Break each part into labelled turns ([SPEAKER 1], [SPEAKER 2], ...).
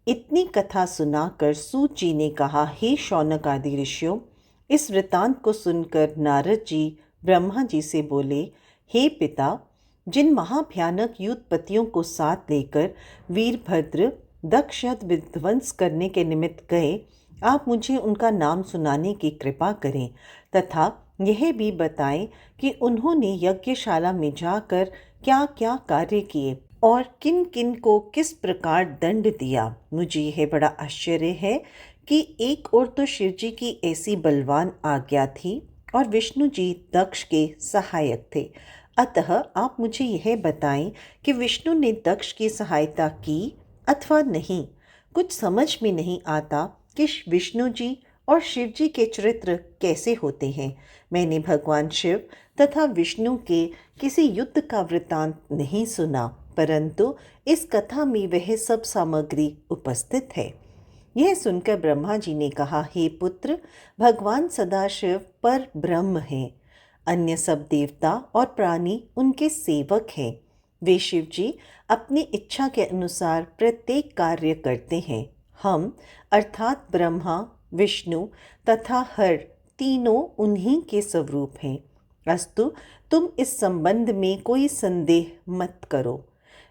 [SPEAKER 1] इतनी कथा सुनाकर सूत जी ने कहा, हे शौनक आदि ऋषियों, इस वृतांत को सुनकर नारद जी ब्रह्मा जी से बोले, हे पिता, जिन महाभयानक युद्धपतियों को साथ लेकर वीरभद्र दक्ष यज्ञ विध्वंस करने के निमित्त गए, आप मुझे उनका नाम सुनाने की कृपा करें तथा यह भी बताएं कि उन्होंने यज्ञशाला में जाकर क्या क्या कार्य किए और किन किन को किस प्रकार दंड दिया। मुझे यह बड़ा आश्चर्य है कि एक ओर तो शिव जी की ऐसी बलवान आज्ञा थी और विष्णु जी दक्ष के सहायक थे, अतः आप मुझे यह बताएं कि विष्णु ने दक्ष की सहायता की अथवा नहीं। कुछ समझ में नहीं आता कि विष्णु जी और शिव जी के चरित्र कैसे होते हैं। मैंने भगवान शिव तथा विष्णु के किसी युद्ध का वृतांत नहीं सुना, परंतु इस कथा में वह सब सामग्री उपस्थित है। यह सुनकर ब्रह्मा जी ने कहा, हे पुत्र, भगवान सदाशिव पर ब्रह्म हैं। अन्य सब देवता और प्राणी उनके सेवक हैं। वे शिव जी अपनी इच्छा के अनुसार प्रत्येक कार्य करते हैं। हम अर्थात ब्रह्मा, विष्णु तथा हर तीनों उन्हीं के स्वरूप हैं। अस्तु, तुम इस संबंध में कोई संदेह मत करो।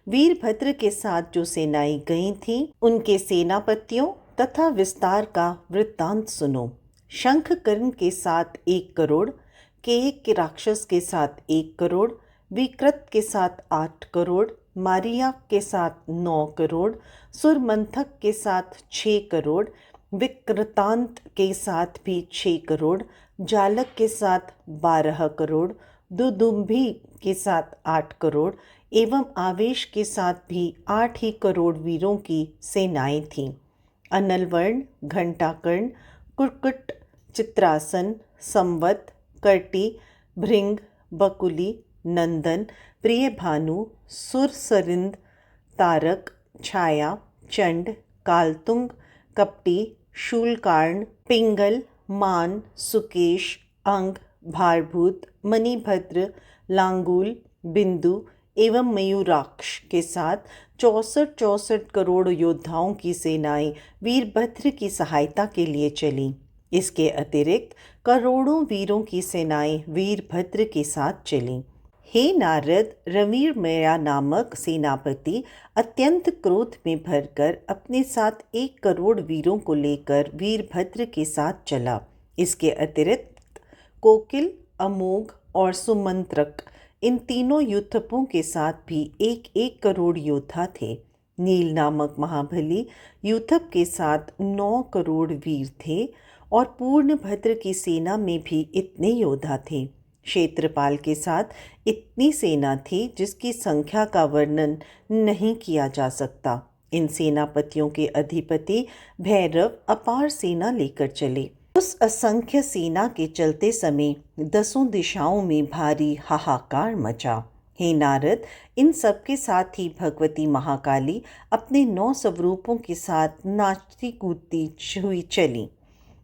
[SPEAKER 1] वीरभद्र के साथ जो सेनाएं गई थीं, उनके सेनापतियों तथा विस्तार का वृत्तांत सुनो। शंखकर्ण के साथ 1 करोड़, केयक के राक्षस के साथ 1 करोड़, विकृत के साथ 8 करोड़, मारिया के साथ 9 करोड़, सुरमंथक के साथ 6 करोड़, विकृतांत के साथ भी 6 करोड़, जालक के साथ 12 करोड़, दुदुम्भी के साथ 8 करोड़ एवं आवेश के साथ भी 8 ही करोड़ वीरों की सेनाएं थीं। अनलवर्ण, घंटाकर्ण, कुक्कुट, चित्रासन, संवत, कर्टी, भृंग, बकुली, नंदन, प्रियभानु, सुरसरिंद, तारक, छाया, चंड, कालतुंग, कपटी, शूलकार्ण, पिंगल, मान, सुकेश, अंग, भारभूत, मणिभद्र, लांगूल, बिंदु एवं मयूराक्ष के साथ 64 करोड़ योद्धाओं की सेनाएं वीरभद्र की सहायता के लिए चलीं। इसके अतिरिक्त करोड़ों वीरों की सेनाएं वीरभद्र के साथ चलीं। हे नारद, रविर्मया नामक सेनापति अत्यंत क्रोध में भरकर अपने साथ 1 करोड़ वीरों को लेकर वीरभद्र के साथ चला। इसके अतिरिक्त कोकिल, अमोघ और सुमंत्रक, इन तीनों युद्धपों के साथ भी 1 करोड़ योद्धा थे। नील नामक महाबली युद्धप के साथ 9 करोड़ वीर थे और पूर्णभद्र की सेना में भी इतने योद्धा थे। क्षेत्रपाल के साथ इतनी सेना थी जिसकी संख्या का वर्णन नहीं किया जा सकता। इन सेनापतियों के अधिपति भैरव अपार सेना लेकर चले। उस असंख्य सेना के चलते समय 10 दिशाओं में भारी हाहाकार मचा। हे नारद, इन सब के साथ ही भगवती महाकाली अपने 9 स्वरूपों के साथ नाचती कूदती हुई चली।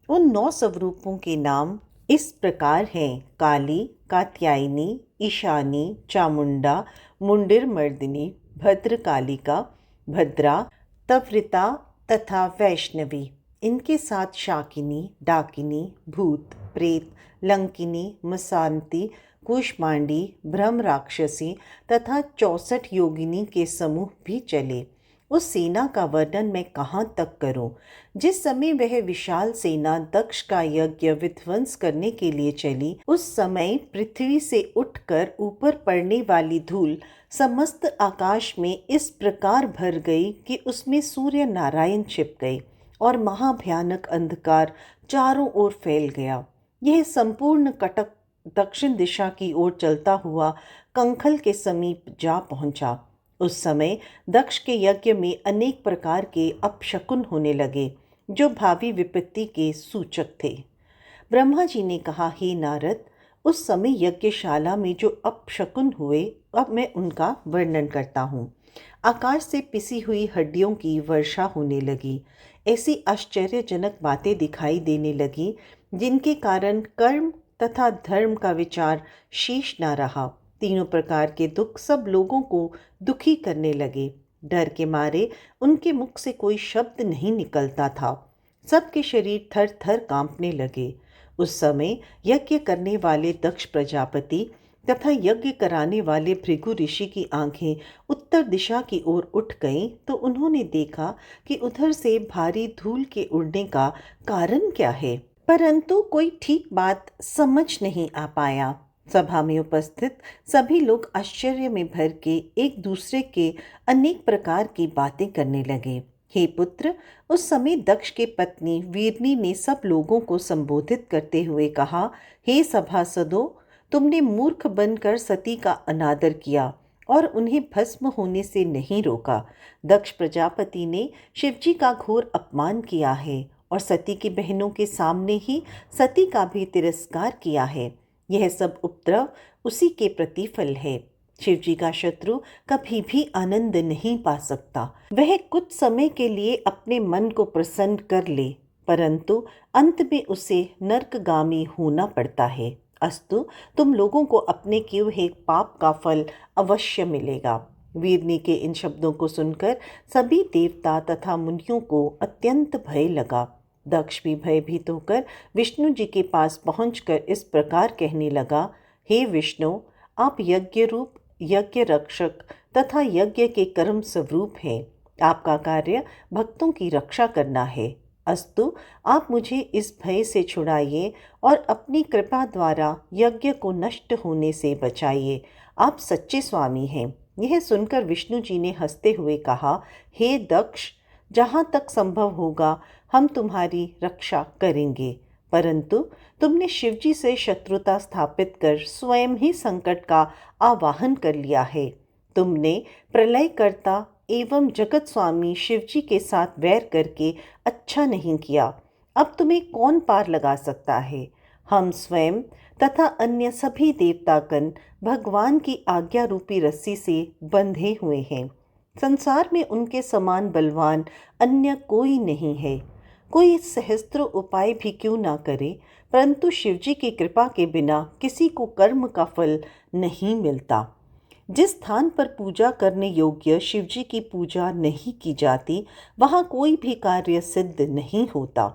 [SPEAKER 1] उन 9 स्वरूपों के नाम इस प्रकार हैं: काली, कात्यायनी, ईशानी, चामुंडा, मुंडिरमर्दिनी, भद्रकालिका, भद्रा, तवृता तथा वैष्णवी। इनके साथ शाकिनी, डाकिनी, भूत, प्रेत, लंकिनी, मसांती, कूष्मांडी, ब्रह्म राक्षसी तथा 64 योगिनी के समूह भी चले। उस सेना का वर्णन मैं कहाँ तक करूं? जिस समय वह विशाल सेना दक्ष का यज्ञ विध्वंस करने के लिए चली, उस समय पृथ्वी से उठकर ऊपर पड़ने वाली धूल समस्त आकाश में इस प्रकार भर गई कि उसमें सूर्य नारायण छिप गए और महाभयानक अंधकार चारों ओर फैल गया। यह संपूर्ण कटक दक्षिण दिशा की ओर चलता हुआ कंखल के समीप जा पहुंचा। उस समय दक्ष के यज्ञ में अनेक प्रकार के अपशकुन होने लगे जो भावी विपत्ति के सूचक थे। ब्रह्मा जी ने कहा, हे नारद, उस समय यज्ञशाला में जो अपशकुन हुए, अब मैं उनका वर्णन करता हूँ। आकाश से पिसी हुई हड्डियों की वर्षा होने लगी। ऐसी आश्चर्यजनक बातें दिखाई देने लगी जिनके कारण कर्म तथा धर्म का विचार शेष न रहा। तीनों प्रकार के दुख सब लोगों को दुखी करने लगे। डर के मारे उनके मुख से कोई शब्द नहीं निकलता था। सबके शरीर थर थर कांपने लगे। उस समय यज्ञ करने वाले दक्ष प्रजापति तथा यज्ञ कराने वाले भृगु ऋषि की आंखें उत्तर दिशा की ओर उठ गईं तो उन्होंने देखा कि उधर से भारी धूल के उड़ने का कारण क्या है, परंतु कोई ठीक बात समझ नहीं आ पाया। सभा में उपस्थित सभी लोग आश्चर्य में भर के एक दूसरे के अनेक प्रकार की बातें करने लगे। हे पुत्र, उस समय दक्ष के पत्नी वीरनी ने सब लोगों को संबोधित करते हुए कहा, हे सभासदों, तुमने मूर्ख बनकर सती का अनादर किया और उन्हें भस्म होने से नहीं रोका। दक्ष प्रजापति ने शिवजी का घोर अपमान किया है और सती की बहनों के सामने ही सती का भी तिरस्कार किया है। यह सब उपद्रव उसी के प्रतिफल है। शिवजी का शत्रु कभी भी आनंद नहीं पा सकता। वह कुछ समय के लिए अपने मन को प्रसन्न कर ले, परंतु अंत में उसे नरकगामी होना पड़ता है। अस्तु, तुम लोगों को अपने किए हुए पाप का फल अवश्य मिलेगा। वीरनी के इन शब्दों को सुनकर सभी देवता तथा मुनियों को अत्यंत भय लगा। दक्ष भी भयभीत होकर विष्णु जी के पास पहुंचकर इस प्रकार कहने लगा, हे विष्णु, आप यज्ञ रूप, यज्ञ रक्षक तथा यज्ञ के कर्म स्वरूप हैं। आपका कार्य भक्तों की रक्षा करना है। अस्तु, आप मुझे इस भय से छुड़ाइए और अपनी कृपा द्वारा यज्ञ को नष्ट होने से बचाइए। आप सच्चे स्वामी हैं। यह सुनकर विष्णु जी ने हंसते हुए कहा, हे दक्ष, जहाँ तक संभव होगा हम तुम्हारी रक्षा करेंगे, परंतु तुमने शिवजी से शत्रुता स्थापित कर स्वयं ही संकट का आवाहन कर लिया है। तुमने प्रलयकर्ता एवं जगत स्वामी शिवजी के साथ वैर करके अच्छा नहीं किया। अब तुम्हें कौन पार लगा सकता है? हम स्वयं तथा अन्य सभी देवतागण भगवान की आज्ञा रूपी रस्सी से बंधे हुए हैं। संसार में उनके समान बलवान अन्य कोई नहीं है। कोई सहस्त्रों उपाय भी क्यों ना करे, परंतु शिवजी की कृपा के बिना किसी को कर्म का फल नहीं मिलता। जिस स्थान पर पूजा करने योग्य शिवजी की पूजा नहीं की जाती, वहाँ कोई भी कार्य सिद्ध नहीं होता।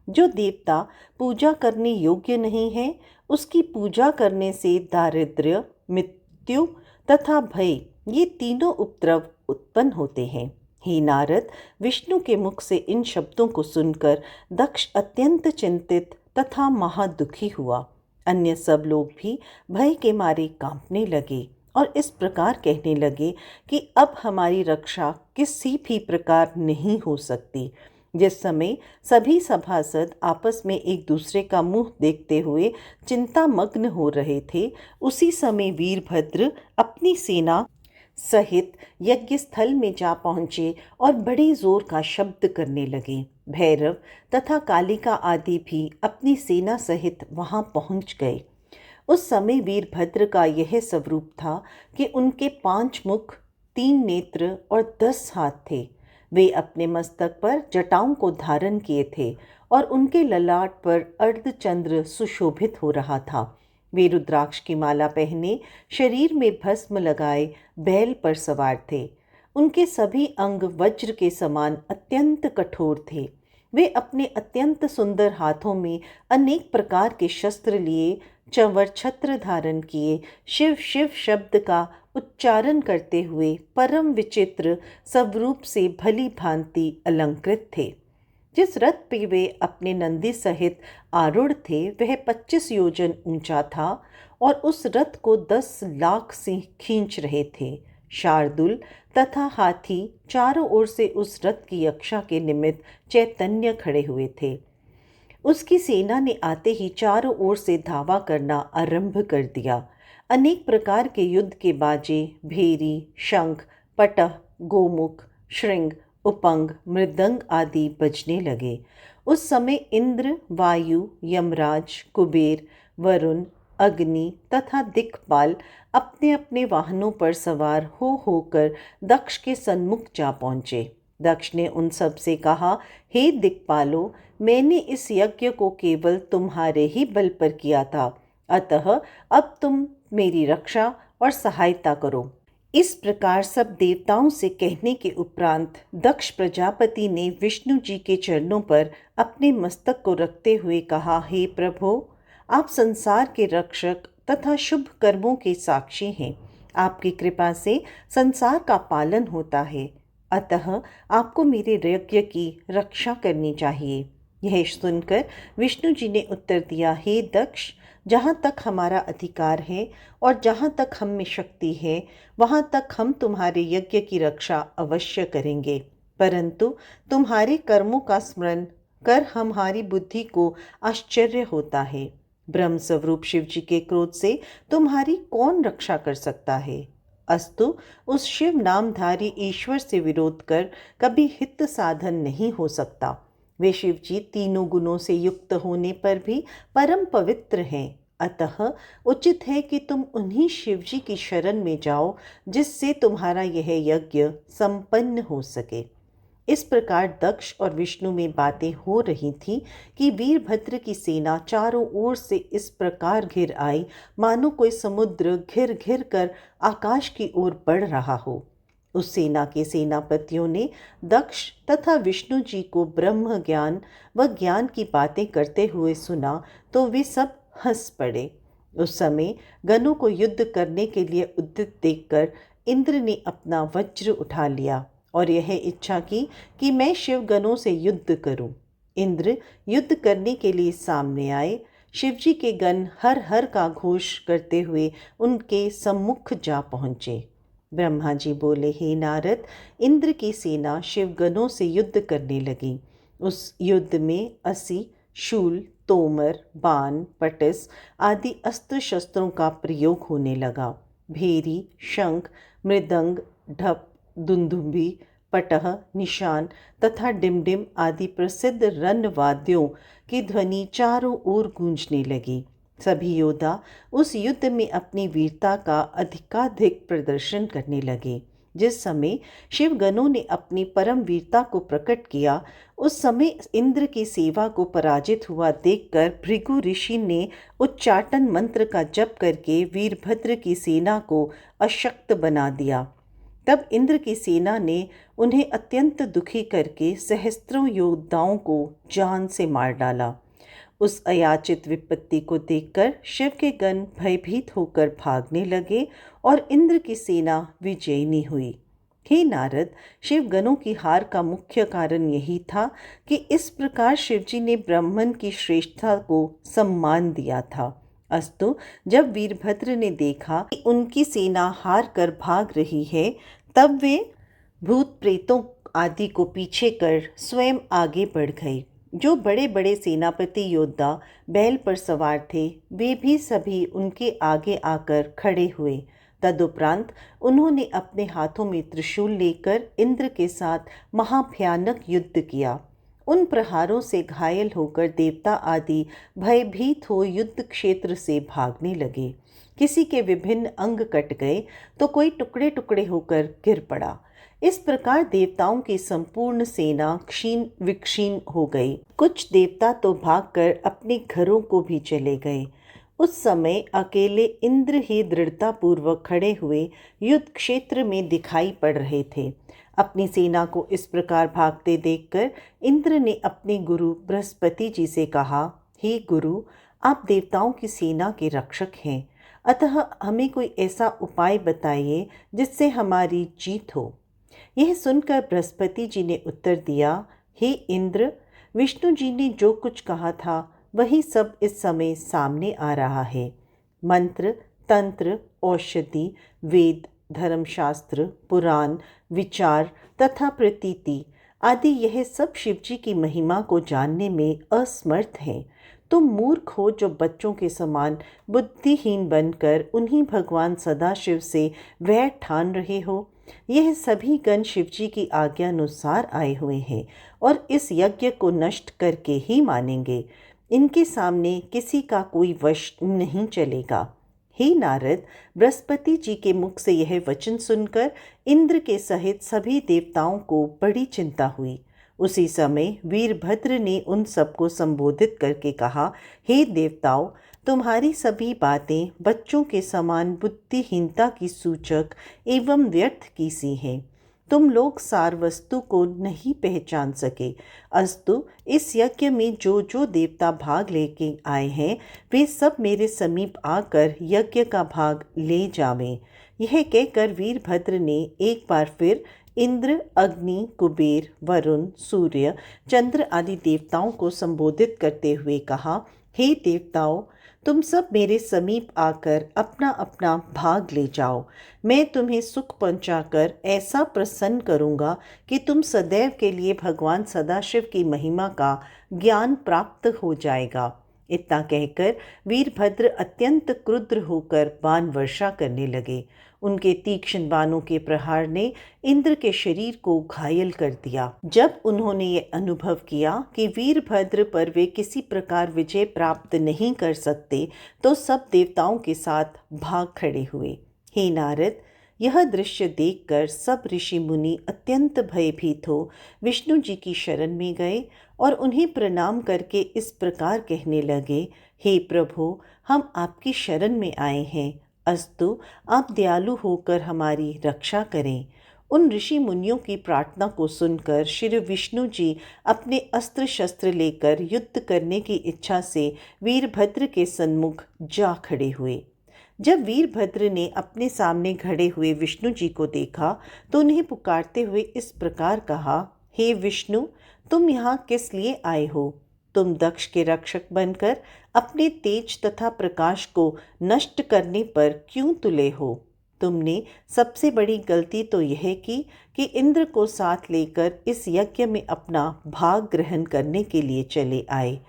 [SPEAKER 1] जो देवता पूजा करने योग्य नहीं है, उसकी पूजा करने से दारिद्र्य, मृत्यु तथा भय, ये तीनों उपद्रव उत्पन्न होते हैं। हे नारद, विष्णु के मुख से इन शब्दों को सुनकर दक्ष अत्यंत चिंतित तथा महादुखी हुआ। अन्य सब लोग भी भय के मारे कांपने लगे और इस प्रकार कहने लगे कि अब हमारी रक्षा किसी भी प्रकार नहीं हो सकती। जिस समय सभी सभासद आपस में एक दूसरे का मुंह देखते हुए चिंतामग्न हो रहे थे, उसी समय वीरभद्र अपनी सेना सहित यज्ञ स्थल में जा पहुँचे और बड़े जोर का शब्द करने लगे। भैरव तथा कालिका आदि भी अपनी सेना सहित वहां पहुंच गए। उस समय वीरभद्र का यह स्वरूप था कि उनके 5 मुख, 3 नेत्र और 10 हाथ थे। वे अपने मस्तक पर जटाओं को धारण किए थे और उनके ललाट पर अर्धचंद्र सुशोभित हो रहा था। वे रुद्राक्ष की माला पहने, शरीर में भस्म लगाए बैल पर सवार थे। उनके सभी अंग वज्र के समान अत्यंत कठोर थे। वे अपने अत्यंत सुंदर हाथों में अनेक प्रकार के शस्त्र लिए, चंवर छत्र धारण किए, शिव शिव शब्द का उच्चारण करते हुए परम विचित्र स्वरूप से भली भांति अलंकृत थे। जिस रथ पे वे अपने नंदी सहित आरूढ़ थे, वह 25 योजन ऊंचा था और उस रथ को 10 लाख सिंह खींच रहे थे। शार्दुल तथा हाथी चारों ओर से उस रथ की रक्षा के निमित्त चैतन्य खड़े हुए थे। उसकी सेना ने आते ही चारों ओर से धावा करना आरंभ कर दिया। अनेक प्रकार के युद्ध के बाजे, भेरी, शंख, पटह, गोमुख, श्रृंग, उपंग, मृदंग आदि बजने लगे। उस समय इंद्र, वायु, यमराज, कुबेर, वरुण, अग्नि तथा दिक्पाल अपने अपने वाहनों पर सवार हो होकर दक्ष के सन्मुख जा पहुँचे। दक्ष ने उन सब से कहा, हे दिक्पालो, मैंने इस यज्ञ को केवल तुम्हारे ही बल पर किया था, अतः अब तुम मेरी रक्षा और सहायता करो। इस प्रकार सब देवताओं से कहने के उपरांत दक्ष प्रजापति ने विष्णु जी के चरणों पर अपने मस्तक को रखते हुए कहा, हे प्रभु, आप संसार के रक्षक तथा शुभ कर्मों के साक्षी हैं। आपकी कृपा से संसार का पालन होता है, अतः आपको मेरे यज्ञ की रक्षा करनी चाहिए। यह सुनकर विष्णु जी ने उत्तर दिया, हे दक्ष, जहाँ तक हमारा अधिकार है और जहाँ तक हम में शक्ति है, वहाँ तक हम तुम्हारे यज्ञ की रक्षा अवश्य करेंगे। परंतु तुम्हारे कर्मों का स्मरण कर हमारी बुद्धि को आश्चर्य होता है। ब्रह्म स्वरूप शिव जी के क्रोध से तुम्हारी कौन रक्षा कर सकता है? अस्तु, उस शिव नामधारी ईश्वर से विरोध कर कभी हित साधन नहीं हो सकता। वे शिव जी तीनों गुणों से युक्त होने पर भी परम पवित्र हैं। अतः उचित है कि तुम उन्हीं शिव जी की शरण में जाओ, जिससे तुम्हारा यह यज्ञ संपन्न हो सके। इस प्रकार दक्ष और विष्णु में बातें हो रही थी कि वीरभद्र की सेना चारों ओर से इस प्रकार घिर आई, मानो कोई समुद्र घिर घिर कर आकाश की ओर बढ़ रहा हो। उस सेना के सेनापतियों ने दक्ष तथा विष्णु जी को ब्रह्म ज्ञान व ज्ञान की बातें करते हुए सुना तो वे सब हंस पड़े। उस समय गणों को युद्ध करने के लिए उद्यत देखकर इंद्र ने अपना वज्र उठा लिया और यह इच्छा की कि मैं शिवगणों से युद्ध करूं। इंद्र युद्ध करने के लिए सामने आए। शिवजी के गण हर हर का घोष करते हुए उनके सम्मुख जा पहुँचे। ब्रह्मा जी बोले, हे नारद, इंद्र की सेना शिवगणों से युद्ध करने लगी। उस युद्ध में असी, शूल, तोमर, बाण, पटस आदि अस्त्र शस्त्रों का प्रयोग होने लगा। भेरी, शंख, मृदंग, ढप, दुंदुभी, पटह, निशान तथा डिमडिम आदि प्रसिद्ध रण वाद्यों की ध्वनि चारों ओर गूंजने लगी। सभी योद्धा उस युद्ध में अपनी वीरता का अधिकाधिक प्रदर्शन करने लगे। जिस समय शिवगणों ने अपनी परम वीरता को प्रकट किया, उस समय इंद्र की सेवा को पराजित हुआ देखकर भृगु ऋषि ने उच्चाटन मंत्र का जप करके वीरभद्र की सेना को अशक्त बना दिया। तब इंद्र की सेना ने उन्हें अत्यंत दुखी करके सहस्त्रों योद्धाओं को जान से मार डाला। उस अयाचित विपत्ति को देखकर शिव के गण भयभीत होकर भागने लगे और इंद्र की सेना विजयिनी हुई। हे नारद, शिवगणों की हार का मुख्य कारण यही था कि इस प्रकार शिवजी ने ब्राह्मण की श्रेष्ठता को सम्मान दिया था। अस्तु, जब वीरभद्र ने देखा कि उनकी सेना हार कर भाग रही है, तब वे भूत प्रेतों आदि को पीछे कर स्वयं आगे बढ़ गए। जो बड़े बड़े सेनापति योद्धा बैल पर सवार थे, वे भी सभी उनके आगे आकर खड़े हुए। तदुपरांत उन्होंने अपने हाथों में त्रिशूल लेकर इंद्र के साथ महाभयानक युद्ध किया। उन प्रहारों से घायल होकर देवता आदि भयभीत हो युद्ध क्षेत्र से भागने लगे। किसी के विभिन्न अंग कट गए तो कोई टुकड़े टुकड़े होकर गिर पड़ा। इस प्रकार देवताओं की संपूर्ण सेना क्षीण विक्षीण हो गई। कुछ देवता तो भागकर अपने घरों को भी चले गए। उस समय अकेले इंद्र ही दृढ़तापूर्वक खड़े हुए युद्ध क्षेत्र में दिखाई पड़ रहे थे। अपनी सेना को इस प्रकार भागते देखकर इंद्र ने अपने गुरु बृहस्पति जी से कहा, हे गुरु, आप देवताओं की सेना के रक्षक हैं, अतः हमें कोई ऐसा उपाय बताइए जिससे हमारी जीत हो। यह सुनकर बृहस्पति जी ने उत्तर दिया, हे इंद्र, विष्णु जी ने जो कुछ कहा था वही सब इस समय सामने आ रहा है। मंत्र, तंत्र, औषधि, वेद, धर्मशास्त्र, पुराण, विचार तथा प्रतीति आदि यह सब शिवजी की महिमा को जानने में असमर्थ हैं। तुम मूर्ख हो जो बच्चों के समान बुद्धिहीन बनकर उन्हीं भगवान सदाशिव से वैर ठान रहे हो। यह सभी गण शिवजी की आज्ञा अनुसार आए हुए हैं और इस यज्ञ को नष्ट करके ही मानेंगे। इनके सामने किसी का कोई वश नहीं चलेगा। हे नारद, बृहस्पति जी के मुख से यह वचन सुनकर इंद्र के सहित सभी देवताओं को बड़ी चिंता हुई। उसी समय वीरभद्र ने उन सबको संबोधित करके कहा, हे देवताओं, तुम्हारी सभी बातें बच्चों के समान बुद्धिहीनता की सूचक एवं व्यर्थ की सी हैं। तुम लोग सार वस्तु को नहीं पहचान सके। अस्तु इस यज्ञ में जो जो देवता भाग लेके आए हैं वे सब मेरे समीप आकर यज्ञ का भाग ले जावें। यह कहकर वीरभद्र ने एक बार फिर इंद्र, अग्नि, कुबेर, वरुण, सूर्य, चंद्र आदि देवताओं को संबोधित करते हुए कहा, हे देवताओं, तुम सब मेरे समीप आकर अपना अपना भाग ले जाओ। मैं तुम्हें सुख पहुंचाकर ऐसा प्रसन्न करूंगा कि तुम सदैव के लिए भगवान सदाशिव की महिमा का ज्ञान प्राप्त हो जाएगा। इतना कहकर वीरभद्र अत्यंत क्रुद्ध होकर बाण वर्षा करने लगे। उनके तीक्ष्ण बाणों के प्रहार ने इंद्र के शरीर को घायल कर दिया। जब उन्होंने ये अनुभव किया कि वीरभद्र पर वे किसी प्रकार विजय प्राप्त नहीं कर सकते, तो सब देवताओं के साथ भाग खड़े हुए। हे नारद, यह दृश्य देखकर सब ऋषि मुनि अत्यंत भयभीत हो विष्णु जी की शरण में गए और उन्हें प्रणाम करके इस प्रकार कहने लगे, हे प्रभु, हम आपकी शरण में आए हैं। अस्तु आप दयालु होकर हमारी रक्षा करें। उन ऋषि मुनियों की प्रार्थना को सुनकर श्री विष्णु जी अपने अस्त्र शस्त्र लेकर युद्ध करने की इच्छा से वीरभद्र के सन्मुख जा खड़े हुए। जब वीरभद्र ने अपने सामने खड़े हुए विष्णु जी को देखा तो उन्हें पुकारते हुए इस प्रकार कहा, हे विष्णु, तुम यहाँ किस लिए आए हो? तुम दक्ष के रक्षक बनकर अपने तेज तथा प्रकाश को नष्ट करने पर क्यों तुले हो? तुमने सबसे बड़ी गलती तो यह की कि इंद्र को साथ लेकर इस यज्ञ में अपना भाग ग्रहण करने के लिए चले आए।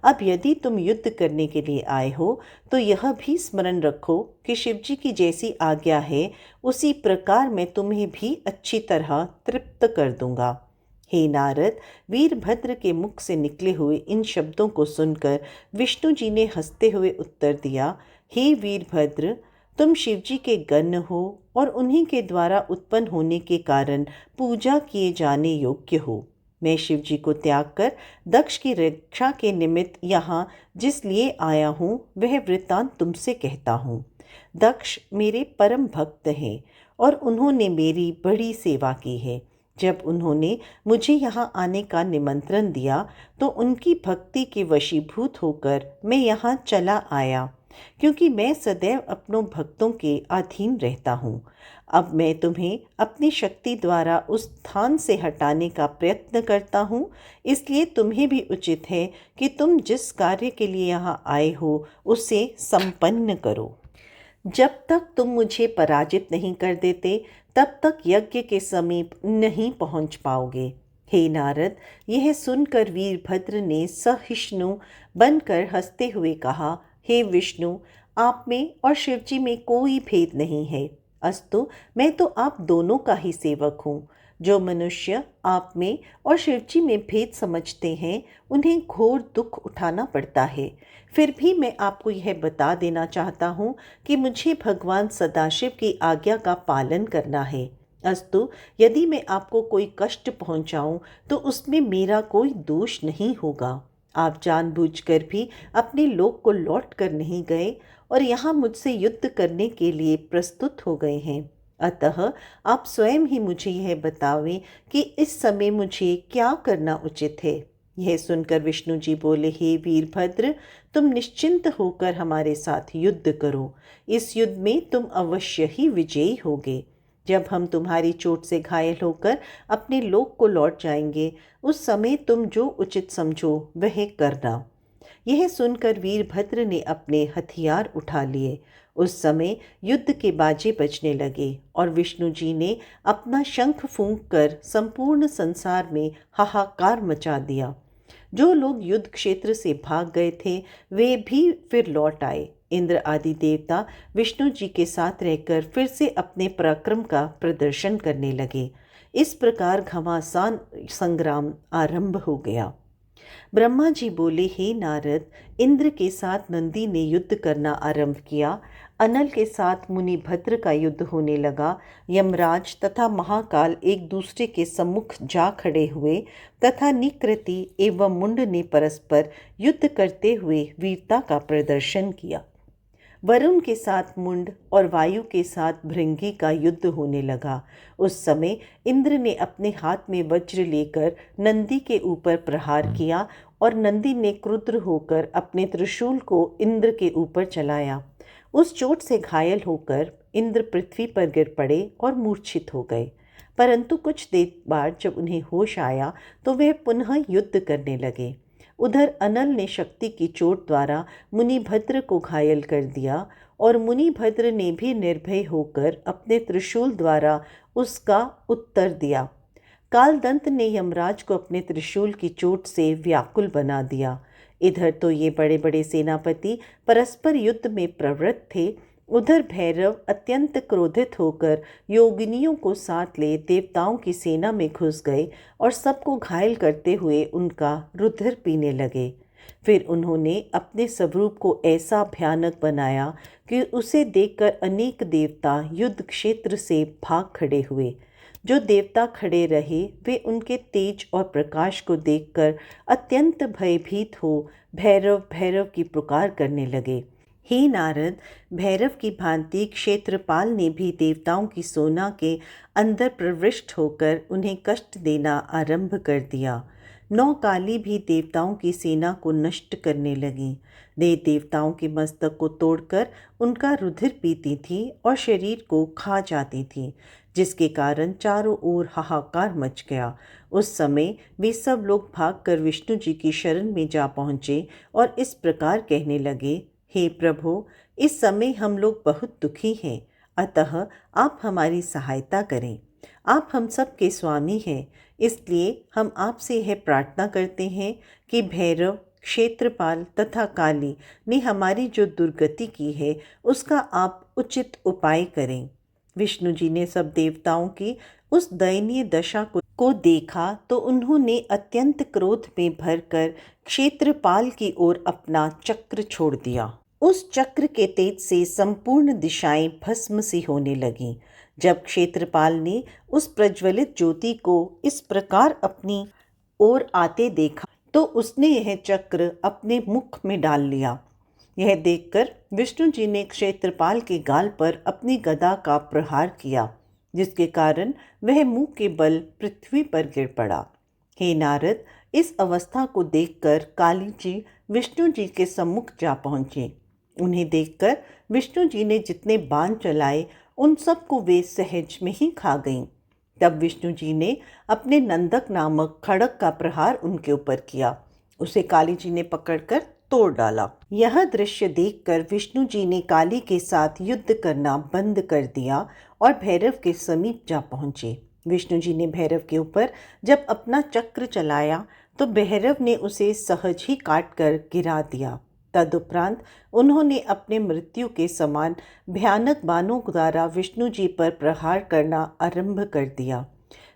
[SPEAKER 1] अब यदि तुम युद्ध करने के लिए आए हो तो यह भी स्मरण रखो कि शिवजी की जैसी आज्ञा है उसी प्रकार मैं तुम्हें भी अच्छी तरह तृप्त कर दूंगा। हे नारद, वीरभद्र के मुख से निकले हुए इन शब्दों को सुनकर विष्णु जी ने हंसते हुए उत्तर दिया, हे वीरभद्र, तुम शिवजी के गण हो और उन्हीं के द्वारा उत्पन्न होने के कारण पूजा किए जाने योग्य हो। मैं शिवजी को त्याग कर दक्ष की रक्षा के निमित्त यहाँ जिस लिए आया हूँ वह वृत्तांत तुमसे कहता हूँ। दक्ष मेरे परम भक्त हैं और उन्होंने मेरी बड़ी सेवा की है। जब उन्होंने मुझे यहाँ आने का निमंत्रण दिया तो उनकी भक्ति के वशीभूत होकर मैं यहाँ चला आया, क्योंकि मैं सदैव अपनों भक्तों के अधीन रहता हूँ। अब मैं तुम्हें अपनी शक्ति द्वारा उस स्थान से हटाने का प्रयत्न करता हूँ, इसलिए तुम्हें भी उचित है कि तुम जिस कार्य के लिए यहाँ आए हो उसे संपन्न करो। जब तक तुम मुझे पराजित नहीं कर देते तब तक यज्ञ के समीप नहीं पहुंच पाओगे। हे नारद, यह सुनकर वीरभद्र ने सहिष्णु बनकर हंसते हुए कहा, हे विष्णु, आप में और शिवजी में कोई भेद नहीं है। अस्तु मैं तो आप दोनों का ही सेवक हूँ। जो मनुष्य आप में और शिवजी में भेद समझते हैं उन्हें घोर दुख उठाना पड़ता है। फिर भी मैं आपको यह बता देना चाहता हूँ कि मुझे भगवान सदाशिव की आज्ञा का पालन करना है। अस्तु यदि मैं आपको कोई कष्ट पहुँचाऊँ तो उसमें मेरा कोई दोष नहीं होगा। आप जानबूझकर भी अपने लोक को लौट कर नहीं गए और यहाँ मुझसे युद्ध करने के लिए प्रस्तुत हो गए हैं। अतः आप स्वयं ही मुझे यह बतावें कि इस समय मुझे क्या करना उचित है। यह सुनकर विष्णु जी बोले, हे वीरभद्र, तुम निश्चिंत होकर हमारे साथ युद्ध करो। इस युद्ध में तुम अवश्य ही विजयी होगे। जब हम तुम्हारी चोट से घायल होकर अपने लोक को लौट जाएंगे उस समय तुम जो उचित समझो वह करना। यह सुनकर वीरभद्र ने अपने हथियार उठा लिए। उस समय युद्ध के बाजे बजने लगे और विष्णु जी ने अपना शंख फूंककर संपूर्ण संसार में हाहाकार मचा दिया। जो लोग युद्ध क्षेत्र से भाग गए थे वे भी फिर लौट आए। इंद्र आदि देवता विष्णु जी के साथ रहकर फिर से अपने पराक्रम का प्रदर्शन करने लगे। इस प्रकार घमासान संग्राम आरंभ हो गया। ब्रह्मा जी बोले, हे नारद, इंद्र के साथ नंदी ने युद्ध करना आरंभ किया। अनल के साथ मुनिभद्र का युद्ध होने लगा। यमराज तथा महाकाल एक दूसरे के सम्मुख जा खड़े हुए तथा निकृति एवं मुंड ने परस्पर युद्ध करते हुए वीरता का प्रदर्शन किया। वरुण के साथ मुंड और वायु के साथ भृंगी का युद्ध होने लगा। उस समय इंद्र ने अपने हाथ में वज्र लेकर नंदी के ऊपर प्रहार किया और नंदी ने क्रुद्ध होकर अपने त्रिशूल को इंद्र के ऊपर चलाया। उस चोट से घायल होकर इंद्र पृथ्वी पर गिर पड़े और मूर्छित हो गए। परंतु कुछ देर बाद जब उन्हें होश आया तो वे पुनः युद्ध करने लगे। उधर अनल ने शक्ति की चोट द्वारा मुनिभद्र को घायल कर दिया और मुनिभद्र ने भी निर्भय होकर अपने त्रिशूल द्वारा उसका उत्तर दिया। कालदंत ने यमराज को अपने त्रिशूल की चोट से व्याकुल बना दिया। इधर तो ये बड़े बड़े सेनापति परस्पर युद्ध में प्रवृत्त थे, उधर भैरव अत्यंत क्रोधित होकर योगिनियों को साथ ले देवताओं की सेना में घुस गए और सबको घायल करते हुए उनका रुधिर पीने लगे। फिर उन्होंने अपने स्वरूप को ऐसा भयानक बनाया कि उसे देखकर अनेक देवता युद्ध क्षेत्र से भाग खड़े हुए। जो देवता खड़े रहे वे उनके तेज और प्रकाश को देखकर अत्यंत भयभीत हो भैरव भैरव की पुकार करने लगे। हे नारद, भैरव की भांति क्षेत्रपाल ने भी देवताओं की सोना के अंदर प्रविष्ट होकर उन्हें कष्ट देना आरंभ कर दिया। 9 काली भी देवताओं की सेना को नष्ट करने लगीं। वे देवताओं के मस्तक को तोड़कर उनका रुधिर पीती थी और शरीर को खा जाती थी, जिसके कारण चारों ओर हाहाकार मच गया। उस समय वे सब लोग भागकर विष्णु जी की शरण में जा पहुँचे और इस प्रकार कहने लगे, हे प्रभु, इस समय हम लोग बहुत दुखी हैं, अतः आप हमारी सहायता करें। आप हम सब के स्वामी हैं, इसलिए हम आपसे यह प्रार्थना करते हैं कि भैरव, क्षेत्रपाल तथा काली ने हमारी जो दुर्गति की है उसका आप उचित उपाय करें। विष्णु जी ने सब देवताओं की उस दयनीय दशा को देखा तो उन्होंने अत्यंत क्रोध में भरकर क्षेत्रपाल की ओर अपना चक्र छोड़ दिया। उस चक्र के तेज से संपूर्ण दिशाएं भस्म सी होने लगीं। जब क्षेत्रपाल ने उस प्रज्वलित ज्योति को इस प्रकार अपनी ओर आते देखा तो उसने यह चक्र अपने मुख में डाल लिया। यह देखकर विष्णु जी ने क्षेत्रपाल के गाल पर अपनी गदा का प्रहार किया, जिसके कारण वह मुंह के बल पृथ्वी पर गिर पड़ा। हे नारद, इस अवस्था को देखकर काली जी विष्णु जी के सम्मुख जा पहुँचे। उन्हें देखकर विष्णु जी ने जितने बाण चलाए उन सबको वे सहज में ही खा गईं। तब विष्णु जी ने अपने नंदक नामक खड़ग का प्रहार उनके ऊपर किया। उसे काली जी ने पकड़कर तोड़ डाला। यह दृश्य देखकर विष्णु जी ने काली के साथ युद्ध करना बंद कर दिया और भैरव के समीप जा पहुँचे। विष्णु जी ने भैरव के ऊपर जब अपना चक्र चलाया तो भैरव ने उसे सहज ही काट कर गिरा दिया। तदुपरांत उन्होंने अपने मृत्यु के समान भयानक बाणों द्वारा विष्णु जी पर प्रहार करना आरंभ कर दिया।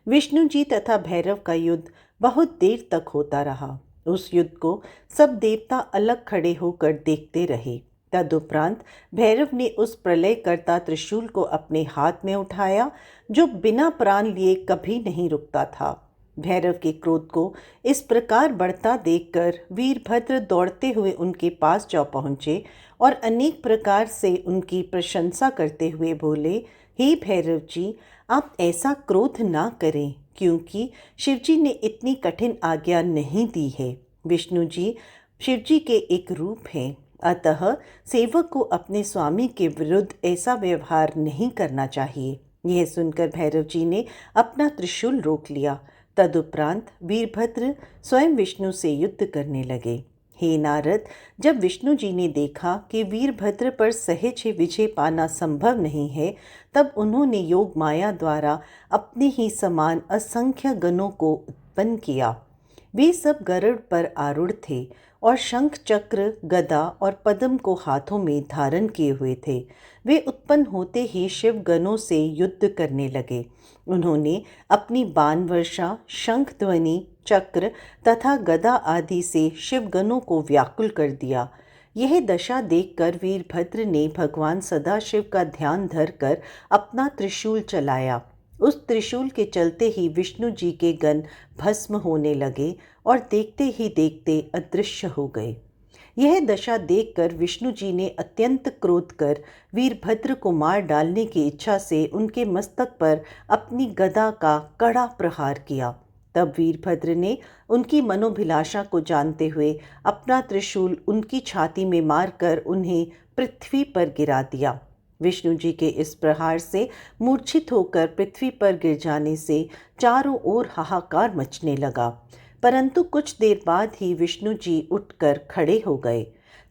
[SPEAKER 1] विष्णु जी तथा भैरव का युद्ध बहुत देर तक होता रहा। उस युद्ध को सब देवता अलग खड़े होकर देखते रहे। तदुपरांत भैरव ने उस प्रलयकर्ता त्रिशूल को अपने हाथ में उठाया, जो बिना प्राण लिए कभी नहीं रुकता था। भैरव के क्रोध को इस प्रकार बढ़ता देखकर वीरभद्र दौड़ते हुए उनके पास जा पहुँचे और अनेक प्रकार से उनकी प्रशंसा करते हुए बोले, हे भैरव जी, आप ऐसा क्रोध ना करें, क्योंकि शिवजी ने इतनी कठिन आज्ञा नहीं दी है। विष्णु जी शिवजी के एक रूप हैं, अतः सेवक को अपने स्वामी के विरुद्ध ऐसा व्यवहार नहीं करना चाहिए। यह सुनकर भैरव जी ने अपना त्रिशूल रोक लिया। तदुपरांत वीरभद्र स्वयं विष्णु से युद्ध करने लगे। हे नारद, जब विष्णु जी ने देखा कि वीरभद्र पर सहज ही विजय पाना संभव नहीं है, तब उन्होंने योग माया द्वारा अपने ही समान असंख्य गणों को उत्पन्न किया। वे सब गरुड़ पर आरूढ़ थे और शंख, चक्र, गदा और पद्म को हाथों में धारण किए हुए थे। वे उत्पन्न होते ही शिव गणों से युद्ध करने लगे। उन्होंने अपनी बाण वर्षा, शंख ध्वनि, चक्र तथा गदा आदि से शिवगणों को व्याकुल कर दिया। यह दशा देखकर वीरभद्र ने भगवान सदाशिव का ध्यान धरकर अपना त्रिशूल चलाया। उस त्रिशूल के चलते ही विष्णु जी के गण भस्म होने लगे और देखते ही देखते अदृश्य हो गए। यह दशा देखकर विष्णु जी ने अत्यंत क्रोध कर वीरभद्र को मार डालने की इच्छा से उनके मस्तक पर अपनी गदा का कड़ा प्रहार किया। तब वीरभद्र ने उनकी मनोभिलाषा को जानते हुए अपना त्रिशूल उनकी छाती में मारकर उन्हें पृथ्वी पर गिरा दिया। विष्णु जी के इस प्रहार से मूर्छित होकर पृथ्वी पर गिर जाने से चारों ओर हाहाकार मचने लगा, परंतु कुछ देर बाद ही विष्णु जी उठकर खड़े हो गए।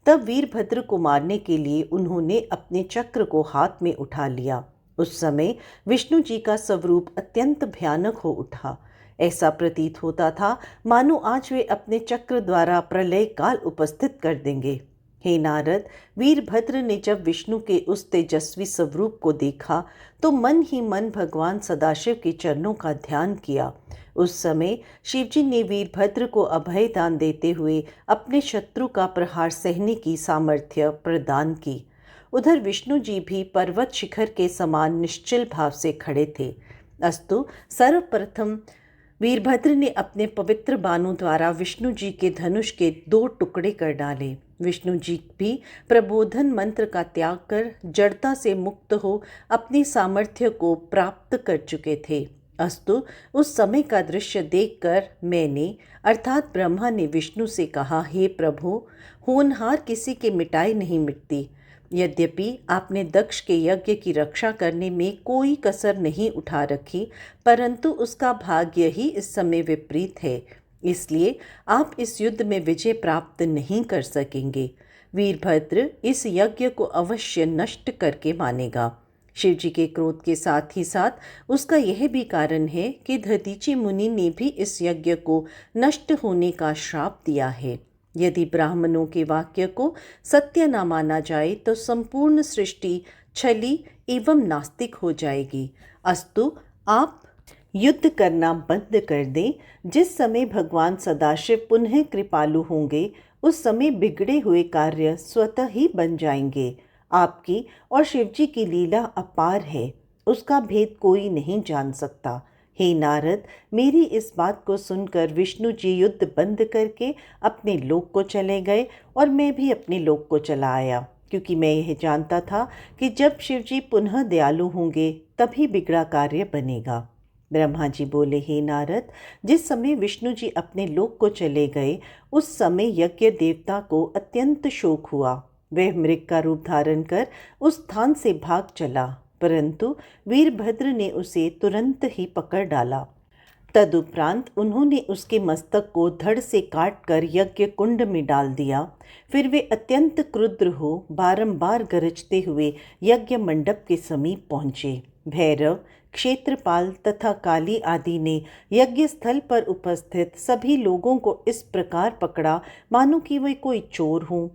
[SPEAKER 1] तब वीरभद्र को मारने के लिए उन्होंने अपने चक्र को हाथ में उठा लिया। उस समय विष्णु जी का स्वरूप अत्यंत भयानक हो उठा। ऐसा प्रतीत होता था मानो आज वे अपने चक्र द्वारा प्रलय काल उपस्थित कर देंगे। हे नारद, वीरभद्र ने जब विष्णु के उस तेजस्वी स्वरूप को देखा तो मन ही मन भगवान सदाशिव के चरणों का ध्यान किया। उस समय शिवजी ने वीरभद्र को अभय दान देते हुए अपने शत्रु का प्रहार सहने की सामर्थ्य प्रदान की। उधर विष्णु जी भी पर्वत शिखर के समान निश्चल भाव से खड़े थे। अस्तु, सर्वप्रथम वीरभद्र ने अपने पवित्र बाणों द्वारा विष्णु जी के धनुष के 2 टुकड़े कर डाले। विष्णु जी भी प्रबोधन मंत्र का त्याग कर जड़ता से मुक्त हो अपनी सामर्थ्य को प्राप्त कर चुके थे। अस्तु, उस समय का दृश्य देखकर मैंने अर्थात ब्रह्मा ने विष्णु से कहा, हे प्रभु, होनहार किसी के मिटाई नहीं मिटती। यद्यपि आपने दक्ष के यज्ञ की रक्षा करने में कोई कसर नहीं उठा रखी, परंतु उसका भाग्य ही इस समय विपरीत है, इसलिए आप इस युद्ध में विजय प्राप्त नहीं कर सकेंगे। वीरभद्र इस यज्ञ को अवश्य नष्ट करके मानेगा। शिवजी के क्रोध के साथ ही साथ उसका यह भी कारण है कि दधीचि मुनि ने भी इस यज्ञ को नष्ट होने का श्राप दिया है। यदि ब्राह्मणों के वाक्य को सत्य न माना जाए तो संपूर्ण सृष्टि छली एवं नास्तिक हो जाएगी। अस्तु, आप युद्ध करना बंद कर दें। जिस समय भगवान सदाशिव पुनः कृपालु होंगे उस समय बिगड़े हुए कार्य स्वतः ही बन जाएंगे। आपकी और शिवजी की लीला अपार है, उसका भेद कोई नहीं जान सकता। हे नारद, मेरी इस बात को सुनकर विष्णु जी युद्ध बंद करके अपने लोक को चले गए और मैं भी अपने लोक को चला आया, क्योंकि मैं यह जानता था कि जब शिवजी पुनः दयालु होंगे तभी बिगड़ा कार्य बनेगा। ब्रह्मा जी बोले, हे नारद, जिस समय विष्णु जी अपने लोक को चले गए उस समय यज्ञ देवता को अत्यंत शोक हुआ। वह मृग का रूप धारण कर उस स्थान से भाग चला, परंतु वीरभद्र ने उसे तुरंत ही पकड़ डाला। तदुपरांत उन्होंने उसके मस्तक को धड़ से काटकर यज्ञ कुंड में डाल दिया। फिर वे अत्यंत क्रुद्ध हो बारंबार गरजते हुए यज्ञ मंडप के समीप पहुँचे। भैरव, क्षेत्रपाल तथा काली आदि ने यज्ञ स्थल पर उपस्थित सभी लोगों को इस प्रकार पकड़ा मानो कि वे कोई चोर हों।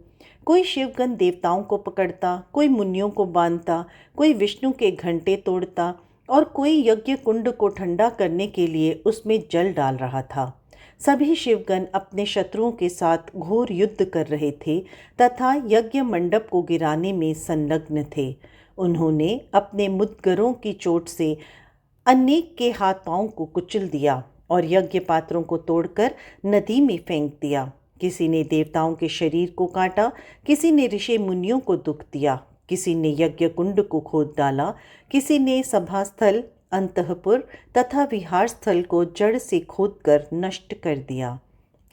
[SPEAKER 1] कोई शिवगण देवताओं को पकड़ता, कोई मुनियों को बांधता, कोई विष्णु के घंटे तोड़ता और कोई यज्ञ कुंड को ठंडा करने के लिए उसमें जल डाल रहा था। सभी शिवगण अपने शत्रुओं के साथ घोर युद्ध कर रहे थे तथा यज्ञ मंडप को गिराने में संलग्न थे। उन्होंने अपने मुद्गरों की चोट से अनेक के हाथ पांव को कुचल दिया और यज्ञ पात्रों को तोड़कर नदी में फेंक दिया। किसी ने देवताओं के शरीर को काटा, किसी ने ऋषि मुनियों को दुख दिया, किसी ने यज्ञ कुंड को खोद डाला, किसी ने सभास्थल, अंतःपुर तथा विहार स्थल को जड़ से खोदकर नष्ट कर दिया।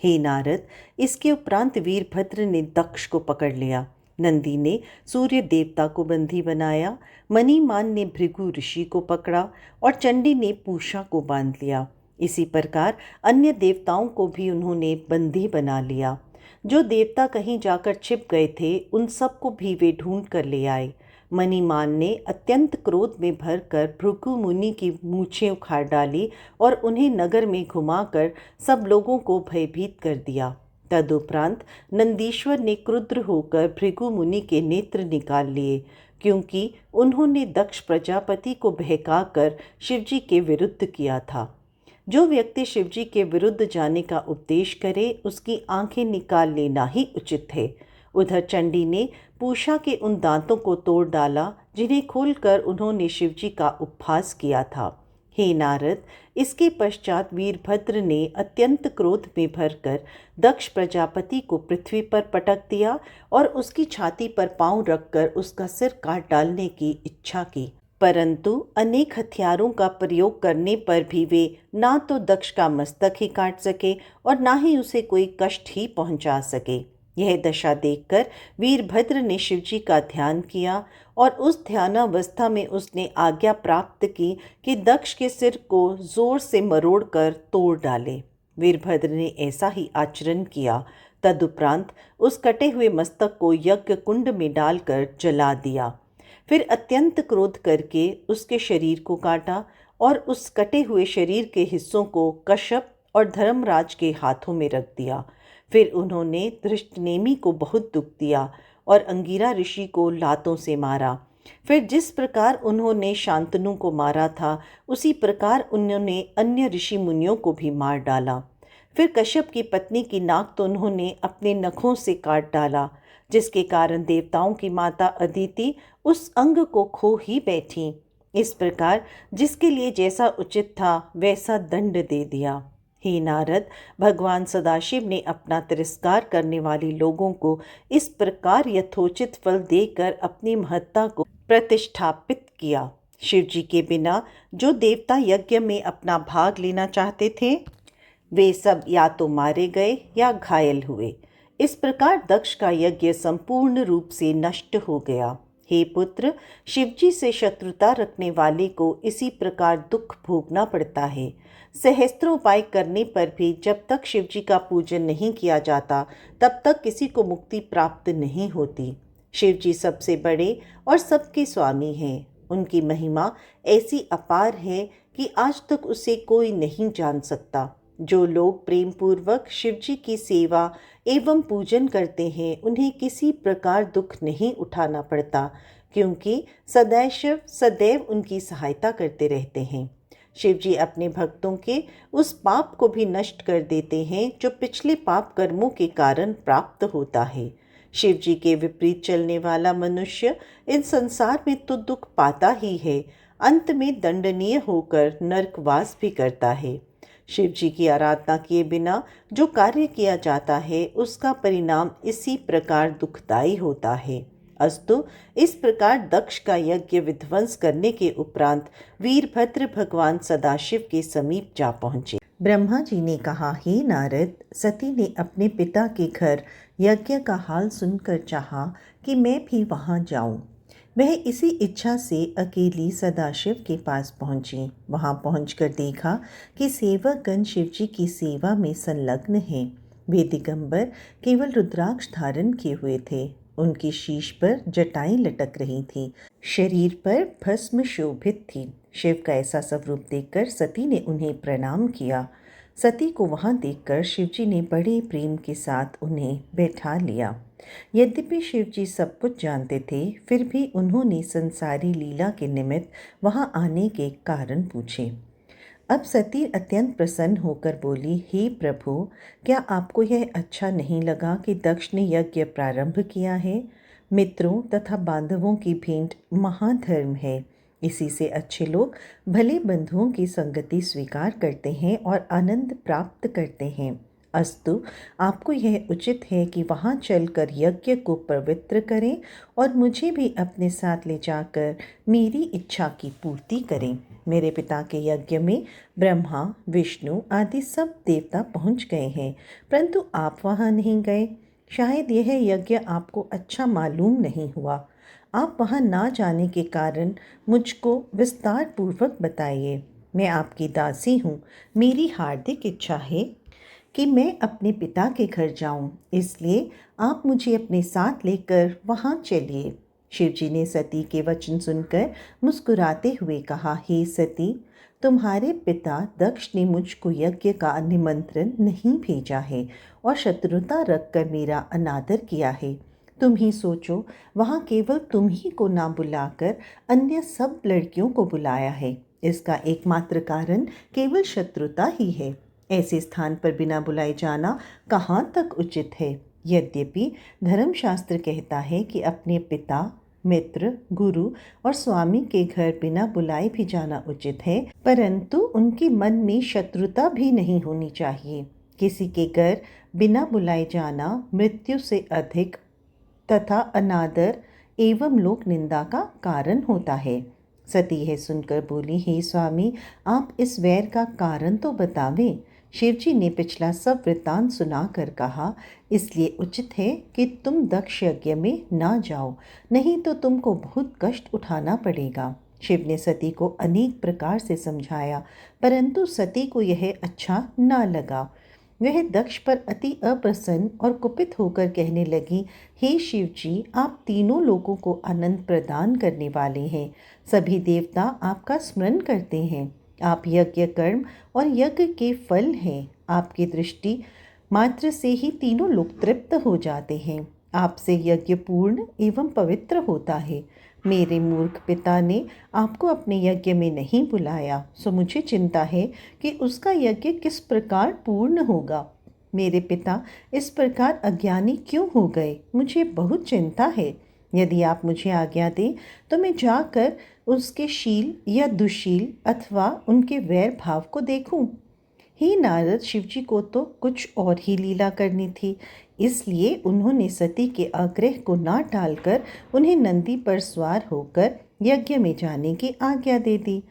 [SPEAKER 1] हे नारद, इसके उपरांत वीरभद्र ने दक्ष को पकड़ लिया, नंदी ने सूर्य देवता को बंदी बनाया, मणिमान ने भृगु ऋषि को पकड़ा और चंडी ने पूषा को बांध लिया। इसी प्रकार अन्य देवताओं को भी उन्होंने बंदी बना लिया। जो देवता कहीं जाकर छिप गए थे उन सबको भी वे ढूंढ कर ले आए। मणिमान ने अत्यंत क्रोध में भरकर भृगु मुनि की मूछें उखाड़ डाली और उन्हें नगर में घुमाकर सब लोगों को भयभीत कर दिया। तदुपरांत नंदीश्वर ने क्रुद्ध होकर भृगु मुनि के नेत्र निकाल लिए, क्योंकि उन्होंने दक्ष प्रजापति को बहकाकर शिवजी के विरुद्ध किया था। जो व्यक्ति शिवजी के विरुद्ध जाने का उपदेश करे उसकी आंखें निकाल लेना ही उचित है। उधर चंडी ने पूषा के उन दांतों को तोड़ डाला जिन्हें खोलकर उन्होंने शिवजी का उपहास किया था। हे नारद, इसके पश्चात वीरभद्र ने अत्यंत क्रोध में भरकर दक्ष प्रजापति को पृथ्वी पर पटक दिया और उसकी छाती पर पांव रखकर उसका सिर काट डालने की इच्छा की। परंतु अनेक हथियारों का प्रयोग करने पर भी वे ना तो दक्ष का मस्तक ही काट सके और ना ही उसे कोई कष्ट ही पहुंचा सके। यह दशा देखकर वीरभद्र ने शिवजी का ध्यान किया और उस ध्यानावस्था में उसने आज्ञा प्राप्त की कि दक्ष के सिर को जोर से मरोड़कर तोड़ डाले। वीरभद्र ने ऐसा ही आचरण किया। तदुपरांत उस कटे हुए मस्तक को यज्ञ कुंड में डालकर जला दिया। फिर अत्यंत क्रोध करके उसके शरीर को काटा और उस कटे हुए शरीर के हिस्सों को कश्यप और धर्मराज के हाथों में रख दिया। फिर उन्होंने धृष्टनेमि को बहुत दुख दिया और अंगिरा ऋषि को लातों से मारा। फिर जिस प्रकार उन्होंने शांतनु को मारा था उसी प्रकार उन्होंने अन्य ऋषि मुनियों को भी मार डाला। फिर कश्यप की पत्नी की नाक तो उन्होंने अपने नखों से काट डाला, जिसके कारण देवताओं की माता अदिति उस अंग को खो ही बैठी। इस प्रकार जिसके लिए जैसा उचित था वैसा दंड दे दिया। हे नारद, भगवान सदाशिव ने अपना तिरस्कार करने वाले लोगों को इस प्रकार यथोचित फल देकर अपनी महत्ता को प्रतिष्ठापित किया। शिवजी के बिना जो देवता यज्ञ में अपना भाग लेना चाहते थे वे सब या तो मारे गए या घायल हुए। इस प्रकार दक्ष का यज्ञ संपूर्ण रूप से नष्ट हो गया। हे पुत्र, शिवजी से शत्रुता रखने वाले को इसी प्रकार दुख भोगना पड़ता है। सहस्त्रों उपाय करने पर भी जब तक शिवजी का पूजन नहीं किया जाता तब तक किसी को मुक्ति प्राप्त नहीं होती। शिवजी सबसे बड़े और सबके स्वामी हैं। उनकी महिमा ऐसी अपार है कि आज तक उसे कोई नहीं जान सकता। जो लोग प्रेम पूर्वक शिवजी की सेवा एवं पूजन करते हैं उन्हें किसी प्रकार दुख नहीं उठाना पड़ता, क्योंकि सदैव उनकी सहायता करते रहते हैं। शिवजी अपने भक्तों के उस पाप को भी नष्ट कर देते हैं जो पिछले पाप कर्मों के कारण प्राप्त होता है। शिवजी के विपरीत चलने वाला मनुष्य इन संसार में तो दुख पाता ही है, अंत में दंडनीय होकर नरकवास भी करता है। शिवजी की आराधना किए बिना जो कार्य किया जाता है उसका परिणाम इसी प्रकार दुखदायी होता है। अस्तु, इस प्रकार दक्ष का यज्ञ विध्वंस करने के उपरांत वीरभद्र भगवान सदाशिव के समीप जा पहुँचे। ब्रह्मा जी ने कहा, हे नारद, सती ने अपने पिता के घर यज्ञ का हाल सुनकर चाहा कि मैं भी वहाँ जाऊँ। वह इसी इच्छा से अकेली सदाशिव के पास पहुँची। वहाँ पहुंचकर देखा कि सेवकगण शिवजी की सेवा में संलग्न हैं। वे दिगंबर केवल रुद्राक्ष धारण किए हुए थे। उनकी शीश पर जटाएं लटक रही थीं। शरीर पर भस्म शोभित थी। शिव का ऐसा स्वरूप देखकर सती ने उन्हें प्रणाम किया। सती को वहाँ देखकर शिवजी ने बड़े प्रेम के साथ उन्हें बैठा लिया। यद्यपि शिवजी सब कुछ जानते थे, फिर भी उन्होंने संसारी लीला के निमित्त वहाँ आने के कारण पूछे। अब सती अत्यंत प्रसन्न होकर बोली, हे प्रभु, क्या आपको यह अच्छा नहीं लगा कि दक्ष ने यज्ञ प्रारंभ किया है? मित्रों तथा बांधवों की भेंट महाधर्म है। इसी से अच्छे लोग भले बंधुओं की संगति स्वीकार करते हैं और आनंद प्राप्त करते हैं। अस्तु, आपको यह उचित है कि वहाँ चलकर यज्ञ को पवित्र करें और मुझे भी अपने साथ ले जाकर मेरी इच्छा की पूर्ति करें। मेरे पिता के यज्ञ में ब्रह्मा, विष्णु आदि सब देवता पहुँच गए हैं, परंतु आप वहाँ नहीं गए। शायद यह यज्ञ आपको अच्छा मालूम नहीं हुआ। आप वहाँ ना जाने के कारण मुझको विस्तार पूर्वक बताइए। मैं आपकी दासी हूँ। मेरी हार्दिक इच्छा है कि मैं अपने पिता के घर जाऊं, इसलिए आप मुझे अपने साथ लेकर वहां चलिए। शिवजी ने सती के वचन सुनकर मुस्कुराते हुए कहा, हे सती, तुम्हारे पिता दक्ष ने मुझको यज्ञ का निमंत्रण नहीं भेजा है और शत्रुता रखकर मेरा अनादर किया है। तुम ही सोचो, वहाँ केवल तुम ही को ना बुलाकर अन्य सब लड़कियों को बुलाया है। इसका एकमात्र कारण केवल शत्रुता ही है। ऐसे स्थान पर बिना बुलाए जाना कहाँ तक उचित है? यद्यपि धर्मशास्त्र कहता है कि अपने पिता, मित्र, गुरु और स्वामी के घर बिना बुलाए भी जाना उचित है, परंतु उनके मन में शत्रुता भी नहीं होनी चाहिए। किसी के घर बिना बुलाए जाना मृत्यु से अधिक तथा अनादर एवं लोक निंदा का कारण होता है। सती यह सुनकर बोली, हे स्वामी, आप इस वैर का कारण तो बतावें। शिवजी ने पिछला सब वृत्तांत सुनाकर कहा, इसलिए उचित है कि तुम दक्ष यज्ञ में ना जाओ, नहीं तो तुमको बहुत कष्ट उठाना पड़ेगा। शिव ने सती को अनेक प्रकार से समझाया, परंतु सती को यह अच्छा ना लगा। वह दक्ष पर अति अप्रसन्न और कुपित होकर कहने लगी, हे शिव जी, आप तीनों लोगों को आनंद प्रदान करने वाले हैं। सभी देवता आपका स्मरण करते हैं। आप यज्ञ कर्म और यज्ञ के फल हैं। आपकी दृष्टि मात्र से ही तीनों लोग तृप्त हो जाते हैं। आपसे यज्ञ पूर्ण एवं पवित्र होता है। मेरे मूर्ख पिता ने आपको अपने यज्ञ में नहीं बुलाया, सो मुझे चिंता है कि उसका यज्ञ किस प्रकार पूर्ण होगा। मेरे पिता इस प्रकार अज्ञानी क्यों हो गए, मुझे बहुत चिंता है। यदि आप मुझे आज्ञा दें तो मैं जाकर उसके शील या दुशील अथवा उनके वैर भाव को देखूं। हे नारद, शिवजी को तो कुछ और ही लीला करनी थी, इसलिए उन्होंने सती के आग्रह को ना टालकर उन्हें नंदी पर सवार होकर यज्ञ में जाने की आज्ञा दे दी।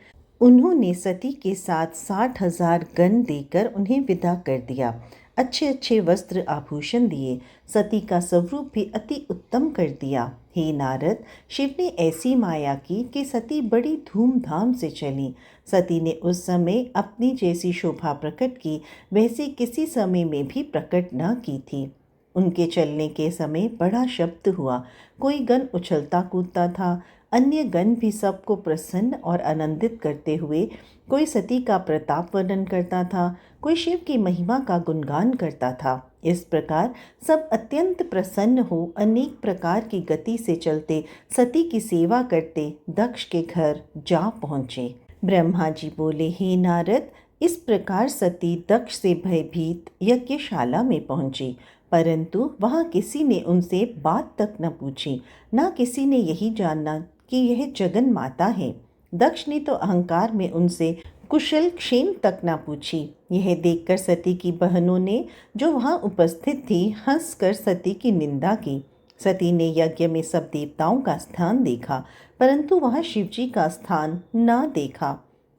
[SPEAKER 1] उन्होंने सती के साथ 60,000 गण देकर उन्हें विदा कर दिया। अच्छे अच्छे वस्त्र आभूषण दिए। सती का स्वरूप भी अति उत्तम कर दिया। हे नारद, शिव ने ऐसी माया की कि सती बड़ी धूमधाम से चली। सती ने उस समय अपनी जैसी शोभा प्रकट की, वैसे किसी समय में भी प्रकट न की थी। उनके चलने के समय बड़ा शब्द हुआ। कोई गण उछलता कूदता था, अन्य गण भी सबको प्रसन्न और आनंदित करते हुए कोई सती का प्रताप वर्णन करता था, कोई शिव की महिमा का गुणगान करता था। इस प्रकार सब अत्यंत प्रसन्न हो अनेक प्रकार की गति से चलते सती की सेवा करते दक्ष के घर जा पहुँचे। ब्रह्मा जी बोले, हे नारद, इस प्रकार सती दक्ष से भयभीत यज्ञशाला में पहुंची, परंतु वहां किसी ने उनसे बात तक न पूछी, न किसी ने यही जानना कि यह जगन माता है। दक्ष ने तो अहंकार में उनसे कुशल क्षेम तक न पूछी। यह देखकर सती की बहनों ने, जो वहां उपस्थित थी, हंसकर सती की निंदा की। सती ने यज्ञ में सब देवताओं का स्थान देखा, परंतु वहां शिवजी का स्थान न देखा।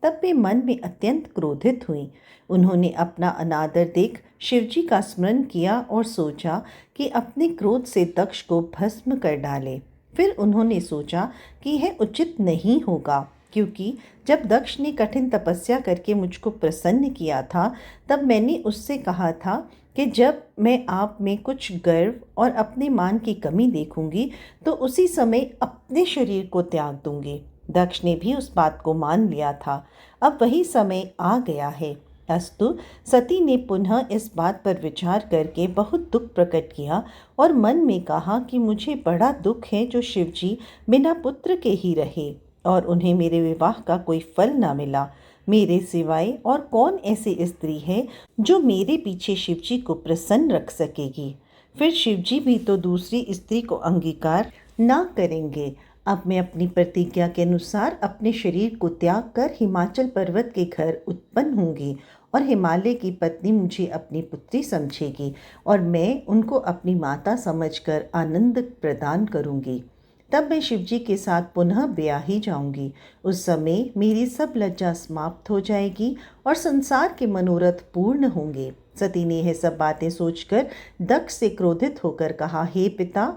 [SPEAKER 1] तब वे मन में अत्यंत क्रोधित हुई। उन्होंने अपना अनादर देख शिवजी का स्मरण किया और सोचा कि अपने क्रोध से दक्ष को भस्म कर डाले। फिर उन्होंने सोचा कि यह उचित नहीं होगा, क्योंकि जब दक्ष ने कठिन तपस्या करके मुझको प्रसन्न किया था, तब मैंने उससे कहा था कि जब मैं आप में कुछ गर्व और अपने मान की कमी देखूंगी तो उसी समय अपने शरीर को त्याग दूंगी। दक्ष ने भी उस बात को मान लिया था। अब वही समय आ गया है। अस्तु, सती ने पुनः इस बात पर विचार करके बहुत दुख प्रकट किया और मन में कहा कि मुझे बड़ा दुख है जो शिवजी बिना पुत्र के ही रहे और उन्हें मेरे विवाह का कोई फल ना मिला। मेरे सिवाय और कौन ऐसी स्त्री है जो मेरे पीछे शिवजी को प्रसन्न रख सकेगी। फिर शिवजी भी तो दूसरी स्त्री को अंगीकार ना करेंगे। अब मैं अपनी प्रतिज्ञा के अनुसार अपने शरीर को त्याग कर हिमाचल पर्वत के घर उत्पन्न होंगी और हिमालय की पत्नी मुझे अपनी पुत्री समझेगी और मैं उनको अपनी माता समझकर आनंद प्रदान करूंगी। तब मैं शिवजी के साथ पुनः ब्याही जाऊंगी। उस समय मेरी सब लज्जा समाप्त हो जाएगी और संसार के मनोरथ पूर्ण होंगे। सती ने यह सब बातें सोचकर दक्ष से क्रोधित होकर कहा, हे पिता,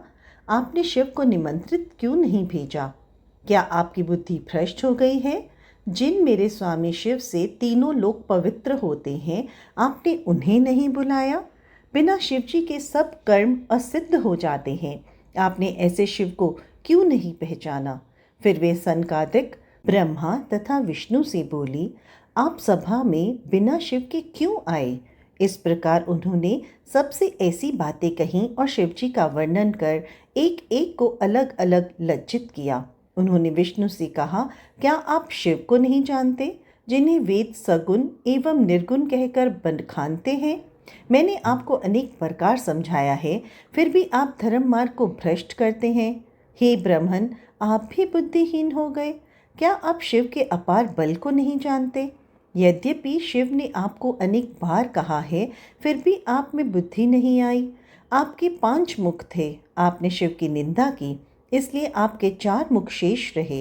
[SPEAKER 1] आपने शिव को निमंत्रित क्यों नहीं भेजा? क्या आपकी बुद्धि भ्रष्ट हो गई है? जिन मेरे स्वामी शिव से तीनों लोग पवित्र होते हैं, आपने उन्हें नहीं बुलाया? बिना शिवजी के सब कर्म असिद्ध हो जाते हैं। आपने ऐसे शिव को क्यों नहीं पहचाना? फिर वे सनकादिक ब्रह्मा तथा विष्णु से बोली, आप सभा में बिना शिव के क्यों आए? इस प्रकार उन्होंने सबसे ऐसी बातें कहीं और शिवजी का वर्णन कर एक एक को अलग अलग लज्जित किया। उन्होंने विष्णु से कहा, क्या आप शिव को नहीं जानते, जिन्हें वेद सगुण एवं निर्गुण कहकर बखानते हैं? मैंने आपको अनेक प्रकार समझाया है, फिर भी आप धर्म मार्ग को भ्रष्ट करते हैं। हे ब्राह्मण, आप भी बुद्धिहीन हो गए। क्या आप शिव के अपार बल को नहीं जानते? यद्यपि शिव ने आपको अनेक बार कहा है, फिर भी आप में बुद्धि नहीं आई। आपके 5 मुख थे, आपने शिव की निंदा की, इसलिए आपके 4 मुख शेष रहे।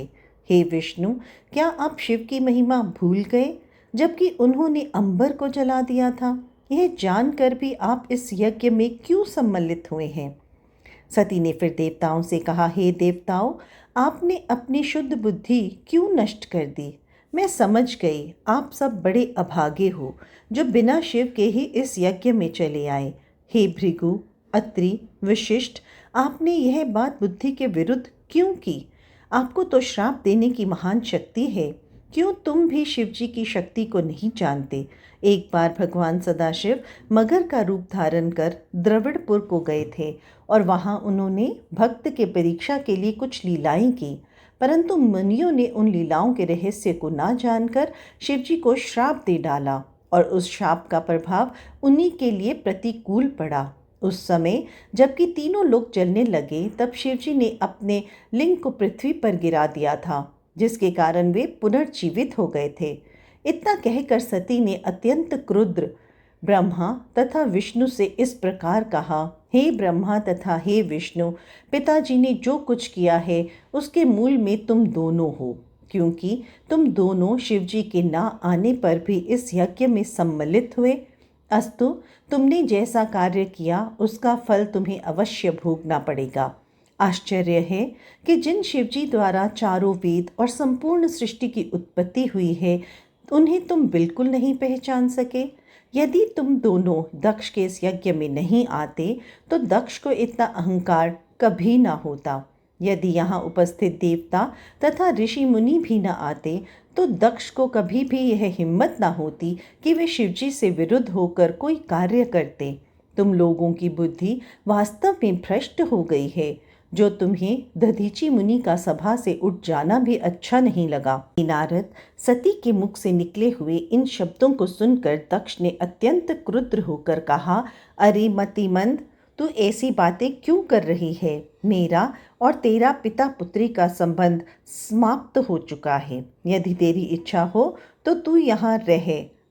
[SPEAKER 1] हे विष्णु, क्या आप शिव की महिमा भूल गए, जबकि उन्होंने अंबर को जला दिया था? यह जानकर भी आप इस यज्ञ में क्यों सम्मिलित हुए हैं? सती ने फिर देवताओं से कहा, हे देवताओं, आपने अपनी शुद्ध बुद्धि क्यों नष्ट कर दी? मैं समझ गई, आप सब बड़े अभागे हो जो बिना शिव के ही इस यज्ञ में चले आए। हे भृगु, अत्रि, वशिष्ठ, आपने यह बात बुद्धि के विरुद्ध क्यों की? आपको तो श्राप देने की महान शक्ति है। क्यों तुम भी शिव जी की शक्ति को नहीं जानते? एक बार भगवान सदाशिव मगर का रूप धारण कर द्रविड़पुर को गए थे और वहां उन्होंने भक्त के परीक्षा के लिए कुछ लीलाएं की, परंतु मुनियों ने उन लीलाओं के रहस्य को ना जानकर शिवजी को श्राप दे डाला और उस श्राप का प्रभाव उन्हीं के लिए प्रतिकूल पड़ा। उस समय जबकि तीनों लोग जलने लगे, तब शिवजी ने अपने लिंग को पृथ्वी पर गिरा दिया था, जिसके कारण वे पुनर्जीवित हो गए थे। इतना कहकर सती ने अत्यंत क्रुद्ध ब्रह्मा तथा विष्णु से इस प्रकार कहा, हे ब्रह्मा तथा हे विष्णु, पिताजी ने जो कुछ किया है उसके मूल में तुम दोनों हो, क्योंकि तुम दोनों शिवजी के ना आने पर भी इस यज्ञ में सम्मिलित हुए। अस्तु, तुमने जैसा कार्य किया उसका फल तुम्हें अवश्य भोगना पड़ेगा। आश्चर्य है कि जिन शिवजी द्वारा चारों वेद और संपूर्ण सृष्टि की उत्पत्ति हुई है, उन्हें तुम बिल्कुल नहीं पहचान सके। यदि तुम दोनों दक्ष के इस यज्ञ में नहीं आते तो दक्ष को इतना अहंकार कभी ना होता। यदि यहाँ उपस्थित देवता तथा ऋषि मुनि भी न आते तो दक्ष को कभी भी यह हिम्मत ना होती कि वे शिवजी से विरुद्ध होकर कोई कार्य करते। तुम लोगों की बुद्धि वास्तव में भ्रष्ट हो गई है, जो तुम्हें दधीची मुनि का सभा से उठ जाना भी अच्छा नहीं लगा। नारद, सती के मुख से निकले हुए इन शब्दों को सुनकर दक्ष ने अत्यंत क्रुद्ध होकर कहा, अरे मतिमंद, तू ऐसी बातें क्यों कर रही है? मेरा और तेरा पिता पुत्री का संबंध समाप्त हो चुका है। यदि तेरी इच्छा हो तो तू यहाँ रह,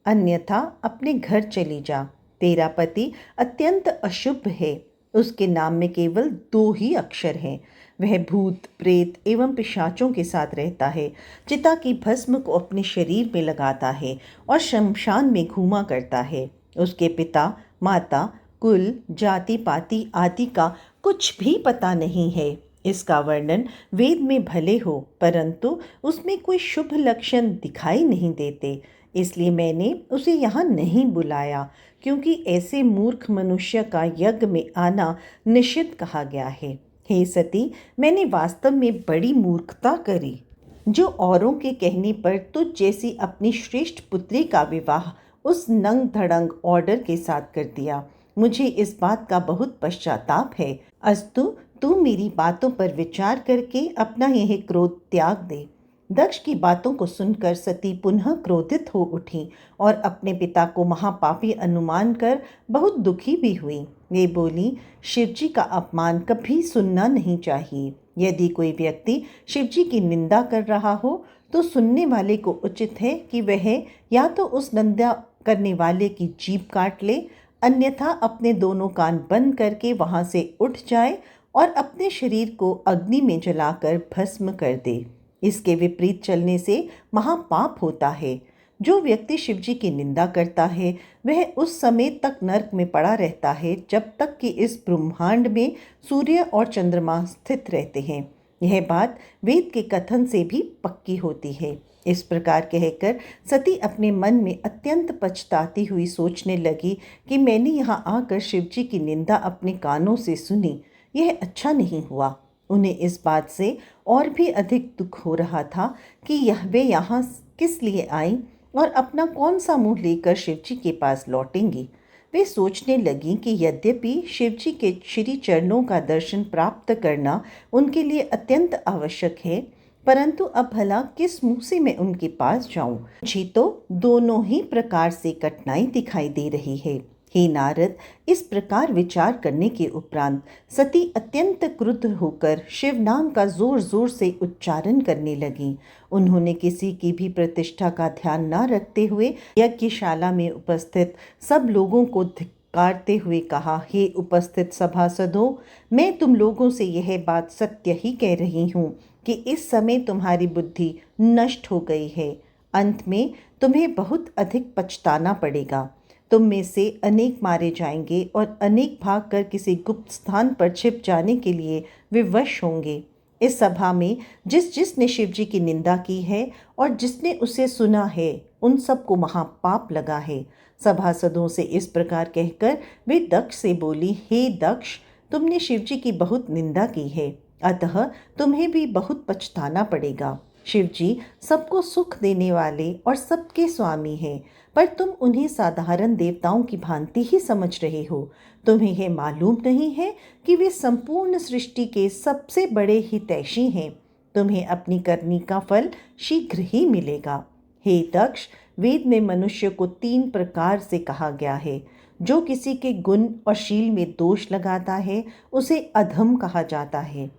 [SPEAKER 1] अन्यथा अपने घर चली जा। तेरा पति अत्यंत अशुभ है, उसके नाम में केवल 2 ही अक्षर हैं। वह भूत, प्रेत एवं पिशाचों के साथ रहता है, चिता की भस्म को अपने शरीर में लगाता है और शमशान में घूमा करता है। उसके पिता, माता, कुल, जाति पाति आदि का कुछ भी पता नहीं है। इसका वर्णन वेद में भले हो, परंतु उसमें कोई शुभ लक्षण दिखाई नहीं देते, इसलिए मैंने उसे यहाँ नहीं बुलाया, क्योंकि ऐसे मूर्ख मनुष्य का यज्ञ में आना निषिद्ध कहा गया है। हे सती, मैंने वास्तव में बड़ी मूर्खता करी, जो औरों के कहने पर तुझ जैसी अपनी श्रेष्ठ पुत्री का विवाह उस नंग धड़ंग ऑर्डर के साथ कर दिया। मुझे इस बात का बहुत पश्चाताप है। अस्तु, तू मेरी बातों पर विचार करके अपना यह क्रोध त्याग दे। दक्ष की बातों को सुनकर सती पुनः क्रोधित हो उठी और अपने पिता को महापापी अनुमान कर बहुत दुखी भी हुई। वे बोली, शिवजी का अपमान कभी सुनना नहीं चाहिए। यदि कोई व्यक्ति शिवजी की निंदा कर रहा हो तो सुनने वाले को उचित है कि वह या तो उस निंदा करने वाले की जीभ काट ले, अन्यथा अपने दोनों कान बंद करके वहां से उठ जाए और अपने शरीर को अग्नि में जलाकर भस्म कर दे। इसके विपरीत चलने से महापाप होता है। जो व्यक्ति शिवजी की निंदा करता है वह उस समय तक नरक में पड़ा रहता है जब तक कि इस ब्रह्मांड में सूर्य और चंद्रमा स्थित रहते हैं। यह बात वेद के कथन से भी पक्की होती है। इस प्रकार कहकर सती अपने मन में अत्यंत पछताती हुई सोचने लगी कि मैंने यहाँ आकर शिवजी की निंदा अपने कानों से सुनी, यह अच्छा नहीं हुआ। उन्हें इस बात से और भी अधिक दुख हो रहा था कि वे यहाँ किस लिए आई और अपना कौन सा मुंह लेकर शिवजी के पास लौटेंगी। वे सोचने लगी कि यद्यपि शिवजी के श्री चरणों का दर्शन प्राप्त करना उनके लिए अत्यंत आवश्यक है, परंतु अब भला किस मुंह से मैं उनके पास जाऊं? मुझे तो दोनों ही प्रकार से कठिनाई दिखाई दे रही है। हे नारद, इस प्रकार विचार करने के उपरांत सती अत्यंत क्रुद्ध होकर शिव नाम का जोर जोर से उच्चारण करने लगी। उन्होंने किसी की भी प्रतिष्ठा का ध्यान न रखते हुए यज्ञशाला में उपस्थित सब लोगों को धिक्कारते हुए कहा, हे उपस्थित सभासदों, मैं तुम लोगों से यह बात सत्य ही कह रही हूँ कि इस समय तुम्हारी बुद्धि नष्ट हो गई है। अंत में तुम्हें बहुत अधिक पछताना पड़ेगा। तुम में से अनेक मारे जाएंगे और अनेक भागकर किसी गुप्त स्थान पर छिप जाने के लिए विवश होंगे। इस सभा में जिसने शिव जी की निंदा की है और जिसने उसे सुना है, उन सबको महापाप लगा है। सभासदों से इस प्रकार कहकर वे दक्ष से बोली, हे दक्ष, तुमने शिव जी की बहुत निंदा की है, अतः तुम्हें भी बहुत पछताना पड़ेगा। शिव जी सबको सुख देने वाले और सबके स्वामी हैं, पर तुम उन्हें साधारण देवताओं की भांति ही समझ रहे हो। तुम्हें यह मालूम नहीं है कि वे संपूर्ण सृष्टि के सबसे बड़े हितैषी हैं। तुम्हें अपनी करनी का फल शीघ्र ही मिलेगा। हे दक्ष, वेद में मनुष्य को 3 प्रकार से कहा गया है। जो किसी के गुण और शील में दोष लगाता है, उसे अधम कहा जाता है।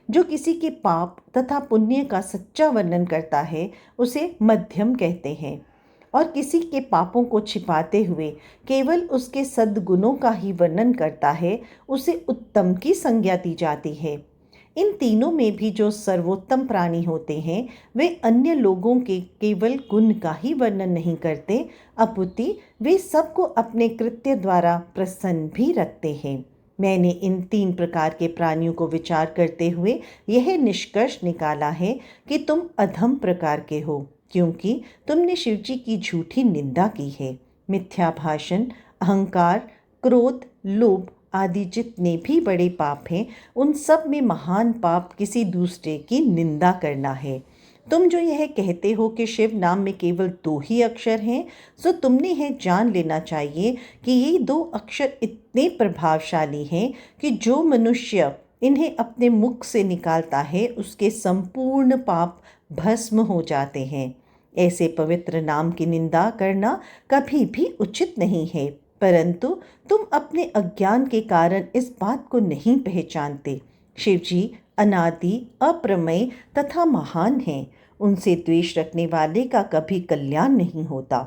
[SPEAKER 1] जो किसी के पाप तथा पुण्य का सच्चा वर्णन करता है, उसे मध्यम कहते हैं, और किसी के पापों को छिपाते हुए केवल उसके सद्गुणों का ही वर्णन करता है, उसे उत्तम की संज्ञा दी जाती है। इन तीनों में भी जो सर्वोत्तम प्राणी होते हैं, वे अन्य लोगों के केवल गुण का ही वर्णन नहीं करते, अपितु वे सबको अपने कृत्य द्वारा प्रसन्न भी रखते हैं। मैंने इन 3 प्रकार के प्राणियों को विचार करते हुए यह निष्कर्ष निकाला है कि तुम अधम प्रकार के हो, क्योंकि तुमने शिव जी की झूठी निंदा की है। मिथ्या भाषण, अहंकार, क्रोध, लोभ आदि जितने भी बड़े पाप हैं, उन सब में महान पाप किसी दूसरे की निंदा करना है। तुम जो यह कहते हो कि शिव नाम में केवल 2 ही अक्षर हैं, सो तुमने यह जान लेना चाहिए कि ये 2 अक्षर इतने प्रभावशाली हैं कि जो मनुष्य इन्हें अपने मुख से निकालता है, उसके संपूर्ण पाप भस्म हो जाते हैं। ऐसे पवित्र नाम की निंदा करना कभी भी उचित नहीं है, परंतु तुम अपने अज्ञान के कारण इस बात को नहीं पहचानते। शिव जी अनादि, अप्रमेय तथा महान हैं। उनसे द्वेष रखने वाले का कभी कल्याण नहीं होता।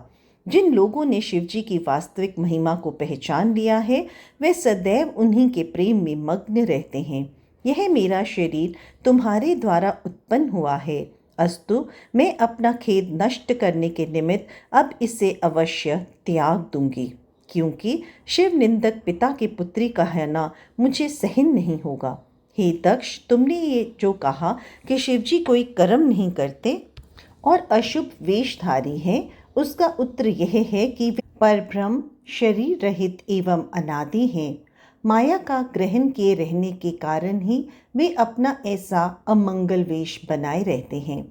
[SPEAKER 1] जिन लोगों ने शिव जी की वास्तविक महिमा को पहचान लिया है, वे सदैव उन्हीं के प्रेम में मग्न रहते हैं। यह मेरा शरीर तुम्हारे द्वारा उत्पन्न हुआ है, अस्तु मैं अपना खेद नष्ट करने के निमित्त अब इसे अवश्य त्याग दूंगी, क्योंकि शिव निंदक पिता की पुत्री कहना मुझे सहन नहीं होगा। हे दक्ष, तुमने ये जो कहा कि शिव जी कोई कर्म नहीं करते और अशुभ वेशधारी हैं, उसका उत्तर यह है कि वे परब्रह्म, शरीर रहित एवं अनादि हैं। माया का ग्रहण किए रहने के कारण ही वे अपना ऐसा अमंगल वेश बनाए रहते हैं।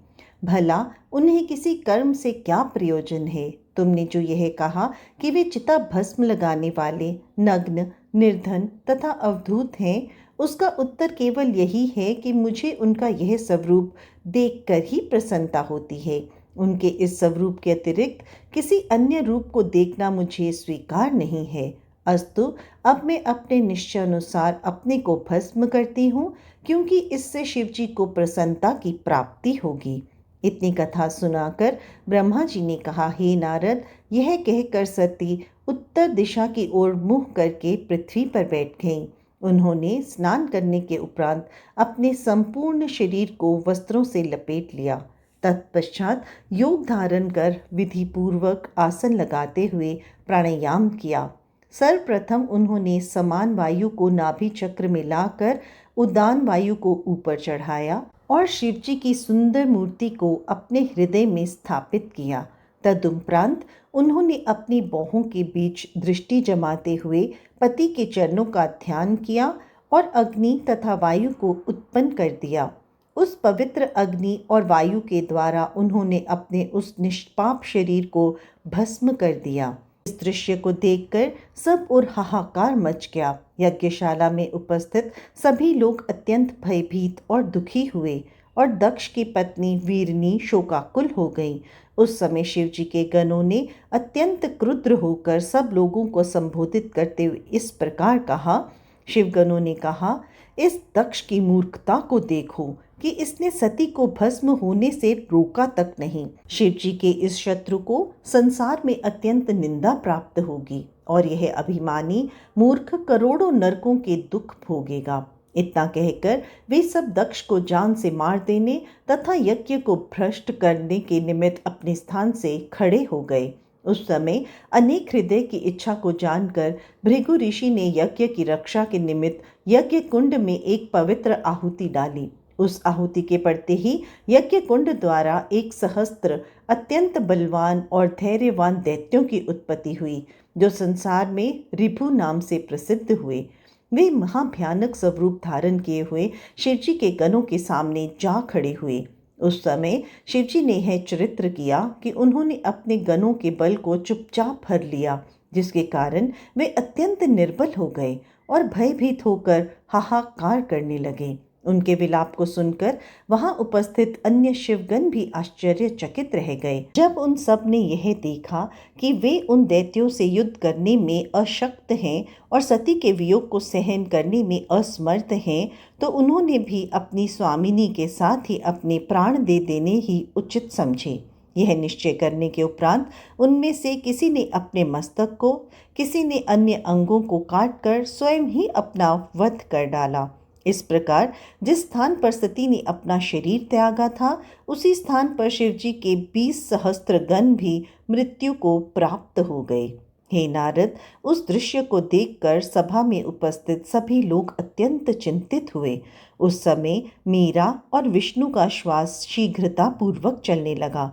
[SPEAKER 1] भला उन्हें किसी कर्म से क्या प्रयोजन है? तुमने जो यह कहा कि वे चिता भस्म लगाने वाले, नग्न, निर्धन तथा अवधूत हैं, उसका उत्तर केवल यही है कि मुझे उनका यह स्वरूप देखकर ही प्रसन्नता होती है। उनके इस स्वरूप के अतिरिक्त किसी अन्य रूप को देखना मुझे स्वीकार नहीं है। अस्तु अब मैं अपने निश्चय अनुसार अपने को भस्म करती हूँ, क्योंकि इससे शिव जी को प्रसन्नता की प्राप्ति होगी। इतनी कथा सुनाकर ब्रह्मा जी ने कहा, हे नारद, यह कहकर सती उत्तर दिशा की ओर मुँह करके पृथ्वी पर बैठ गईं। उन्होंने स्नान करने के उपरांत अपने संपूर्ण शरीर को वस्त्रों से लपेट लिया। तत्पश्चात योग धारण कर विधि पूर्वक आसन लगाते हुए प्राणायाम किया। सर्वप्रथम उन्होंने समान वायु को नाभि चक्र में लाकर उदान वायु को ऊपर चढ़ाया और शिव जी की सुंदर मूर्ति को अपने हृदय में स्थापित किया। तदुपरांत उन्होंने अपनी बाहों के बीच दृष्टि जमाते हुए पति के चरणों का ध्यान किया और अग्नि तथा वायु को उत्पन्न कर दिया। उस पवित्र अग्नि और वायु के द्वारा उन्होंने अपने उस निष्पाप शरीर को भस्म कर दिया। इस दृश्य को देखकर सब और हाहाकार मच गया। यज्ञशाला में उपस्थित सभी लोग अत्यंत भयभीत और दुखी हुए और दक्ष की पत्नी वीरनी शोकाकुल हो गई। उस समय शिव जी के गणों ने अत्यंत क्रुद्ध होकर सब लोगों को संबोधित करते हुए इस प्रकार कहा। शिवगणों ने कहा, इस दक्ष की मूर्खता को देखो कि इसने सती को भस्म होने से रोका तक नहीं। शिव जी के इस शत्रु को संसार में अत्यंत निंदा प्राप्त होगी और यह अभिमानी मूर्ख करोड़ों नरकों के दुख भोगेगा। इतना कहकर वे सब दक्ष को जान से मार देने तथा यज्ञ को भ्रष्ट करने के निमित्त अपने स्थान से खड़े हो गए। उस समय अनेक हृदय की इच्छा को जानकर भृगु ऋषि ने यज्ञ की रक्षा के निमित्त यज्ञ कुंड में एक पवित्र आहुति डाली। उस आहुति के पड़ते ही यज्ञ कुंड द्वारा 1 सहस्त्र अत्यंत बलवान और धैर्यवान दैत्यों की उत्पत्ति हुई, जो संसार में रिभु नाम से प्रसिद्ध हुए। वे महाभयानक स्वरूप धारण किए हुए शिवजी के गणों के सामने जा खड़े हुए। उस समय शिवजी ने यह चरित्र किया कि उन्होंने अपने गणों के बल को चुपचाप भर लिया, जिसके कारण वे अत्यंत निर्बल हो गए और भयभीत होकर हाहाकार करने लगे। उनके विलाप को सुनकर वहां उपस्थित अन्य शिवगण भी आश्चर्यचकित रह गए। जब उन सब ने यह देखा कि वे उन दैत्यों से युद्ध करने में अशक्त हैं और सती के वियोग को सहन करने में असमर्थ हैं, तो उन्होंने भी अपनी स्वामिनी के साथ ही अपने प्राण दे देने ही उचित समझे। यह निश्चय करने के उपरांत उनमें से किसी ने अपने मस्तक को, किसी ने अन्य अंगों को काटकर स्वयं ही अपना वध कर डाला। इस प्रकार जिस स्थान पर सती ने अपना शरीर त्यागा था, उसी स्थान पर शिवजी के 20 सहस्त्र गण भी मृत्यु को प्राप्त हो गए। हे नारद, उस दृश्य को देखकर सभा में उपस्थित सभी लोग अत्यंत चिंतित हुए। उस समय मीरा और विष्णु का श्वास शीघ्रता पूर्वक चलने लगा।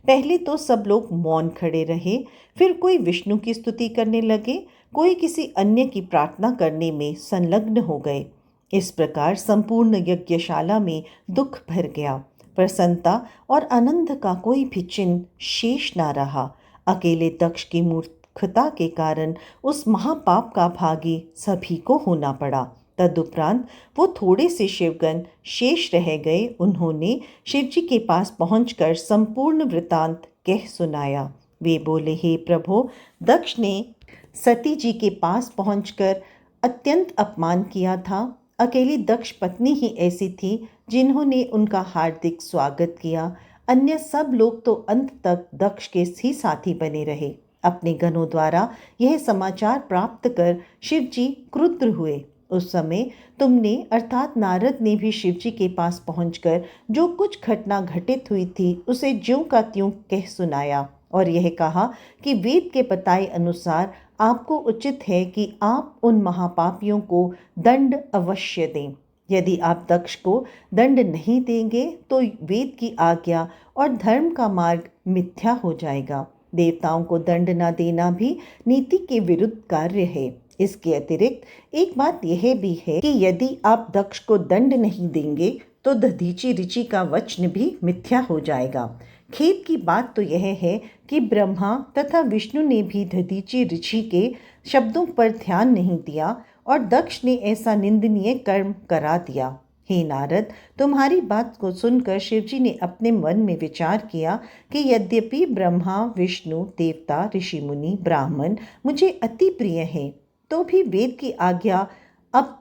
[SPEAKER 1] पहले तो सब लोग मौन खड़े रहे, फिर कोई विष्णु की स्तुति करने लगे, कोई किसी अन्य की प्रार्थना करने में संलग्न हो गए। इस प्रकार संपूर्ण यज्ञशाला में दुख भर गया। प्रसन्नता और आनंद का कोई भी चिन्ह शेष न रहा। अकेले दक्ष की मूर्खता के कारण उस महापाप का भागी सभी को होना पड़ा। तदुपरांत वो थोड़े से शिवगण शेष रह गए। उन्होंने शिवजी के पास पहुंचकर संपूर्ण वृतांत कह सुनाया। वे बोले, हे प्रभु, दक्ष ने सती जी के पास पहुंचकर अत्यंत अपमान किया था। अकेली दक्ष पत्नी ही ऐसी थी जिन्होंने उनका हार्दिक स्वागत किया। अन्य सब लोग तो अंत तक दक्ष के ही साथी बने रहे। अपने गणों द्वारा यह समाचार प्राप्त कर शिवजी क्रुद्ध हुए। उस समय तुमने अर्थात नारद ने भी शिवजी के पास पहुंचकर जो कुछ घटना घटित हुई थी उसे ज्यों का त्यों कह सुनाया और यह कहा कि वेद के बताए अनुसार आपको उचित है कि आप उन महापापियों को दंड अवश्य दें। यदि आप दक्ष को दंड नहीं देंगे तो वेद की आज्ञा और धर्म का मार्ग मिथ्या हो जाएगा। देवताओं को दंड न देना भी नीति के विरुद्ध कार्य है। इसके अतिरिक्त एक बात यह भी है कि यदि आप दक्ष को दंड नहीं देंगे तो दधीचि ऋचि का वचन भी मिथ्या हो जाएगा। खेद की बात तो यह है कि ब्रह्मा तथा विष्णु ने भी दधीचि ऋचि के शब्दों पर ध्यान नहीं दिया और दक्ष ने ऐसा निंदनीय कर्म करा दिया। हे नारद, तुम्हारी बात को सुनकर शिवजी ने अपने मन में विचार किया कि यद्यपि ब्रह्मा, विष्णु, देवता, ऋषि मुनि, ब्राह्मण मुझे अति प्रिय हैं, तो भी वेद की आज्ञा अब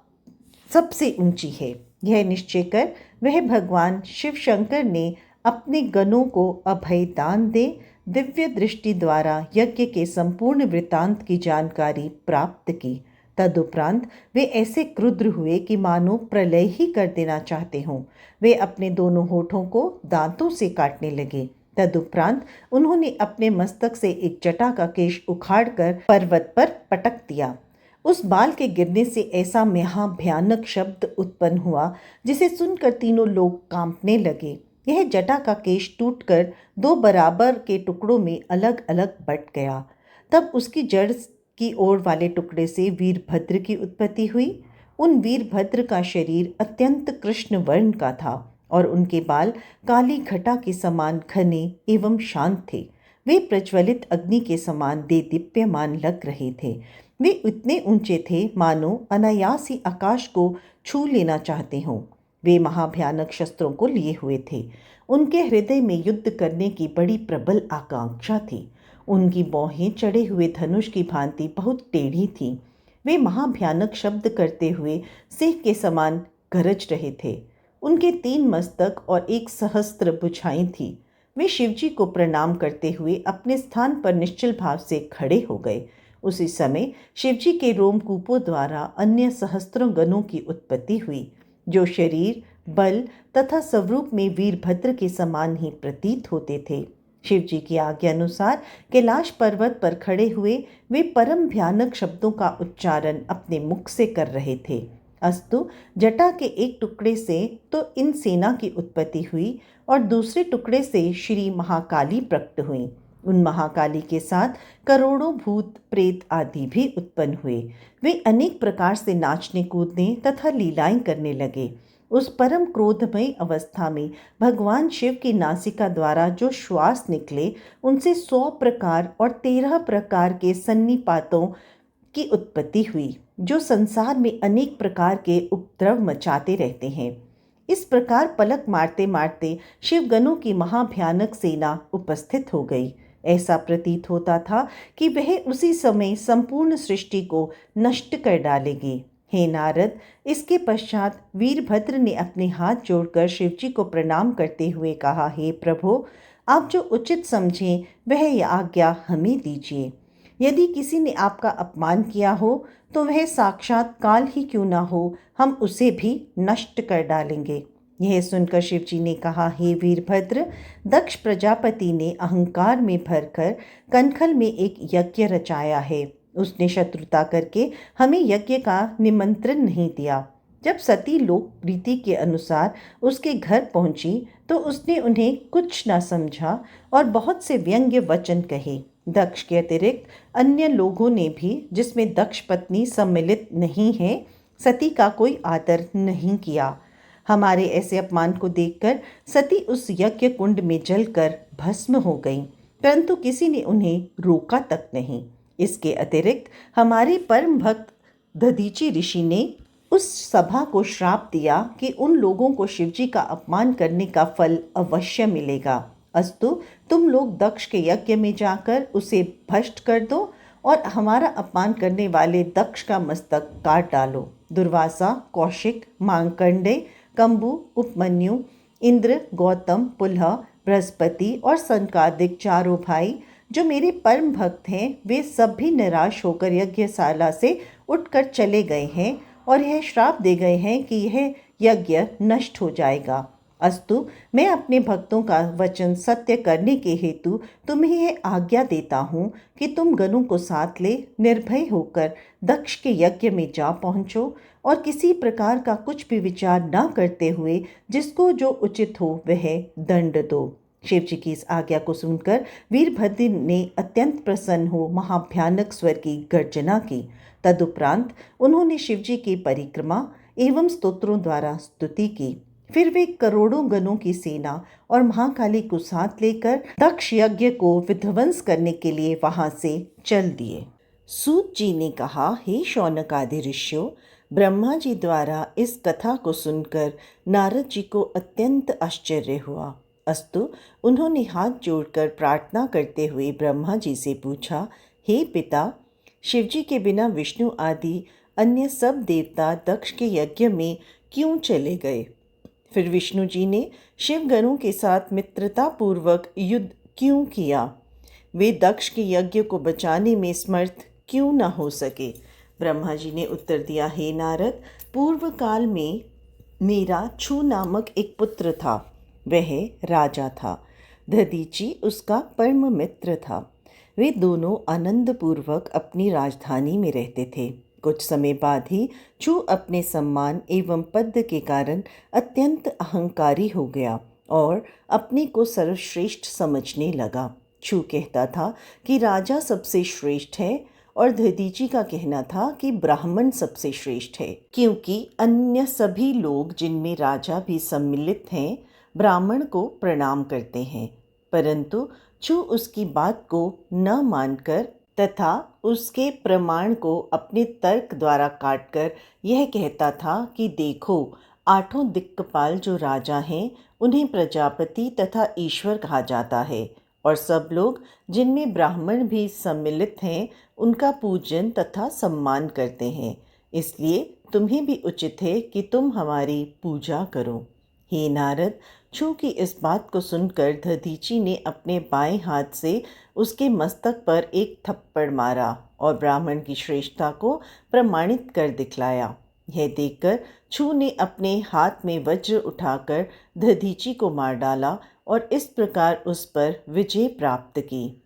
[SPEAKER 1] सबसे ऊंची है। यह निश्चय कर वह भगवान शिव शंकर ने अपने गणों को अभय दान दे दिव्य दृष्टि द्वारा यज्ञ के संपूर्ण वृतांत की जानकारी प्राप्त की। तदुपरांत वे ऐसे क्रुद्ध हुए कि मानो प्रलय ही कर देना चाहते हों। वे अपने दोनों होठों को दांतों से काटने लगे। तदुपरांत उन्होंने अपने मस्तक से एक जटा का केश उखाड़कर पर्वत पर पटक दिया। उस बाल के गिरने से ऐसा महाभयानक शब्द उत्पन्न हुआ जिसे सुनकर तीनों लोग कांपने लगे। यह जटा का केश टूटकर 2 बराबर के टुकड़ों में अलग अलग बट गया। तब उसकी जड़ की ओर वाले टुकड़े से वीरभद्र की उत्पत्ति हुई। उन वीरभद्र का शरीर अत्यंत कृष्ण वर्ण का था और उनके बाल काली घटा के समान घने एवं शांत थे। वे प्रज्वलित अग्नि के समान देदीप्यमान लग रहे थे। वे इतने ऊंचे थे मानो अनायास ही आकाश को छू लेना चाहते हों। वे महाभयानक शस्त्रों को लिए हुए थे। उनके हृदय में युद्ध करने की बड़ी प्रबल आकांक्षा थी। उनकी भौहें चढ़े हुए धनुष की भांति बहुत टेढ़ी थीं। वे महाभयानक शब्द करते हुए सिंह के समान गरज रहे थे। उनके 3 मस्तक और 1 सहस्त्र भुजाएं थी। वे शिवजी को प्रणाम करते हुए अपने स्थान पर निश्चल भाव से खड़े हो गए। उसी समय शिवजी के रोमकूपों द्वारा अन्य सहस्त्रों गणों की उत्पत्ति हुई, जो शरीर, बल तथा स्वरूप में वीरभद्र के समान ही प्रतीत होते थे। शिवजी की आज्ञा अनुसार कैलाश पर्वत पर खड़े हुए वे परम भयानक शब्दों का उच्चारण अपने मुख से कर रहे थे। अस्तु, जटा के एक टुकड़े से तो इन सेना की उत्पत्ति हुई और दूसरे टुकड़े से श्री महाकाली प्रकट हुई। उन महाकाली के साथ करोड़ों भूत प्रेत आदि भी उत्पन्न हुए। वे अनेक प्रकार से नाचने कूदने तथा लीलाएं करने लगे। उस परम क्रोधमय अवस्था में भगवान शिव की नासिका द्वारा जो श्वास निकले, उनसे 100 प्रकार और 13 प्रकार के सन्निपातों की उत्पत्ति हुई, जो संसार में अनेक प्रकार के उपद्रव मचाते रहते हैं। इस प्रकार पलक मारते मारते शिवगणों की महाभयानक सेना उपस्थित हो गई। ऐसा प्रतीत होता था कि वह उसी समय संपूर्ण सृष्टि को नष्ट कर डालेगी। हे नारद, इसके पश्चात वीरभद्र ने अपने हाथ जोड़कर शिवजी को प्रणाम करते हुए कहा, हे प्रभु, आप जो उचित समझें वह आज्ञा हमें दीजिए। यदि किसी ने आपका अपमान किया हो तो वह साक्षात काल ही क्यों ना हो, हम उसे भी नष्ट कर डालेंगे। यह सुनकर शिवजी ने कहा, हे वीरभद्र, दक्ष प्रजापति ने अहंकार में भरकर कनखल में एक यज्ञ रचाया है। उसने शत्रुता करके हमें यज्ञ का निमंत्रण नहीं दिया। जब सती लोक रीति के अनुसार उसके घर पहुंची तो उसने उन्हें कुछ न समझा और बहुत से व्यंग्य वचन कहे। दक्ष के अतिरिक्त अन्य लोगों ने भी, जिसमें दक्ष पत्नी सम्मिलित नहीं है, सती का कोई आदर नहीं किया। हमारे ऐसे अपमान को देखकर सती उस यज्ञ कुंड में जलकर भस्म हो गई, परंतु किसी ने उन्हें रोका तक नहीं। इसके अतिरिक्त हमारे परम भक्त दधीचि ऋषि ने उस सभा को श्राप दिया कि उन लोगों को शिवजी का अपमान करने का फल अवश्य मिलेगा। अस्तु, तुम लोग दक्ष के यज्ञ में जाकर उसे भस्म कर दो और हमारा अपमान करने वाले दक्ष का मस्तक काट डालो। दुर्वासा, कौशिक, मार्कंडेय, कंबु, उपमन्यु, इंद्र, गौतम, पुलह, बृहस्पति और सनकादिक चारों भाई जो मेरे परम भक्त हैं, वे सब भी निराश होकर यज्ञशाला से उठकर चले गए हैं और यह श्राप दे गए हैं कि यह यज्ञ नष्ट हो जाएगा। अस्तु, मैं अपने भक्तों का वचन सत्य करने के हेतु तुम्हें यह आज्ञा देता हूँ कि तुम गणों को साथ ले निर्भय होकर दक्ष के यज्ञ में जा पहुँचो और किसी प्रकार का कुछ भी विचार न करते हुए जिसको जो उचित हो वह दंड दो। शिवजी की इस आज्ञा को सुनकर वीरभद्र ने अत्यंत प्रसन्न हो महाभयानक स्वर की गर्जना की। तदुपरांत उन्होंने शिवजी की परिक्रमा एवं स्तोत्रों द्वारा स्तुति की। फिर वे करोड़ों गणों की सेना और महाकाली को साथ लेकर दक्ष यज्ञ को विध्वंस करने के लिए वहां से चल दिए। सूत जी ने कहा, हे शौनकादि ऋषियों, ब्रह्मा जी द्वारा इस कथा को सुनकर नारद जी को अत्यंत आश्चर्य हुआ। अस्तु, उन्होंने हाथ जोड़कर प्रार्थना करते हुए ब्रह्मा जी से पूछा, हे पिता, शिवजी के बिना विष्णु आदि अन्य सब देवता दक्ष के यज्ञ में क्यों चले गए? फिर विष्णु जी ने शिवगणों के साथ मित्रता पूर्वक युद्ध क्यों किया? वे दक्ष के यज्ञ को बचाने में समर्थ क्यों न हो सके? ब्रह्मा जी ने उत्तर दिया, हे नारद, पूर्व काल में मेरा छू नामक एक पुत्र था। वह राजा था। दधीचि उसका परम मित्र था। वे दोनों आनंद पूर्वक अपनी राजधानी में रहते थे। कुछ समय बाद ही छू अपने सम्मान एवं पद के कारण अत्यंत अहंकारी हो गया और अपने को सर्वश्रेष्ठ समझने लगा। छू कहता था कि राजा सबसे श्रेष्ठ है और दधीचि का कहना था कि ब्राह्मण सबसे श्रेष्ठ है, क्योंकि अन्य सभी लोग, जिनमें राजा भी सम्मिलित हैं, ब्राह्मण को प्रणाम करते हैं। परंतु छू उसकी बात को न मानकर तथा उसके प्रमाण को अपने तर्क द्वारा काटकर यह कहता था कि देखो, आठों दिक्पाल जो राजा हैं उन्हें प्रजापति तथा ईश्वर कहा जाता है और सब लोग जिनमें ब्राह्मण भी सम्मिलित हैं उनका पूजन तथा सम्मान करते हैं। इसलिए तुम्हें भी उचित है कि तुम हमारी पूजा करो। हे नारद, चूंकि इस बात को सुनकर दधीची ने अपने बाएं हाथ से उसके मस्तक पर एक थप्पड़ मारा और ब्राह्मण की श्रेष्ठता को प्रमाणित कर दिखलाया। यह देखकर छू ने अपने हाथ में वज्र उठाकर दधीची को मार डाला और इस प्रकार उस पर विजय प्राप्त की।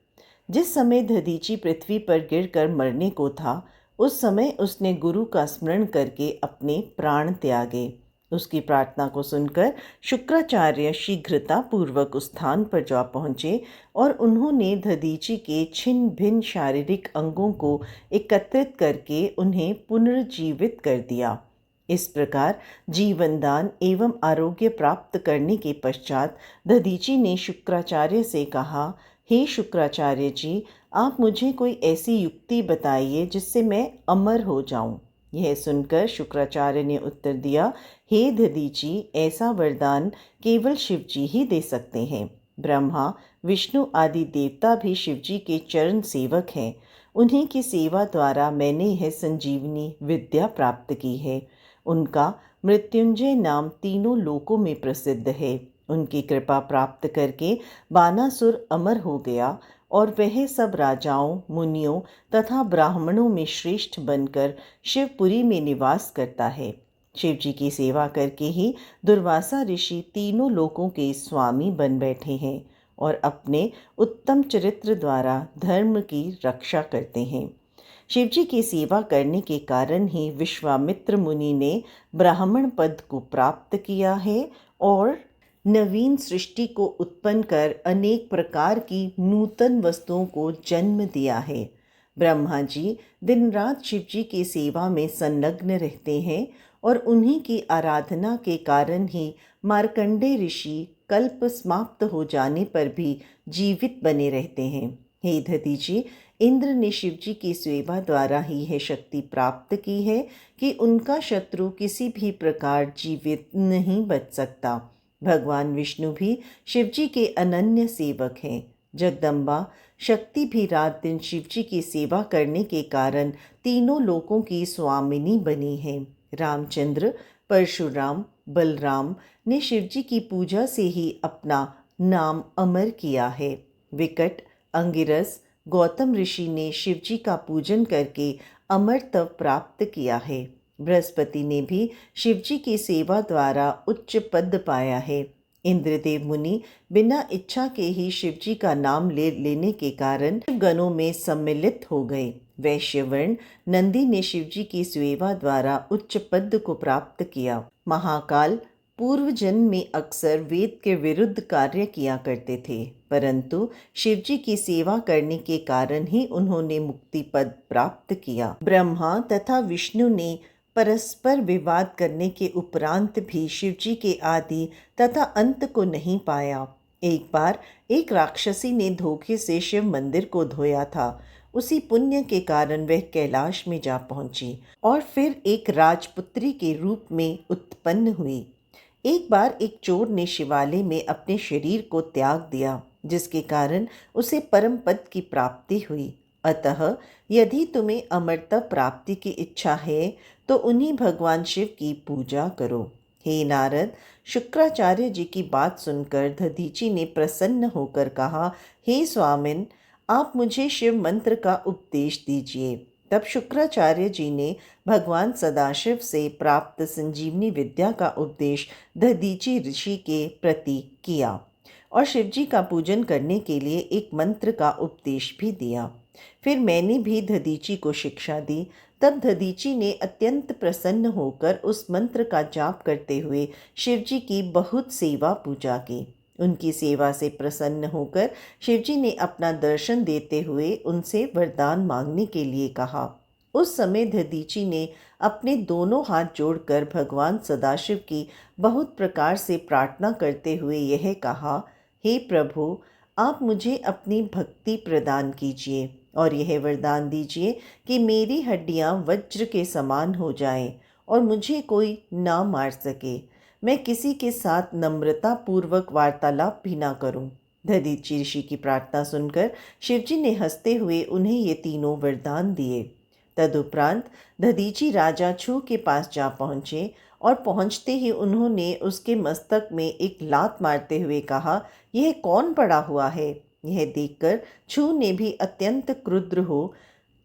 [SPEAKER 1] जिस समय दधीची पृथ्वी पर गिरकर मरने को था, उस समय उसने गुरु का स्मरण करके अपने प्राण त्यागे। उसकी प्रार्थना को सुनकर शुक्राचार्य शीघ्रता पूर्वक उस स्थान पर जा पहुँचे और उन्होंने दधीची के छिन्न भिन्न शारीरिक अंगों को एकत्रित करके उन्हें पुनर्जीवित कर दिया। इस प्रकार जीवनदान एवं आरोग्य प्राप्त करने के पश्चात दधीची ने शुक्राचार्य से कहा, हे शुक्राचार्य जी, आप मुझे कोई ऐसी युक्ति बताइए जिससे मैं अमर हो जाऊं। यह सुनकर शुक्राचार्य ने उत्तर दिया, हे दधीची, ऐसा वरदान केवल शिवजी ही दे सकते हैं। ब्रह्मा, विष्णु आदि देवता भी शिवजी के चरण सेवक हैं। उन्हीं की सेवा द्वारा मैंने यह संजीवनी विद्या प्राप्त की है। उनका मृत्युंजय नाम तीनों लोकों में प्रसिद्ध है। उनकी कृपा प्राप्त करके बानासुर अमर हो गया और वह सब राजाओं, मुनियों तथा ब्राह्मणों में श्रेष्ठ बनकर शिवपुरी में निवास करता है। शिवजी की सेवा करके ही दुर्वासा ऋषि तीनों लोकों के स्वामी बन बैठे हैं और अपने उत्तम चरित्र द्वारा धर्म की रक्षा करते हैं। शिवजी की सेवा करने के कारण ही विश्वामित्र मुनि ने ब्राह्मण पद को प्राप्त किया है और नवीन सृष्टि को उत्पन्न कर अनेक प्रकार की नूतन वस्तुओं को जन्म दिया है। ब्रह्मा जी दिन रात शिवजी की सेवा में संलग्न रहते हैं और उन्हीं की आराधना के कारण ही मार्कंडेय ऋषि कल्प समाप्त हो जाने पर भी जीवित बने रहते हैं। हे दधीची, इंद्र ने शिवजी की सेवा द्वारा ही यह शक्ति प्राप्त की है कि उनका शत्रु किसी भी प्रकार जीवित नहीं बच सकता। भगवान विष्णु भी शिवजी के अनन्य सेवक हैं। जगदम्बा शक्ति भी रात दिन शिवजी की सेवा करने के कारण तीनों लोकों की स्वामिनी बनी है। रामचंद्र, परशुराम, बलराम ने शिवजी की पूजा से ही अपना नाम अमर किया है। विकट, अंगिरस, गौतम ऋषि ने शिवजी का पूजन करके अमर तप प्राप्त किया है। बृहस्पति ने भी शिवजी की सेवा द्वारा उच्च पद पाया है। इंद्रदेव मुनि बिना इच्छा के ही शिवजी का नाम लेने के कारण गणों में सम्मिलित हो गए। वैश्यवर्ण नंदी ने शिवजी की सेवा द्वारा उच्च पद को प्राप्त किया। महाकाल पूर्व जन्म में अक्सर वेद के विरुद्ध कार्य किया करते थे, परंतु शिवजी की सेवा करने के कारण ही उन्होंने मुक्ति पद प्राप्त किया। ब्रह्मा तथा विष्णु ने परस्पर विवाद करने के उपरांत भी शिवजी के आदि तथा अंत को नहीं पाया। एक बार एक राक्षसी ने धोखे से शिव मंदिर को धोया था। उसी पुण्य के कारण वह कैलाश में जा पहुंची और फिर एक राजपुत्री के रूप में उत्पन्न हुई। एक बार एक चोर ने शिवालय में अपने शरीर को त्याग दिया, जिसके कारण उसे परम पद की प्राप्ति हुई। अतः यदि तुम्हें अमरता प्राप्ति की इच्छा है तो उन्हीं भगवान शिव की पूजा करो। हे नारद, शुक्राचार्य जी की बात सुनकर दधीची ने प्रसन्न होकर कहा, हे स्वामिन, आप मुझे शिव मंत्र का उपदेश दीजिए। तब शुक्राचार्य जी ने भगवान सदाशिव से प्राप्त संजीवनी विद्या का उपदेश दधीची ऋषि के प्रति किया और शिवजी का पूजन करने के लिए एक मंत्र का उपदेश भी दिया। फिर मैंने भी दधीची को शिक्षा दी। तब दधीची ने अत्यंत प्रसन्न होकर उस मंत्र का जाप करते हुए शिवजी की बहुत सेवा पूजा की। उनकी सेवा से प्रसन्न होकर शिवजी ने अपना दर्शन देते हुए उनसे वरदान मांगने के लिए कहा। उस समय दधीची ने अपने दोनों हाथ जोड़कर भगवान सदाशिव की बहुत प्रकार से प्रार्थना करते हुए यह कहा, हे प्रभु, आप मुझे अपनी भक्ति प्रदान कीजिए और यह वरदान दीजिए कि मेरी हड्डियां वज्र के समान हो जाएं और मुझे कोई ना मार सके। मैं किसी के साथ नम्रता पूर्वक वार्तालाप भी ना करूं। दधीचि ऋषि की प्रार्थना सुनकर शिवजी ने हंसते हुए उन्हें ये तीनों वरदान दिए। तदुपरांत दधीचि राजा छू के पास जा पहुँचे और पहुँचते ही उन्होंने उसके मस्तक में एक लात मारते हुए कहा, यह कौन पड़ा हुआ है? यह देखकर छू ने भी अत्यंत क्रुद्ध हो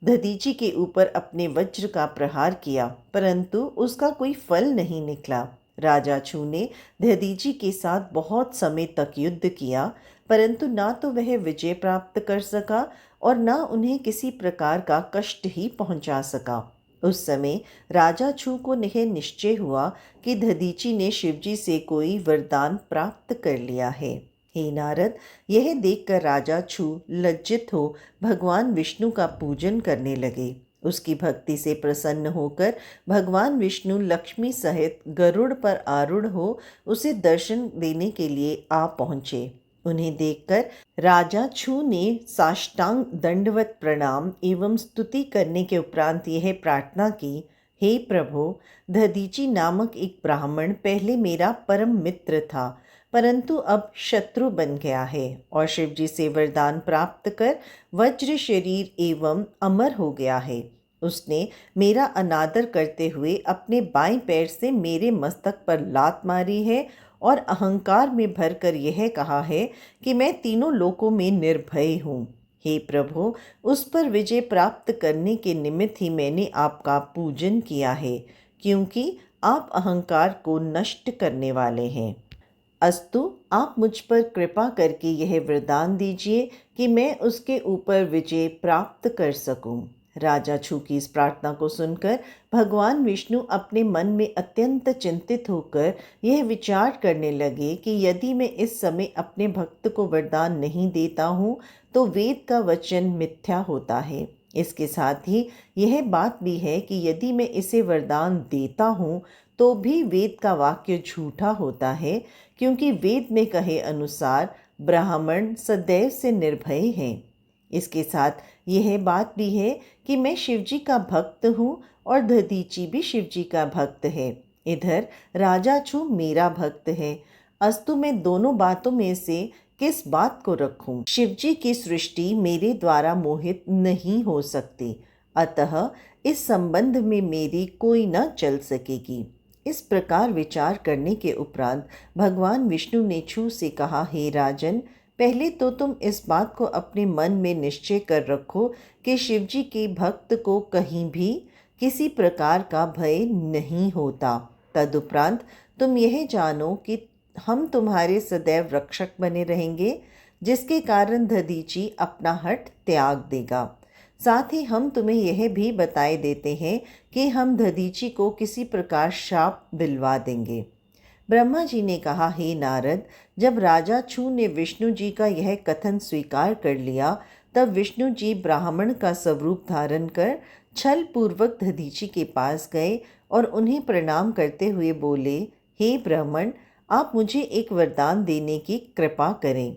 [SPEAKER 1] दधीचि के ऊपर अपने वज्र का प्रहार किया, परंतु उसका कोई फल नहीं निकला। राजा छू ने दधीचि के साथ बहुत समय तक युद्ध किया, परंतु ना तो वह विजय प्राप्त कर सका और न उन्हें किसी प्रकार का कष्ट ही पहुंचा सका। उस समय राजा छू को यह निश्चय हुआ कि दधीचि ने शिवजी से कोई वरदान प्राप्त कर लिया है। हे नारद, यह देखकर राजा छू लज्जित हो भगवान विष्णु का पूजन करने लगे। उसकी भक्ति से प्रसन्न होकर भगवान विष्णु लक्ष्मी सहित गरुड़ पर आरूढ़ हो उसे दर्शन देने के लिए आ पहुँचे। उन्हें देखकर राजा छू ने साष्टांग दंडवत प्रणाम एवं स्तुति करने के उपरांत यह प्रार्थना की, हे प्रभु, दधीचि नामक एक ब्राह्मण पहले मेरा परम मित्र था, परंतु अब शत्रु बन गया है और शिवजी से वरदान प्राप्त कर वज्र शरीर एवं अमर हो गया है। उसने मेरा अनादर करते हुए अपने बाएं पैर से मेरे मस्तक पर लात मारी है और अहंकार में भरकर यह कहा है कि मैं तीनों लोकों में निर्भय हूँ। हे प्रभु, उस पर विजय प्राप्त करने के निमित्त ही मैंने आपका पूजन किया है, क्योंकि आप अहंकार को नष्ट करने वाले हैं। अस्तु, आप मुझ पर कृपा करके यह वरदान दीजिए कि मैं उसके ऊपर विजय प्राप्त कर सकूं। राजा छू की इस प्रार्थना को सुनकर भगवान विष्णु अपने मन में अत्यंत चिंतित होकर यह विचार करने लगे कि यदि मैं इस समय अपने भक्त को वरदान नहीं देता हूँ तो वेद का वचन मिथ्या होता है। इसके साथ ही यह बात भी है कि यदि मैं इसे वरदान देता हूँ तो भी वेद का वाक्य झूठा होता है, क्योंकि वेद में कहे अनुसार ब्राह्मण सदैव से निर्भय हैं। इसके साथ यह बात भी है कि मैं शिवजी का भक्त हूँ और दधीचि भी शिवजी का भक्त है। इधर राजा छू मेरा भक्त है। अस्तु, मैं दोनों बातों में से किस बात को रखूं? शिवजी की सृष्टि मेरे द्वारा मोहित नहीं हो सकती, अतः इस संबंध में मेरी कोई न चल सकेगी। इस प्रकार विचार करने के उपरांत भगवान विष्णु ने छू से कहा, हे राजन, पहले तो तुम इस बात को अपने मन में निश्चय कर रखो कि शिवजी के भक्त को कहीं भी किसी प्रकार का भय नहीं होता। तदुपरांत तुम यह जानो कि हम तुम्हारे सदैव रक्षक बने रहेंगे, जिसके कारण दधीचि अपना हठ त्याग देगा। साथ ही हम तुम्हें यह भी बताए देते हैं कि हम दधीचि को किसी प्रकार शाप दिलवा देंगे। ब्रह्मा जी ने कहा, हे नारद, जब राजा छू ने विष्णु जी का यह कथन स्वीकार कर लिया, तब विष्णु जी ब्राह्मण का स्वरूप धारण कर छल पूर्वक दधीचि के पास गए और उन्हें प्रणाम करते हुए बोले, हे ब्राह्मण, आप मुझे एक वरदान देने की कृपा करें।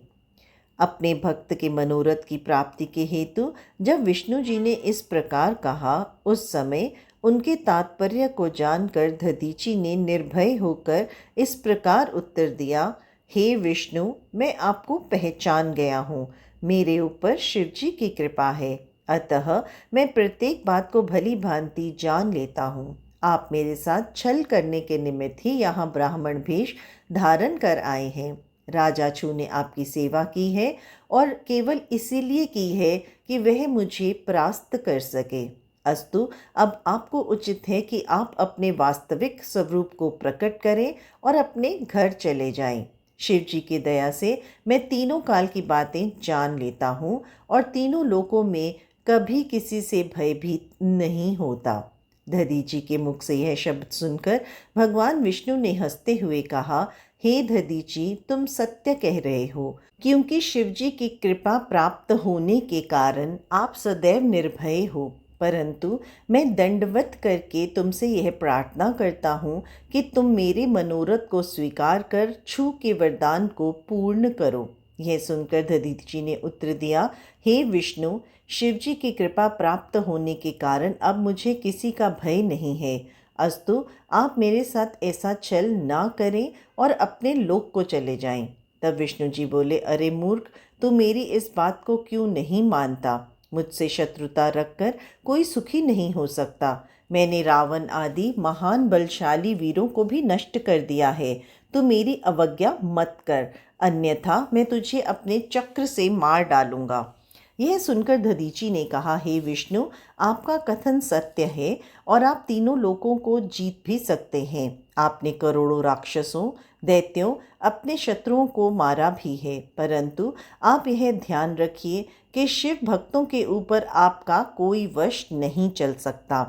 [SPEAKER 1] अपने भक्त के मनोरथ की प्राप्ति के हेतु जब विष्णु जी ने इस प्रकार कहा, उस समय उनके तात्पर्य को जानकर दधीचि ने निर्भय होकर इस प्रकार उत्तर दिया, हे विष्णु, मैं आपको पहचान गया हूँ। मेरे ऊपर शिवजी की कृपा है, अतः मैं प्रत्येक बात को भली भांति जान लेता हूँ। आप मेरे साथ छल करने के निमित्त ही यहाँ ब्राह्मण वेश धारण कर आए हैं। राजा छू ने आपकी सेवा की है और केवल इसीलिए की है कि वह मुझे परास्त कर सके। अस्तु, अब आपको उचित है कि आप अपने वास्तविक स्वरूप को प्रकट करें और अपने घर चले जाएं। शिवजी की दया से मैं तीनों काल की बातें जान लेता हूँ और तीनों लोकों में कभी किसी से भयभीत नहीं होता। दधीचि के मुख से यह शब्द सुनकर भगवान विष्णु ने हंसते हुए कहा, हे दधीचि, तुम सत्य कह रहे हो, क्योंकि शिवजी की कृपा प्राप्त होने के कारण आप सदैव निर्भय हो। परंतु मैं दंडवत करके तुमसे यह प्रार्थना करता हूँ कि तुम मेरे मनोरथ को स्वीकार कर छू के वरदान को पूर्ण करो। यह सुनकर दधीचि ने उत्तर दिया, हे विष्णु, शिवजी की कृपा प्राप्त होने के कारण अब मुझे किसी का भय नहीं है। अस्तु आप मेरे साथ ऐसा छल ना करें और अपने लोक को चले जाएं। तब विष्णु जी बोले, अरे मूर्ख, तू मेरी इस बात को क्यों नहीं मानता? मुझसे शत्रुता रखकर कोई सुखी नहीं हो सकता। मैंने रावण आदि महान बलशाली वीरों को भी नष्ट कर दिया है। तू मेरी अवज्ञा मत कर, अन्यथा मैं तुझे अपने चक्र से मार डालूंगा। यह सुनकर दधीची ने कहा, हे विष्णु, आपका कथन सत्य है और आप तीनों लोकों को जीत भी सकते हैं। आपने करोड़ों राक्षसों, दैत्यों, अपने शत्रुओं को मारा भी है, परंतु आप यह ध्यान रखिए कि शिव भक्तों के ऊपर आपका कोई वश नहीं चल सकता।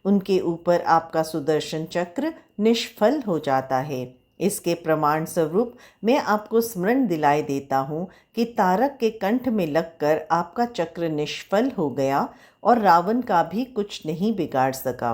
[SPEAKER 1] उनके ऊपर आपका सुदर्शन चक्र निष्फल हो जाता है। इसके प्रमाण स्वरूप मैं आपको स्मरण दिलाए देता हूँ कि तारक के कंठ में लगकर आपका चक्र निष्फल हो गया और रावण का भी कुछ नहीं बिगाड़ सका।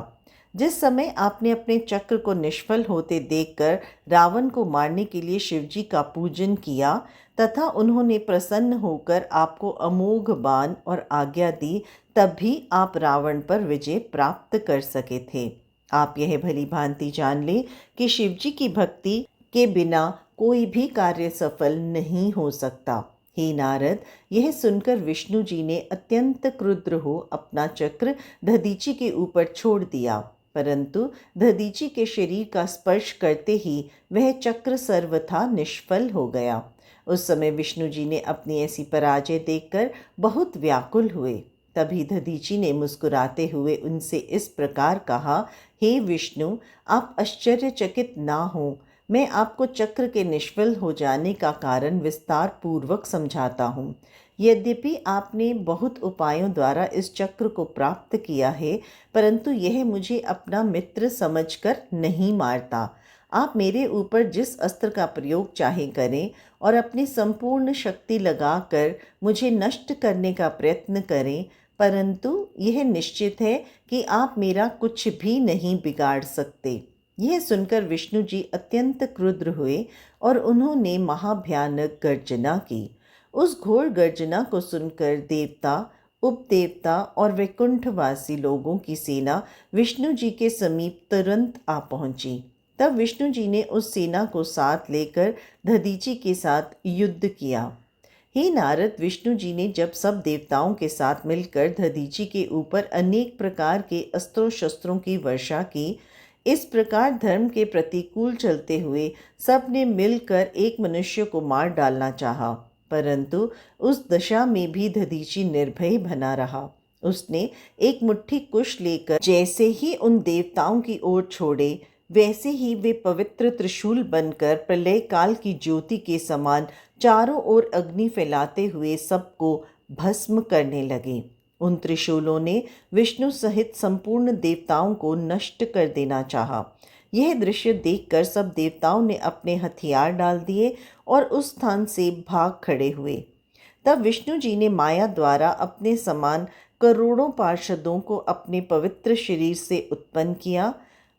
[SPEAKER 1] जिस समय आपने अपने चक्र को निष्फल होते देखकर रावण को मारने के लिए शिवजी का पूजन किया तथा उन्होंने प्रसन्न होकर आपको अमोघ बाण और आज्ञा दी, तब भी आप रावण पर विजय प्राप्त कर सके थे। आप यह भली भांति जान ले कि शिवजी की भक्ति के बिना कोई भी कार्य सफल नहीं हो सकता। हे नारद, यह सुनकर विष्णु जी ने अत्यंत क्रुद्ध हो अपना चक्र दधीची के ऊपर छोड़ दिया, परंतु दधीची के शरीर का स्पर्श करते ही वह चक्र सर्वथा निष्फल हो गया। उस समय विष्णु जी ने अपनी ऐसी पराजय देखकर बहुत व्याकुल हुए। तभी दधीची ने मुस्कुराते हुए उनसे इस प्रकार कहा, हे विष्णु, आप आश्चर्यचकित ना हो। मैं आपको चक्र के निष्फल हो जाने का कारण विस्तार पूर्वक समझाता हूँ। यद्यपि आपने बहुत उपायों द्वारा इस चक्र को प्राप्त किया है, परंतु यह मुझे अपना मित्र समझकर नहीं मारता। आप मेरे ऊपर जिस अस्त्र का प्रयोग चाहे करें और अपनी संपूर्ण शक्ति लगाकर मुझे नष्ट करने का प्रयत्न करें, परंतु यह निश्चित है कि आप मेरा कुछ भी नहीं बिगाड़ सकते। यह सुनकर विष्णु जी अत्यंत क्रुद्ध हुए और उन्होंने महाभयानक गर्जना की। उस घोर गर्जना को सुनकर देवता, उपदेवता और वैकुंठवासी लोगों की सेना विष्णु जी के समीप तुरंत आ पहुंची। तब विष्णु जी ने उस सेना को साथ लेकर दधीची के साथ युद्ध किया। हे नारद, विष्णु जी ने जब सब देवताओं के साथ मिलकर दधीची के ऊपर अनेक प्रकार के अस्त्रों शस्त्रों की वर्षा की, इस प्रकार धर्म के प्रतिकूल चलते हुए सब ने मिलकर एक मनुष्य को मार डालना चाहा, परंतु उस दशा में भी दधीची निर्भय बना रहा। उसने एक मुट्ठी कुश लेकर जैसे ही उन देवताओं की ओर छोड़े, वैसे ही वे पवित्र त्रिशूल बनकर प्रलय काल की ज्योति के समान चारों ओर अग्नि फैलाते हुए सबको भस्म करने लगे। उन त्रिशूलों ने विष्णु सहित संपूर्ण देवताओं को नष्ट कर देना चाहा। यह दृश्य देखकर सब देवताओं ने अपने हथियार डाल दिए और उस स्थान से भाग खड़े हुए। तब विष्णु जी ने माया द्वारा अपने समान करोड़ों पार्षदों को अपने पवित्र शरीर से उत्पन्न किया,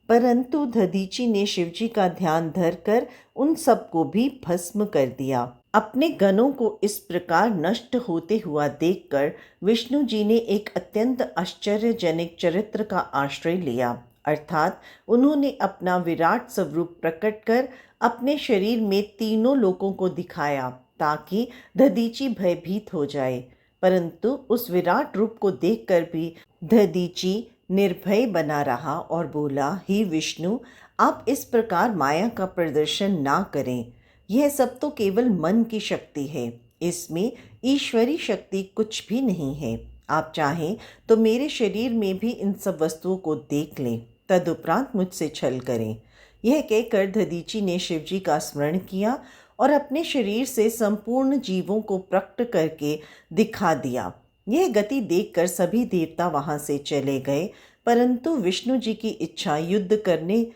[SPEAKER 1] परंतु दधीची ने शिवजी का ध्यान धरकर उन सबको भी भस्म कर दिया। अपने गणों को इस प्रकार नष्ट होते हुआ देखकर विष्णु जी ने एक अत्यंत आश्चर्यजनक चरित्र का आश्रय लिया, अर्थात उन्होंने अपना विराट स्वरूप प्रकट कर अपने शरीर में तीनों लोकों को दिखाया ताकि दधीची भयभीत हो जाए। परंतु उस विराट रूप को देखकर भी दधीची निर्भय बना रहा और बोला, हे विष्णु, आप इस प्रकार माया का प्रदर्शन ना करें। यह सब तो केवल मन की शक्ति है, इसमें ईश्वरी शक्ति कुछ भी नहीं है। आप चाहें तो मेरे शरीर में भी इन सब वस्तुओं को देख लें, तदुपरांत मुझसे छल करें। यह कहकर दधीची ने शिवजी का स्मरण किया और अपने शरीर से संपूर्ण जीवों को प्रकट करके दिखा दिया। यह गति देखकर सभी देवता वहां से चले गए, परंतु विष्णु जी की इच्छा युद्ध करने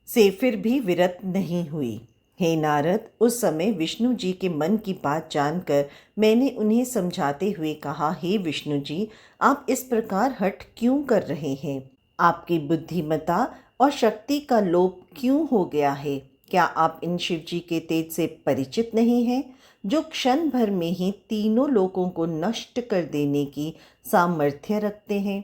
[SPEAKER 1] से फिर भी विरत नहीं हुई। हे नारद, उस समय विष्णु जी के मन की बात जानकर मैंने उन्हें समझाते हुए कहा, हे विष्णु जी, आप इस प्रकार हठ क्यों कर रहे हैं? आपकी बुद्धिमता और शक्ति का लोप क्यों हो गया है? क्या आप इन शिव जी के तेज से परिचित नहीं हैं, जो क्षण भर में ही तीनों लोकों को नष्ट कर देने की सामर्थ्य रखते हैं?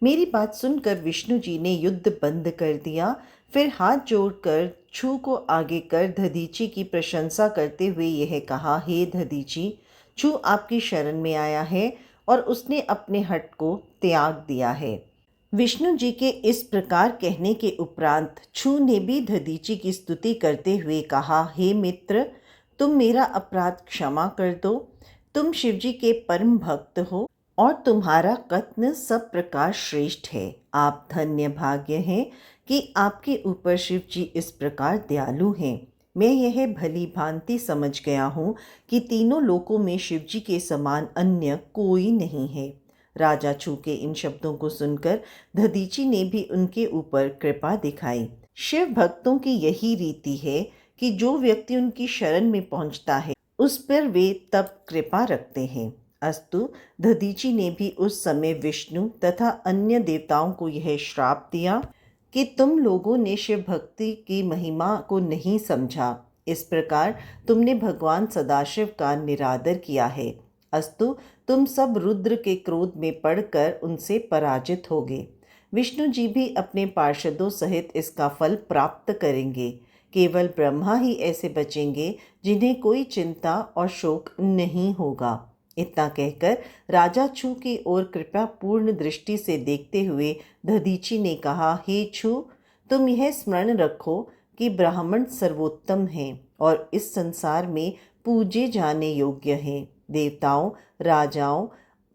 [SPEAKER 1] मेरी बात सुनकर विष्णु जी ने युद्ध बंद कर दिया। फिर हाथ जोड़कर छू को आगे कर दधीची की प्रशंसा करते हुए यह कहा, हे दधीची, छू आपकी शरण में आया है और उसने अपने हट को त्याग दिया है। विष्णु जी के इस प्रकार कहने के उपरांत छू ने भी दधीची की स्तुति करते हुए कहा, हे मित्र, तुम मेरा अपराध क्षमा कर दो। तुम शिव जी के परम भक्त हो और तुम्हारा कथन सब प्रकार श्रेष्ठ है। आप धन्य भाग्य हैं कि आपके ऊपर शिव जी इस प्रकार दयालु हैं। मैं यह भली भांति समझ गया हूँ कि तीनों लोकों में शिव जी के समान अन्य कोई नहीं है। राजा छू के इन शब्दों को सुनकर दधीची ने भी उनके ऊपर कृपा दिखाई। शिव भक्तों की यही रीति है कि जो व्यक्ति उनकी शरण में पहुंचता है उस पर वे तब कृपा रखते हैं। अस्तु, दधीची ने भी उस समय विष्णु तथा अन्य देवताओं को यह श्राप दिया कि तुम लोगों ने शिव भक्ति की महिमा को नहीं समझा। इस प्रकार तुमने भगवान सदाशिव का निरादर किया है। अस्तु, तुम सब रुद्र के क्रोध में पड़कर उनसे पराजित होगे। विष्णु जी भी अपने पार्षदों सहित इसका फल प्राप्त करेंगे। केवल ब्रह्मा ही ऐसे बचेंगे जिन्हें कोई चिंता और शोक नहीं होगा। इतना कहकर राजा छू की ओर कृपा पूर्ण दृष्टि से देखते हुए दधीची ने कहा, हे छू, तुम यह स्मरण रखो कि ब्राह्मण सर्वोत्तम हैं और इस संसार में पूजे जाने योग्य हैं। देवताओं, राजाओं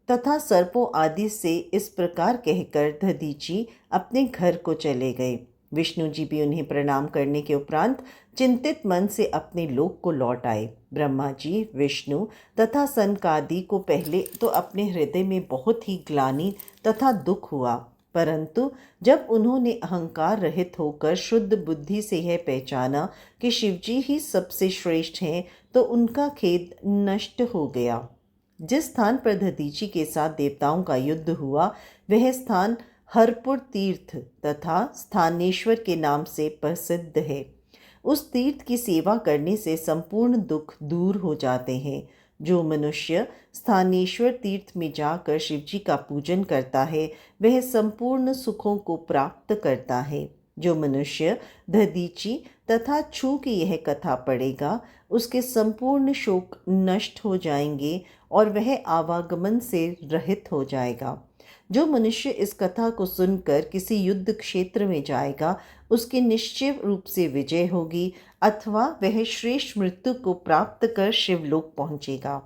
[SPEAKER 1] तथा सर्पों आदि से इस प्रकार कहकर दधीची अपने घर को चले गए। विष्णु जी भी उन्हें प्रणाम करने के उपरांत चिंतित मन से अपने लोक को लौट आए। ब्रह्मा जी, विष्णु तथा सनकादि को पहले तो अपने हृदय में बहुत ही ग्लानि तथा दुख हुआ, परंतु जब उन्होंने अहंकार रहित होकर शुद्ध बुद्धि से यह पहचाना कि शिवजी ही सबसे श्रेष्ठ हैं, तो उनका खेद नष्ट हो गया। जिस स्थान पर दधीची के साथ देवताओं का युद्ध हुआ वह स्थान हरपुर तीर्थ तथा स्थानेश्वर के नाम से प्रसिद्ध है। उस तीर्थ की सेवा करने से संपूर्ण दुख दूर हो जाते हैं। जो मनुष्य स्थानेश्वर तीर्थ में जाकर शिवजी का पूजन करता है वह संपूर्ण सुखों को प्राप्त करता है। जो मनुष्य दधीची तथा छू की यह कथा पढ़ेगा उसके संपूर्ण शोक नष्ट हो जाएंगे और वह आवागमन से रहित हो जाएगा। जो मनुष्य इस कथा को सुनकर किसी युद्ध क्षेत्र में जाएगा उसकी निश्चित रूप से विजय होगी अथवा वह श्रेष्ठ मृत्यु को प्राप्त कर शिवलोक पहुंचेगा।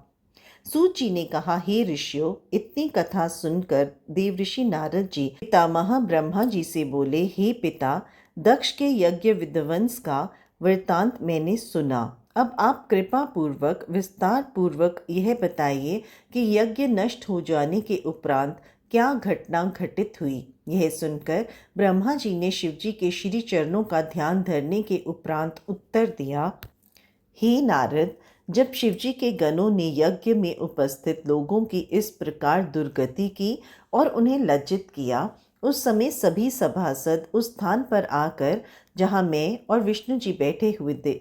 [SPEAKER 1] सूत जी ने कहा, हे ऋषियों, इतनी कथा सुनकर देवऋषि नारद जी पितामह ब्रह्मा जी से बोले, हे पिता, दक्ष के यज्ञ विध्वंस का वृतांत मैंने सुना। अब आप कृपा पूर्वक विस्तार पूर्वक यह बताइए कि यज्ञ नष्ट हो जाने के उपरांत क्या घटना घटित हुई। यह सुनकर ब्रह्मा जी ने शिवजी के श्री चरणों का ध्यान धरने के उपरांत उत्तर दिया, हे नारद, जब शिवजी के गणों ने यज्ञ में उपस्थित लोगों की इस प्रकार दुर्गति की और उन्हें लज्जित किया, उस समय सभी सभासद उस स्थान पर आकर जहाँ मैं और विष्णु जी बैठे हुए थे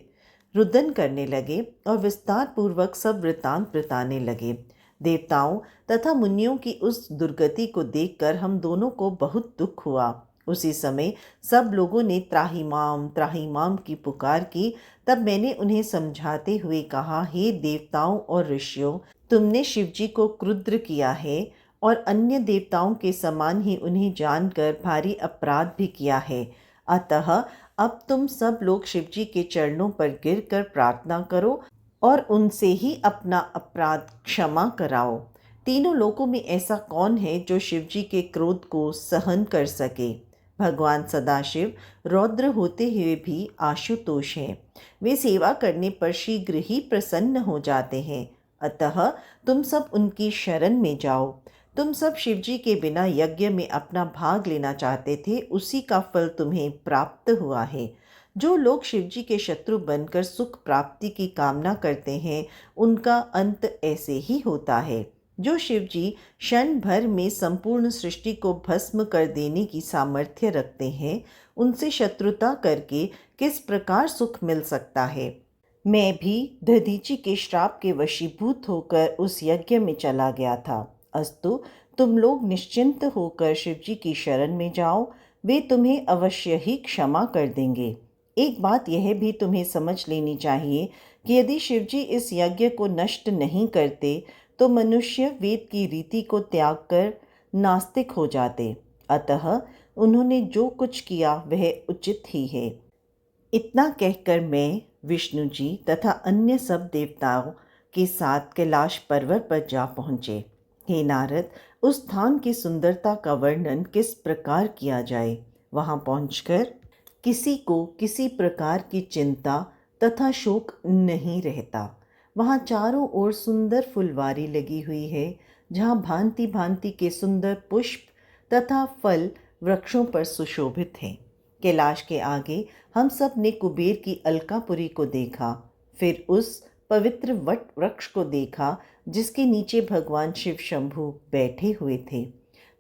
[SPEAKER 1] रुदन करने लगे और विस्तार पूर्वक सब वृतांत बताने लगे। देवताओं तथा मुनियों की उस दुर्गति को देखकर हम दोनों को बहुत दुख हुआ। उसी समय सब लोगों ने त्राहिमाम त्राहिमाम की पुकार की। तब मैंने उन्हें समझाते हुए कहा, हे देवताओं और ऋषियों, तुमने शिवजी को क्रुद्र किया है और अन्य देवताओं के समान ही उन्हें जानकर भारी अपराध भी किया है। अतः अब तुम सब लोग शिवजी के चरणों पर गिरकर प्रार्थना करो और उनसे ही अपना अपराध क्षमा कराओ। तीनों लोकों में ऐसा कौन है जो शिवजी के क्रोध को सहन कर सके। भगवान सदाशिव रौद्र होते हुए भी आशुतोष हैं। वे सेवा करने पर शीघ्र ही प्रसन्न हो जाते हैं। अतः तुम सब उनकी शरण में जाओ। तुम सब शिवजी के बिना यज्ञ में अपना भाग लेना चाहते थे, उसी का फल तुम्हें प्राप्त हुआ है। जो लोग शिवजी के शत्रु बनकर सुख प्राप्ति की कामना करते हैं उनका अंत ऐसे ही होता है। जो शिवजी क्षण भर में संपूर्ण सृष्टि को भस्म कर देने की सामर्थ्य रखते हैं उनसे शत्रुता करके किस प्रकार सुख मिल सकता है। मैं भी दधीची के श्राप के वशीभूत होकर उस यज्ञ में चला गया था। अस्तु, तुम लोग निश्चिंत होकर शिव जी की शरण में जाओ, वे तुम्हें अवश्य ही क्षमा कर देंगे। एक बात यह भी तुम्हें समझ लेनी चाहिए कि यदि शिव जी इस यज्ञ को नष्ट नहीं करते तो मनुष्य वेद की रीति को त्याग कर नास्तिक हो जाते। अतः उन्होंने जो कुछ किया वह उचित ही है। इतना कहकर मैं, विष्णु जी तथा अन्य सब देवताओं के साथ कैलाश पर्वत पर जा पहुँचे। हे नारद, उस स्थान की सुंदरता का वर्णन किस प्रकार किया जाए। वहाँ पहुँचकर किसी को किसी प्रकार की चिंता तथा शोक नहीं रहता। वहाँ चारों ओर सुंदर फुलवारी लगी हुई है, जहाँ भांति भांति के सुंदर पुष्प तथा फल वृक्षों पर सुशोभित हैं। कैलाश के आगे हम सब ने कुबेर की अलकापुरी को देखा, फिर उस पवित्र वट वृक्ष को देखा जिसके नीचे भगवान शिव शंभु बैठे हुए थे।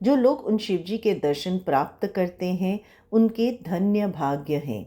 [SPEAKER 1] जो लोग उन शिव जी के दर्शन प्राप्त करते हैं उनके धन्य भाग्य हैं।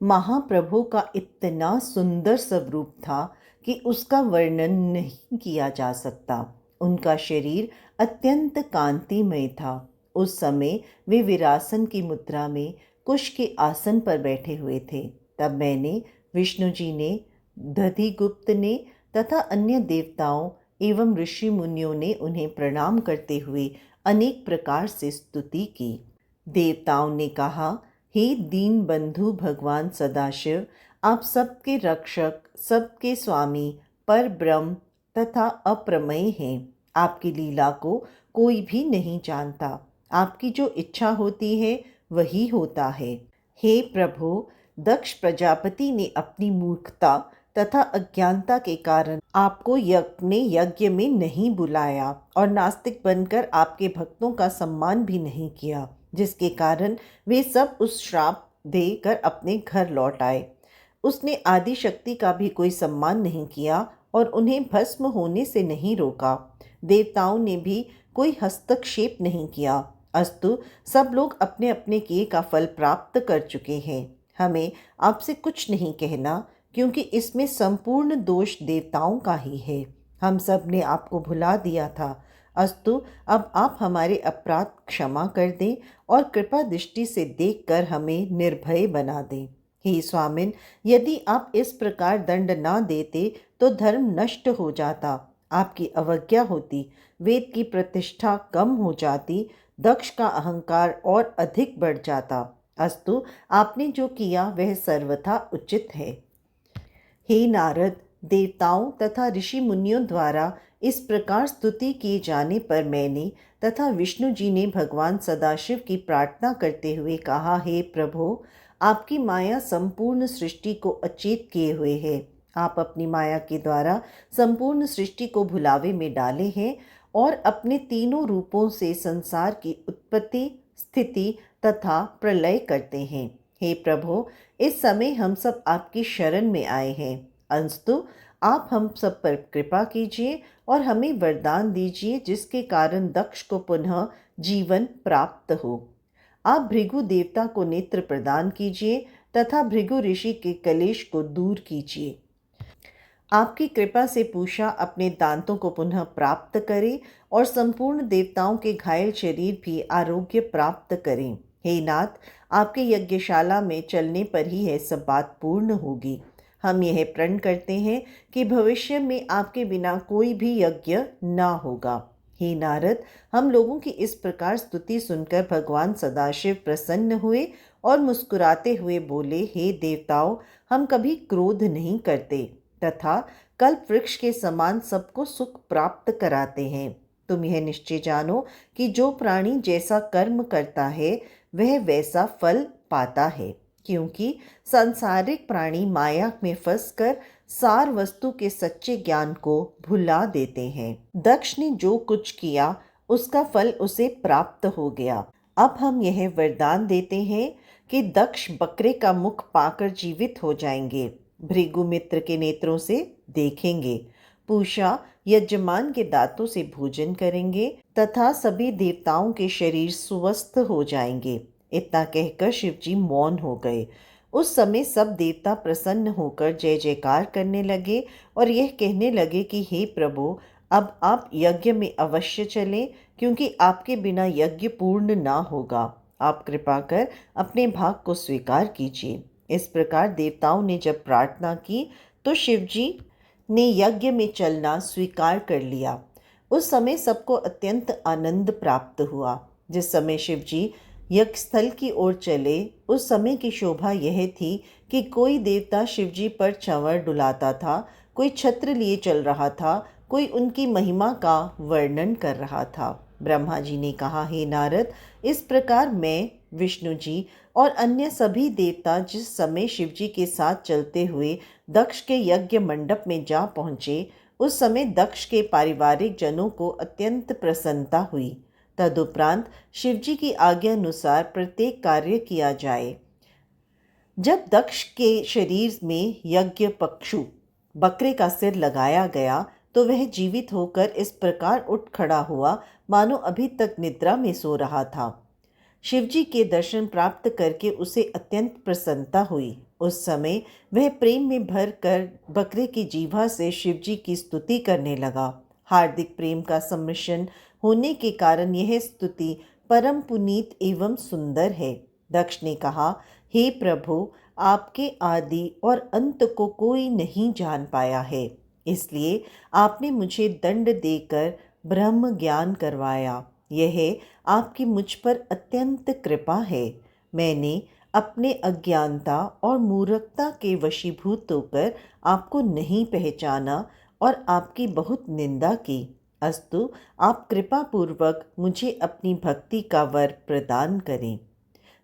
[SPEAKER 1] महाप्रभु का इतना सुंदर स्वरूप था कि उसका वर्णन नहीं किया जा सकता। उनका शरीर अत्यंत कांतिमय था। उस समय वे वीरासन की मुद्रा में कुश के आसन पर बैठे हुए थे। तब मैंने, विष्णु जी ने, दधिगुप्त ने तथा अन्य देवताओं एवं ऋषि मुनियों ने उन्हें प्रणाम करते हुए अनेक प्रकार से स्तुति की। देवताओं ने कहा, हे दीन बंधु भगवान सदाशिव, आप सबके रक्षक, सबके स्वामी, पर ब्रह्म तथा अप्रमेय हैं। आपकी लीला को कोई भी नहीं जानता। आपकी जो इच्छा होती है वही होता है। हे प्रभु, दक्ष प्रजापति ने अपनी मूर्खता तथा अज्ञानता के कारण आपको यज्ञ में नहीं बुलाया और नास्तिक बनकर आपके भक्तों का सम्मान भी नहीं किया, जिसके कारण वे सब उस श्राप देकर अपने घर लौट आए। उसने आदि शक्ति का भी कोई सम्मान नहीं किया और उन्हें भस्म होने से नहीं रोका। देवताओं ने भी कोई हस्तक्षेप नहीं किया। अस्तु, सब लोग अपने अपने किए का फल प्राप्त कर चुके हैं। हमें आपसे कुछ नहीं कहना, क्योंकि इसमें संपूर्ण दोष देवताओं का ही है। हम सब ने आपको भुला दिया था। अस्तु, अब आप हमारे अपराध क्षमा कर दें और कृपा दृष्टि से देखकर हमें निर्भय बना दें। हे स्वामिन, यदि आप इस प्रकार दंड ना देते तो धर्म नष्ट हो जाता, आपकी अवज्ञा होती, वेद की प्रतिष्ठा कम हो जाती, दक्ष का अहंकार और अधिक बढ़ जाता। अस्तु, आपने जो किया वह सर्वथा उचित है। हे नारद, देवताओं तथा ऋषि मुनियों द्वारा इस प्रकार स्तुति किए जाने पर मैंने तथा विष्णु जी ने भगवान सदाशिव की प्रार्थना करते हुए कहा, हे प्रभु, आपकी माया संपूर्ण सृष्टि को अचेत किए हुए है। आप अपनी माया के द्वारा संपूर्ण सृष्टि को भुलावे में डाले हैं और अपने तीनों रूपों से संसार की उत्पत्ति, स्थिति तथा प्रलय करते हैं। हे प्रभु, इस समय हम सब आपकी शरण में आए हैं। अस्तु, आप हम सब पर कृपा कीजिए और हमें वरदान दीजिए जिसके कारण दक्ष को पुनः जीवन प्राप्त हो। आप भृगु देवता को नेत्र प्रदान कीजिए तथा भृगु ऋषि के कलेश को दूर कीजिए। आपकी कृपा से पूषा अपने दांतों को पुनः प्राप्त करे और संपूर्ण देवताओं के घायल शरीर भी आरोग्य प्राप्त करें। हे नाथ, आपके यज्ञशाला में चलने पर ही यह सब बात पूर्ण होगी। हम यह प्रण करते हैं कि भविष्य में आपके बिना कोई भी यज्ञ ना होगा। हे नारद, हम लोगों की इस प्रकार स्तुति सुनकर भगवान सदाशिव प्रसन्न हुए और मुस्कुराते हुए बोले, हे देवताओं, हम कभी क्रोध नहीं करते तथा कल्प वृक्ष के समान सबको सुख प्राप्त कराते हैं। तुम यह निश्चय जानो कि जो प्राणी जैसा कर्म करता है वह वैसा फल पाता है, क्योंकि सांसारिक प्राणी माया में फंसकर सार वस्तु के सच्चे ज्ञान को भुला देते हैं। दक्ष ने जो कुछ किया उसका फल उसे प्राप्त हो गया। अब हम यह वरदान देते हैं कि दक्ष बकरे का मुख पाकर जीवित हो जाएंगे, भृगु मित्र के नेत्रों से देखेंगे, पूषा यजमान के दांतों से भोजन करेंगे तथा सभी देवताओं के शरीर स्वस्थ हो जाएंगे। इतना कहकर शिवजी मौन हो गए। उस समय सब देवता प्रसन्न होकर जय जयकार करने लगे और यह कहने लगे कि हे प्रभु, अब आप यज्ञ में अवश्य चलें, क्योंकि आपके बिना यज्ञ पूर्ण ना होगा। आप कृपा कर अपने भाग को स्वीकार कीजिए। इस प्रकार देवताओं ने जब प्रार्थना की तो शिवजी ने यज्ञ में चलना स्वीकार कर लिया। उस समय सबको अत्यंत आनंद प्राप्त हुआ। जिस समय शिवजी यज्ञ स्थल की ओर चले, उस समय की शोभा यह थी कि कोई देवता शिवजी पर चंवर डुलाता था, कोई छत्र लिए चल रहा था, कोई उनकी महिमा का वर्णन कर रहा था। ब्रह्मा जी ने कहा, हे नारद, इस प्रकार मैं, विष्णु जी और अन्य सभी देवता जिस समय शिवजी के साथ चलते हुए दक्ष के यज्ञ मंडप में जा पहुँचे, उस समय दक्ष के पारिवारिक जनों को अत्यंत प्रसन्नता हुई। तदुपरांत शिवजी की आज्ञा अनुसार प्रत्येक कार्य किया जाए। जब दक्ष के शरीर में यज्ञ पक्षु बकरे का सिर लगाया गया तो वह जीवित होकर इस प्रकार उठ खड़ा हुआ मानो अभी तक निद्रा में सो रहा था। शिवजी के दर्शन प्राप्त करके उसे अत्यंत प्रसन्नता हुई। उस समय वह प्रेम में भर कर बकरे की जीभा से शिवजी की स्तुति करने लगा। हार्दिक प्रेम का सम्मिश्रण होने के कारण यह स्तुति परम पुनीत एवं सुंदर है। दक्ष ने कहा, हे प्रभु, आपके आदि और अंत को कोई नहीं जान पाया है, इसलिए आपने मुझे दंड देकर ब्रह्म ज्ञान करवाया। यह आपकी मुझ पर अत्यंत कृपा है। मैंने अपने अज्ञानता और मूर्खता के वशीभूत होकर आपको नहीं पहचाना और आपकी बहुत निंदा की। अस्तु, आप कृपा पूर्वक मुझे अपनी भक्ति का वर प्रदान करें।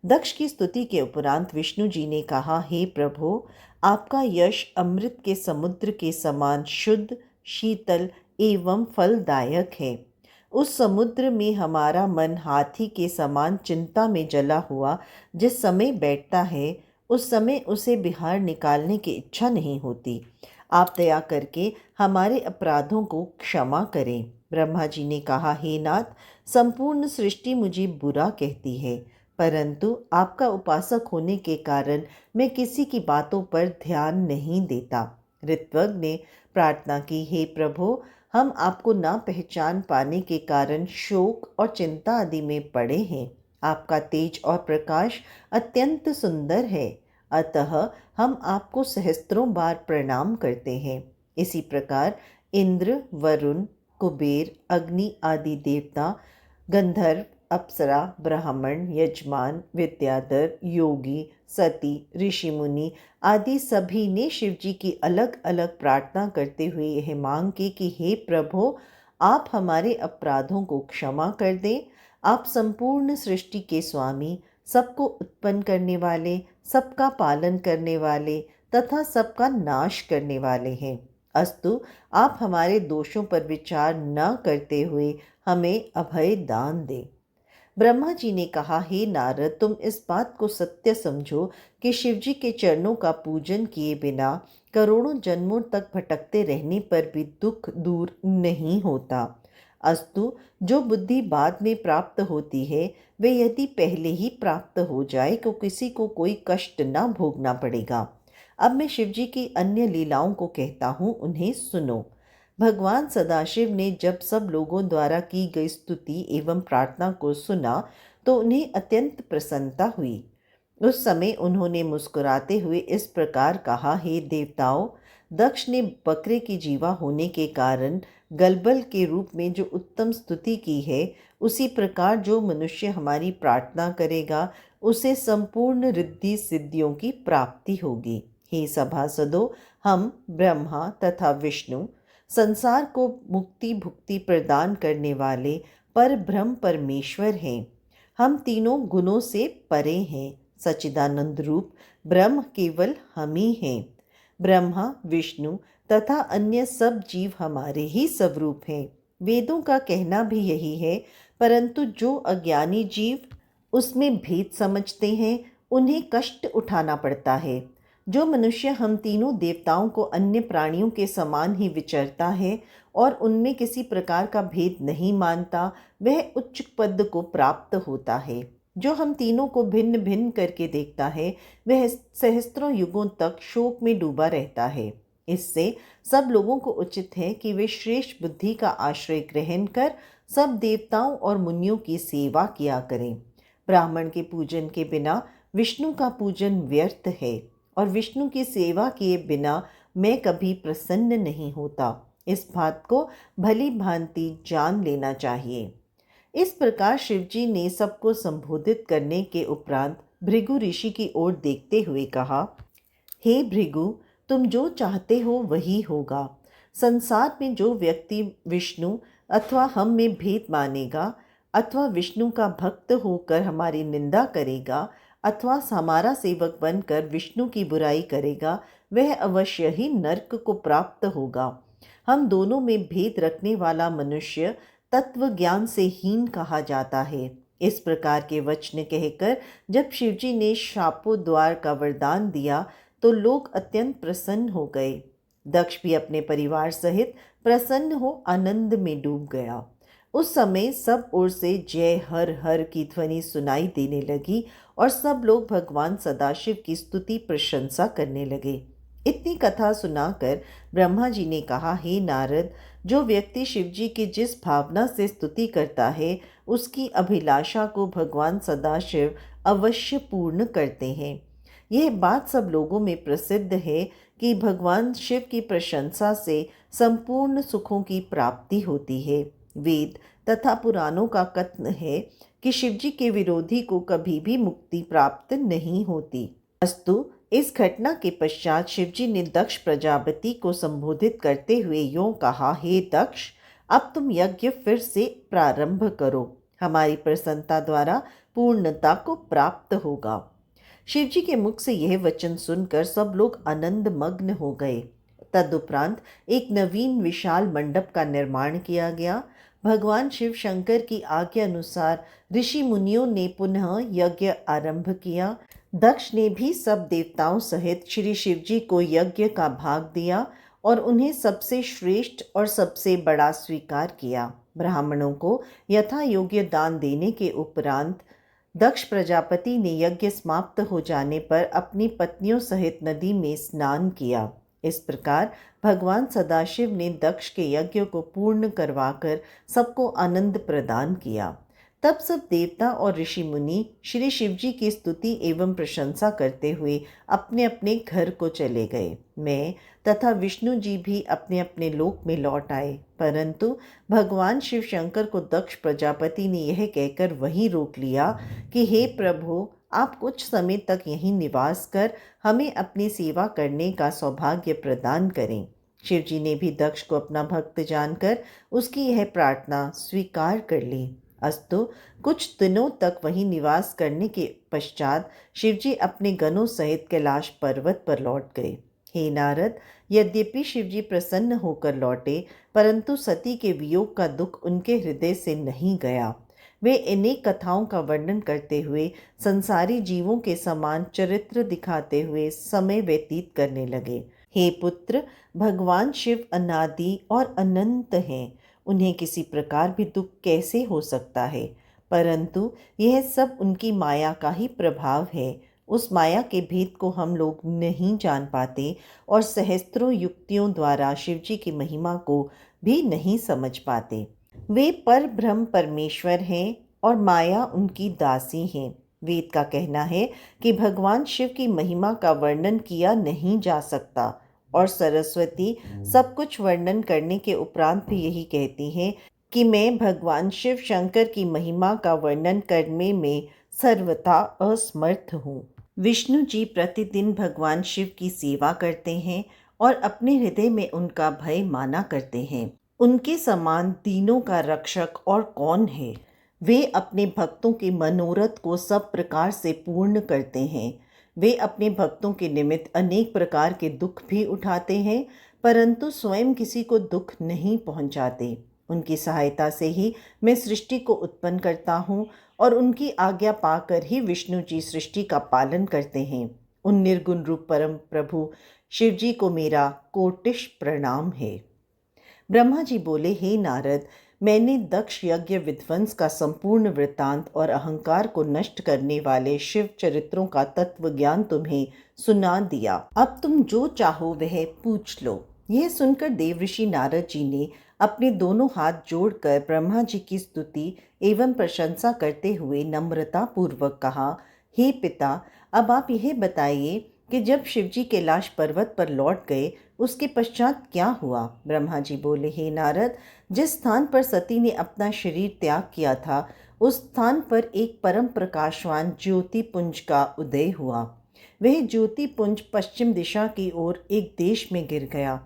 [SPEAKER 1] दक्ष की स्तुति के उपरांत विष्णु जी ने कहा, हे प्रभु, आपका यश अमृत के समुद्र के समान शुद्ध, शीतल एवं फलदायक है। उस समुद्र में हमारा मन हाथी के समान चिंता में जला हुआ जिस समय बैठता है, उस समय उसे बाहर निकालने की इच्छा नहीं होती। आप दया करके हमारे अपराधों को क्षमा करें। ब्रह्मा जी ने कहा, हे नाथ, संपूर्ण सृष्टि मुझे बुरा कहती है, परंतु आपका उपासक होने के कारण मैं किसी की बातों पर ध्यान नहीं देता। ऋत्विज ने प्रार्थना की, हे प्रभु, हम आपको ना पहचान पाने के कारण शोक और चिंता आदि में पड़े हैं। आपका तेज और प्रकाश अत्यंत सुंदर है, अतः हम आपको सहस्त्रों बार प्रणाम करते हैं। इसी प्रकार इंद्र, वरुण, कुबेर, अग्नि आदि देवता, गंधर्व, अप्सरा, ब्राह्मण, यजमान, विद्याधर, योगी, सती, ऋषि मुनि आदि सभी ने शिवजी की अलग अलग प्रार्थना करते हुए यह मांग की कि हे प्रभु, आप हमारे अपराधों को क्षमा कर दें। आप संपूर्ण सृष्टि के स्वामी, सबको उत्पन्न करने वाले, सबका पालन करने वाले तथा सबका नाश करने वाले हैं। अस्तु, आप हमारे दोषों पर विचार न करते हुए हमें अभय दान दें। ब्रह्मा जी ने कहा, हे नारद, तुम इस बात को सत्य समझो कि शिवजी के चरणों का पूजन किए बिना करोड़ों जन्मों तक भटकते रहने पर भी दुख दूर नहीं होता। अस्तु, जो बुद्धि बाद में प्राप्त होती है, वे यदि पहले ही प्राप्त हो जाए तो किसी को कोई कष्ट न भोगना पड़ेगा। अब मैं शिवजी की अन्य लीलाओं को कहता हूँ, उन्हें सुनो। भगवान सदाशिव ने जब सब लोगों द्वारा की गई स्तुति एवं प्रार्थना को सुना तो उन्हें अत्यंत प्रसन्नता हुई। उस समय उन्होंने मुस्कुराते हुए इस प्रकार कहा, हे देवताओं, दक्ष ने बकरे की जीवा होने के कारण गलबल के रूप में जो उत्तम स्तुति की है, उसी प्रकार जो मनुष्य हमारी प्रार्थना करेगा उसे संपूर्ण रिद्धि सिद्धियों की प्राप्ति होगी। हे सभासदों, हम ब्रह्मा तथा विष्णु संसार को मुक्ति भुक्ति प्रदान करने वाले पर ब्रह्म परमेश्वर हैं। हम तीनों गुणों से परे हैं। सच्चिदानंद रूप ब्रह्म केवल हम ही हैं। ब्रह्मा, विष्णु तथा अन्य सब जीव हमारे ही स्वरूप हैं। वेदों का कहना भी यही है, परंतु जो अज्ञानी जीव उसमें भेद समझते हैं, उन्हें कष्ट उठाना पड़ता है। जो मनुष्य हम तीनों देवताओं को अन्य प्राणियों के समान ही विचरता है और उनमें किसी प्रकार का भेद नहीं मानता, वह उच्च पद को प्राप्त होता है। जो हम तीनों को भिन्न भिन्न करके देखता है, वह सहस्त्रों युगों तक शोक में डूबा रहता है। इससे सब लोगों को उचित है कि वे श्रेष्ठ बुद्धि का आश्रय ग्रहण कर सब देवताओं और मुनियों की सेवा किया करें। ब्राह्मण के पूजन के बिना विष्णु का पूजन व्यर्थ है और विष्णु की सेवा किए बिना मैं कभी प्रसन्न नहीं होता। इस बात को भली भांति जान लेना चाहिए। इस प्रकार शिवजी ने सबको संबोधित करने के उपरांत भृगु ऋषि की ओर देखते हुए कहा, हे भृगु, तुम जो चाहते हो वही होगा। संसार में जो व्यक्ति विष्णु अथवा हम में भेद मानेगा अथवा विष्णु का भक्त होकर हमारी निंदा करेगा अथवा हमारा सेवक बनकर विष्णु की बुराई करेगा, वह अवश्य ही नरक को प्राप्त होगा। हम दोनों में भेद रखने वाला मनुष्य तत्व ज्ञान से हीन कहा जाता है। इस प्रकार के वचन कहकर जब शिवजी ने शापोद्वार का वरदान दिया तो लोग अत्यंत प्रसन्न हो गए। दक्ष भी अपने परिवार सहित प्रसन्न हो आनंद में डूब गया। उस समय सब ओर से जय हर हर की ध्वनि सुनाई देने लगी और सब लोग भगवान सदाशिव की स्तुति प्रशंसा करने लगे। इतनी कथा सुनाकर ब्रह्मा जी ने कहा, हे नारद, जो व्यक्ति शिवजी की जिस भावना से स्तुति करता है उसकी अभिलाषा को भगवान सदाशिव अवश्य पूर्ण करते हैं। यह बात सब लोगों में प्रसिद्ध है कि भगवान शिव की प्रशंसा से संपूर्ण सुखों की प्राप्ति होती है। वेद तथा पुराणों का कथन है कि शिवजी के विरोधी को कभी भी मुक्ति प्राप्त नहीं होती। अस्तु, इस घटना के पश्चात शिवजी ने दक्ष प्रजापति को संबोधित करते हुए यूं कहा, हे दक्ष, अब तुम यज्ञ फिर से प्रारंभ करो, हमारी प्रसन्नता द्वारा पूर्णता को प्राप्त होगा। शिवजी के मुख से यह वचन सुनकर सब लोग आनंद मग्न हो गए। तदुपरांत एक नवीन विशाल मंडप का निर्माण किया गया। भगवान शिव शंकर की आज्ञा अनुसार ऋषि मुनियों ने पुनः यज्ञ आरंभ किया। दक्ष ने भी सब देवताओं सहित श्री शिवजी को यज्ञ का भाग दिया और उन्हें सबसे श्रेष्ठ और सबसे बड़ा स्वीकार किया। ब्राह्मणों को यथा योग्य दान देने के उपरांत दक्ष प्रजापति ने यज्ञ समाप्त हो जाने पर अपनी पत्नियों सहित नदी में स्नान किया। इस प्रकार भगवान सदाशिव ने दक्ष के यज्ञ को पूर्ण करवाकर सबको आनंद प्रदान किया। तब सब देवता और ऋषि मुनि श्री शिवजी की स्तुति एवं प्रशंसा करते हुए अपने अपने घर को चले गए। मैं तथा विष्णु जी भी अपने अपने लोक में लौट आए, परंतु भगवान शिव शंकर को दक्ष प्रजापति ने यह कहकर वहीं रोक लिया कि हे प्रभु, आप कुछ समय तक यहीं निवास कर हमें अपनी सेवा करने का सौभाग्य प्रदान करें। शिवजी ने भी दक्ष को अपना भक्त जानकर उसकी यह प्रार्थना स्वीकार कर ली। अस्तु, कुछ दिनों तक वहीं निवास करने के पश्चात शिवजी अपने गणों सहित कैलाश पर्वत पर लौट गए। हे नारद, यद्यपि शिवजी प्रसन्न होकर लौटे, परंतु सती के वियोग का दुख उनके हृदय से नहीं गया। वे अनेक कथाओं का वर्णन करते हुए संसारी जीवों के समान चरित्र दिखाते हुए समय व्यतीत करने लगे। हे पुत्र, भगवान शिव अनादि और अनंत हैं, उन्हें किसी प्रकार भी दुख कैसे हो सकता है? परंतु यह सब उनकी माया का ही प्रभाव है। उस माया के भेद को हम लोग नहीं जान पाते और सहस्त्रों युक्तियों द्वारा शिवजी की महिमा को भी नहीं समझ पाते। वे पर ब्रह्म परमेश्वर हैं और माया उनकी दासी हैं। वेद का कहना है कि भगवान शिव की महिमा का वर्णन किया नहीं जा सकता और सरस्वती सब कुछ वर्णन करने के उपरांत भी यही कहती हैं कि मैं भगवान शिव शंकर की महिमा का वर्णन करने में सर्वथा असमर्थ हूँ। विष्णु जी प्रतिदिन भगवान शिव की सेवा करते हैं और अपने हृदय में उनका भय माना करते हैं। उनके समान दीनों का रक्षक और कौन है? वे अपने भक्तों के मनोरथ को सब प्रकार से पूर्ण करते हैं। वे अपने भक्तों के निमित्त अनेक प्रकार के दुख भी उठाते हैं, परंतु स्वयं किसी को दुख नहीं पहुंचाते। उनकी सहायता से ही मैं सृष्टि को उत्पन्न करता हूँ और उनकी आज्ञा पाकर ही विष्णु जी सृष्टि का पालन करते हैं। उन निर्गुण रूप परम प्रभु शिव जी को मेरा कोटिश प्रणाम है। ब्रह्मा जी बोले, हे नारद, मैंने दक्ष यज्ञ विध्वंस का संपूर्ण वृत्तांत और अहंकार को नष्ट करने वाले शिव चरित्रों का तत्व ज्ञान तुम्हें सुना दिया। अब तुम जो चाहो वह पूछ लो। यह सुनकर देवऋषि नारद जी ने अपने दोनों हाथ जोड़कर ब्रह्मा जी की स्तुति एवं प्रशंसा करते हुए नम्रता पूर्वक कहा, हे पिता, अब आप यह बताइए कि जब शिवजी कैलाश पर्वत पर लौट गए उसके पश्चात क्या हुआ। ब्रह्मा जी बोले, हे नारद, जिस स्थान पर सती ने अपना शरीर त्याग किया था उस स्थान पर एक परम प्रकाशवान ज्योति पुंज का उदय हुआ। वह ज्योति पुंज पश्चिम दिशा की ओर एक देश में गिर गया।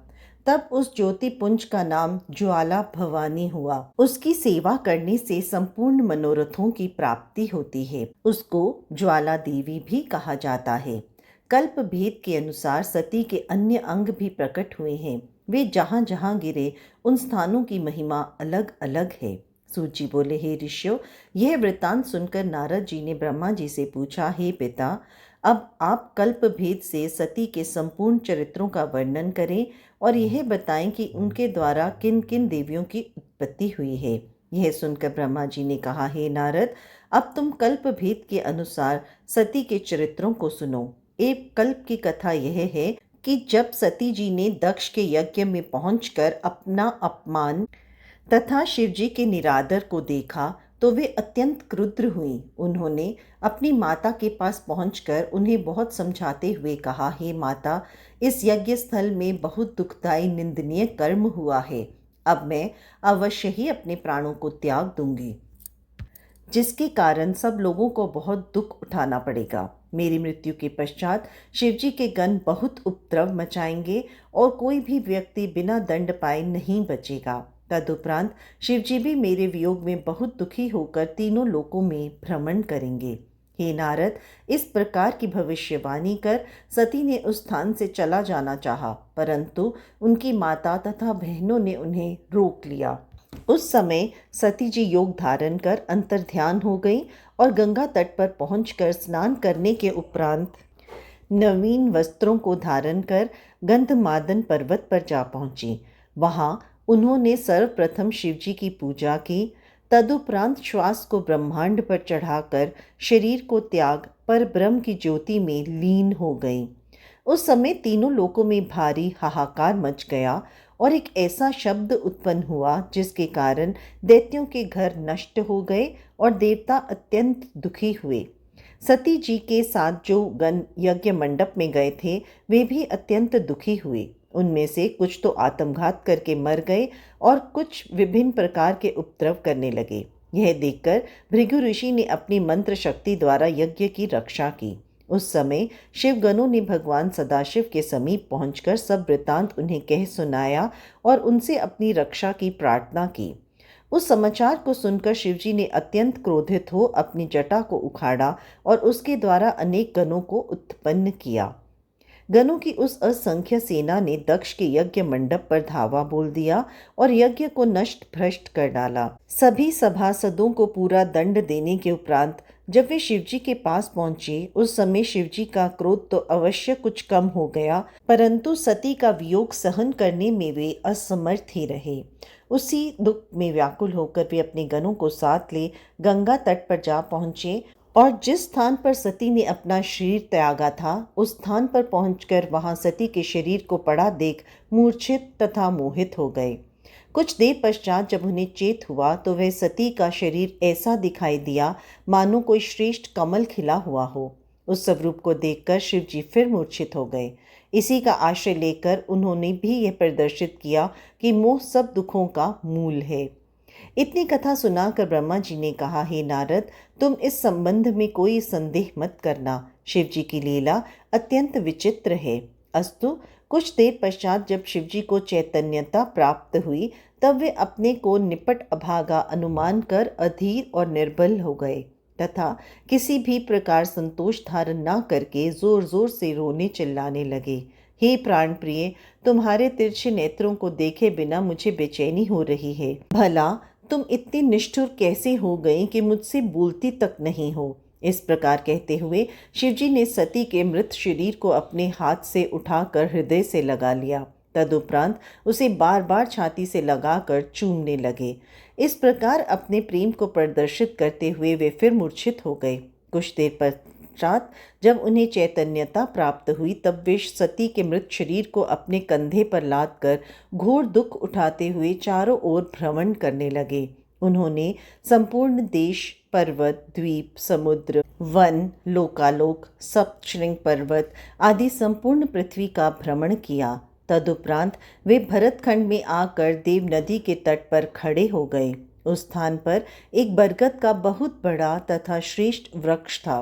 [SPEAKER 1] तब उस ज्योति पुंज का नाम ज्वाला भवानी हुआ। उसकी सेवा करने से संपूर्ण मनोरथों की प्राप्ति होती है। उसको ज्वाला देवी भी कहा जाता है। कल्प भेद के अनुसार सती के अन्य अंग भी प्रकट हुए हैं। वे जहाँ जहाँ गिरे उन स्थानों की महिमा अलग अलग है। सूत जी बोले, हे ऋषियों, यह वृत्तांत सुनकर नारद जी ने ब्रह्मा जी से पूछा, हे पिता, अब आप कल्प भेद से सती के संपूर्ण चरित्रों का वर्णन करें और यह बताएं कि उनके द्वारा किन किन देवियों की उत्पत्ति हुई है। यह सुनकर ब्रह्मा जी ने कहा, हे नारद, अब तुम कल्प भेद के अनुसार सती के चरित्रों को सुनो। एक कल्प की कथा यह है कि जब सती जी ने दक्ष के यज्ञ में पहुंचकर अपना अपमान तथा शिवजी के निरादर को देखा तो वे अत्यंत क्रुद्ध हुई। उन्होंने अपनी माता के पास पहुंचकर उन्हें बहुत समझाते हुए कहा, हे माता, इस यज्ञ स्थल में बहुत दुखदायी निंदनीय कर्म हुआ है। अब मैं अवश्य ही अपने प्राणों को त्याग दूंगी, जिसके कारण सब लोगों को बहुत दुख उठाना पड़ेगा। मेरी मृत्यु के पश्चात शिवजी के गण बहुत उपद्रव मचाएंगे और कोई भी व्यक्ति बिना दंड पाए नहीं बचेगा। तदुपरांत शिवजी भी मेरे वियोग में बहुत दुखी होकर तीनों लोकों में भ्रमण करेंगे। हे नारद, इस प्रकार की भविष्यवाणी कर सती ने उस स्थान से चला जाना चाहा, परंतु उनकी माता तथा बहनों ने उन्हें रोक लिया। उस समय सती जी योग धारण कर अंतर्ध्यान हो गई और गंगा तट पर पहुंचकर स्नान करने के उपरांत नवीन वस्त्रों को धारण कर गंधमादन पर्वत पर जा पहुंची। वहां उन्होंने सर्वप्रथम शिवजी की पूजा की। तदुपरांत श्वास को ब्रह्मांड पर चढ़ाकर शरीर को त्याग पर ब्रह्म की ज्योति में लीन हो गई। उस समय तीनों लोकों में भारी हाहाकार मच गया और एक ऐसा शब्द उत्पन्न हुआ जिसके कारण दैत्यों के घर नष्ट हो गए और देवता अत्यंत दुखी हुए। सती जी के साथ जो गण यज्ञ मंडप में गए थे वे भी अत्यंत दुखी हुए। उनमें से कुछ तो आत्मघात करके मर गए और कुछ विभिन्न प्रकार के उपद्रव करने लगे। यह देखकर भृगु ऋषि ने अपनी मंत्र शक्ति द्वारा यज्ञ की रक्षा की। उस समय शिवगणों ने भगवान सदाशिव के समीप पहुंचकर सब वृत्तांत उन्हें कह सुनाया और उनसे अपनी रक्षा की प्रार्थना की। उस समाचार को सुनकर शिवजी ने अत्यंत क्रोधित हो अपनी जटा को उखाड़ा और उसके द्वारा अनेक गणों को उत्पन्न किया। गणों की उस असंख्य सेना ने दक्ष के यज्ञ मंडप पर धावा बोल दिया और यज्ञ को नष्ट भ्रष्ट कर डाला। सभी सभासदों को पूरा दंड देने के उपरांत जब वे शिवजी के पास पहुंचे उस समय शिवजी का क्रोध तो अवश्य कुछ कम हो गया, परंतु सती का वियोग सहन करने में वे असमर्थ ही रहे। उसी दुख में व्याकुल होकर वे अपने गणों को साथ ले गंगा तट पर जा पहुंचे और जिस स्थान पर सती ने अपना शरीर त्यागा था उस स्थान पर पहुंचकर वहां सती के शरीर को पड़ा देख मूर्छित तथा मोहित हो गए। कुछ देर पश्चात जब उन्हें चेत हुआ तो वह सती का शरीर ऐसा दिखाई दिया मानो कोई श्रेष्ठ कमल खिला हुआ हो। उस स्वरूप को देखकर शिवजी फिर मूर्छित हो गए। इसी का आश्रय लेकर उन्होंने भी यह प्रदर्शित किया कि मोह सब दुखों का मूल है। इतनी कथा सुनाकर ब्रह्मा जी ने कहा, हे नारद, तुम इस संबंध में कोई संदेह मत करना। शिवजी की लीला अत्यंत विचित्र है। अस्तु, कुछ देर पश्चात जब शिवजी को चैतन्यता प्राप्त हुई तब वे अपने को निपट अभागा अनुमान कर अधीर और निर्बल हो गए तथा किसी भी प्रकार संतोष धारण न करके जोर जोर से रोने चिल्लाने लगे। हे प्राण प्रिय, तुम्हारे तिरछे नेत्रों को देखे बिना मुझे बेचैनी हो रही है। भला तुम इतनी निष्ठुर कैसे हो गई कि मुझसे बोलती तक नहीं हो। इस प्रकार कहते हुए शिवजी ने सती के मृत शरीर को अपने हाथ से उठाकर हृदय से लगा लिया। तदुपरांत उसे बार बार छाती से लगाकर चूमने लगे। इस प्रकार अपने प्रेम को प्रदर्शित करते हुए वे फिर मूर्छित हो गए। कुछ देर पश्चात जब उन्हें चैतन्यता प्राप्त हुई तब वे सती के मृत शरीर को अपने कंधे पर लाद कर घोर दुख उठाते हुए चारों ओर भ्रमण करने लगे। उन्होंने संपूर्ण देश, पर्वत, द्वीप, समुद्र, वन, लोकालोक, सप्तशृंग पर्वत आदि संपूर्ण पृथ्वी का भ्रमण किया। तदुपरांत वे भरतखंड में आकर देव नदी के तट पर खड़े हो गए। उस स्थान पर एक बरगद का बहुत बड़ा तथा श्रेष्ठ वृक्ष था।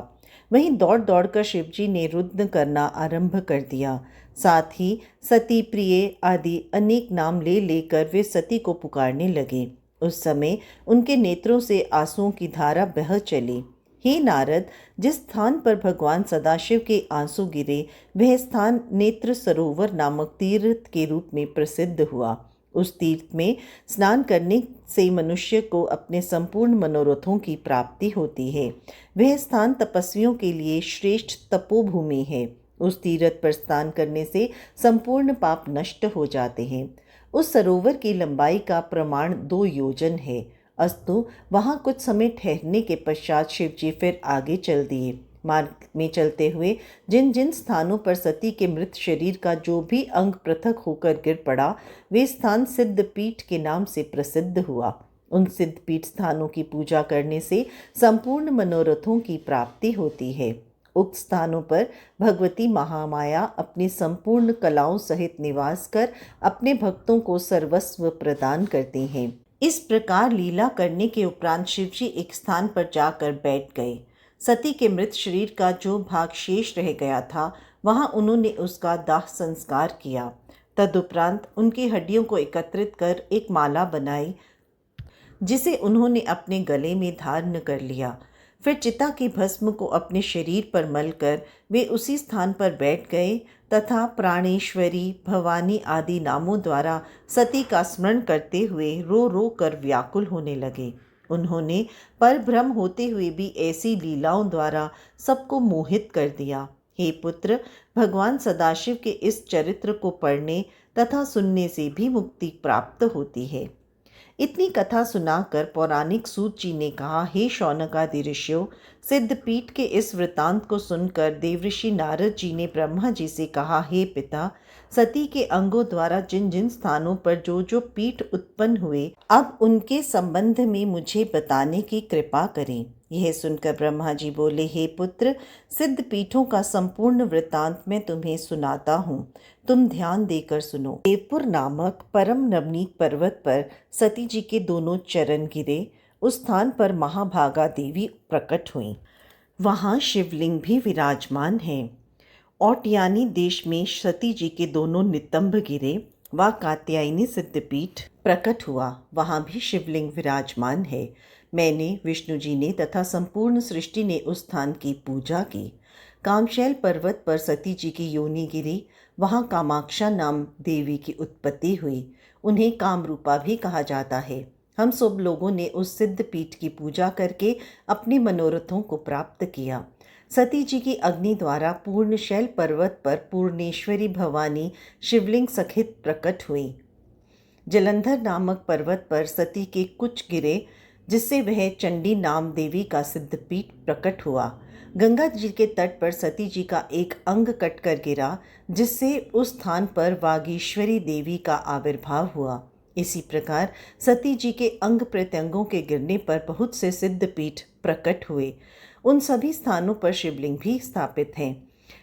[SPEAKER 1] वहीं दौड़ दौड़कर शिवजी ने रुद्र करना आरंभ कर दिया। साथ ही सती, प्रिय आदि अनेक नाम ले लेकर वे सती को पुकारने लगे। उस समय उनके नेत्रों से आंसुओं की धारा बह चली। हे नारद, जिस स्थान पर भगवान सदाशिव के आंसू गिरे वह स्थान नेत्र सरोवर नामक तीर्थ के रूप में प्रसिद्ध हुआ। उस तीर्थ में स्नान करने से मनुष्य को अपने संपूर्ण मनोरथों की प्राप्ति होती है। वह स्थान तपस्वियों के लिए श्रेष्ठ तपोभूमि है। उस तीर्थ पर स्नान करने से संपूर्ण पाप नष्ट हो जाते हैं। उस सरोवर की लंबाई का प्रमाण 2 योजन है। अस्तु वहाँ कुछ समय ठहरने के पश्चात शिवजी फिर आगे चल दिए। मार्ग में चलते हुए जिन जिन स्थानों पर सती के मृत शरीर का जो भी अंग पृथक होकर गिर पड़ा वे स्थान सिद्धपीठ के नाम से प्रसिद्ध हुआ। उन सिद्धपीठ स्थानों की पूजा करने से संपूर्ण मनोरथों की प्राप्ति होती है। उक्त स्थानों पर भगवती महामाया अपनी संपूर्ण कलाओं सहित निवास कर अपने भक्तों को सर्वस्व प्रदान करती हैं। इस प्रकार लीला करने के उपरांत शिवजी एक स्थान पर जाकर बैठ गए। सती के मृत शरीर का जो भाग शेष रह गया था वहां उन्होंने उसका दाह संस्कार किया। तदुपरांत उनकी हड्डियों को एकत्रित कर एक माला बनाई जिसे उन्होंने अपने गले में धारण कर लिया। फिर चिता की भस्म को अपने शरीर पर मलकर वे उसी स्थान पर बैठ गए तथा प्राणेश्वरी, भवानी आदि नामों द्वारा सती का स्मरण करते हुए रो रो कर व्याकुल होने लगे। उन्होंने परब्रह्म होते हुए भी ऐसी लीलाओं द्वारा सबको मोहित कर दिया। हे पुत्र, भगवान सदाशिव के इस चरित्र को पढ़ने तथा सुनने से भी मुक्ति प्राप्त होती है। इतनी कथा सुनाकर पौराणिक सूत जी ने कहा, हे शौनकादि ऋषियों, सिद्धपीठ के इस वृतांत को सुनकर देवऋषि नारद जी ने ब्रह्मा जी से कहा, हे पिता, सती के अंगों द्वारा जिन जिन स्थानों पर जो जो पीठ उत्पन्न हुए अब उनके संबंध में मुझे बताने की कृपा करें। यह सुनकर ब्रह्मा जी बोले, हे पुत्र, सिद्ध पीठों का संपूर्ण वृतांत मैं तुम्हें सुनाता हूँ, तुम ध्यान देकर सुनो। देवपुर नामक परम नवनीत पर्वत पर सती जी के दोनों चरण गिरे। उस स्थान पर महाभागा देवी प्रकट हुई। वहाँ शिवलिंग भी विराजमान है। औटयानी देश में सती जी के दोनों नितंब गिरे। वह कात्यायनी सिद्धपीठ प्रकट हुआ। वहाँ भी शिवलिंग विराजमान है। मैंने, विष्णु जी ने तथा संपूर्ण सृष्टि ने उस स्थान की पूजा की। कामशैल पर्वत पर सती जी की योनि गिरी। वहाँ कामाक्षा नाम देवी की उत्पत्ति हुई। उन्हें कामरूपा भी कहा जाता है। हम सब लोगों ने उस सिद्ध पीठ की पूजा करके अपने मनोरथों को प्राप्त किया। सती जी की अग्नि द्वारा पूर्णशैल पर्वत पर पूर्णेश्वरी भवानी शिवलिंग सहित प्रकट हुई। जलंधर नामक पर्वत पर सती के कुछ गिरे, जिससे वह चंडी नाम देवी का सिद्धपीठ प्रकट हुआ। गंगा जी के तट पर सती जी का एक अंग कटकर गिरा, जिससे उस स्थान पर वागीश्वरी देवी का आविर्भाव हुआ। इसी प्रकार सती जी के अंग प्रत्यंगों के गिरने पर बहुत से सिद्धपीठ प्रकट हुए। उन सभी स्थानों पर शिवलिंग भी स्थापित हैं।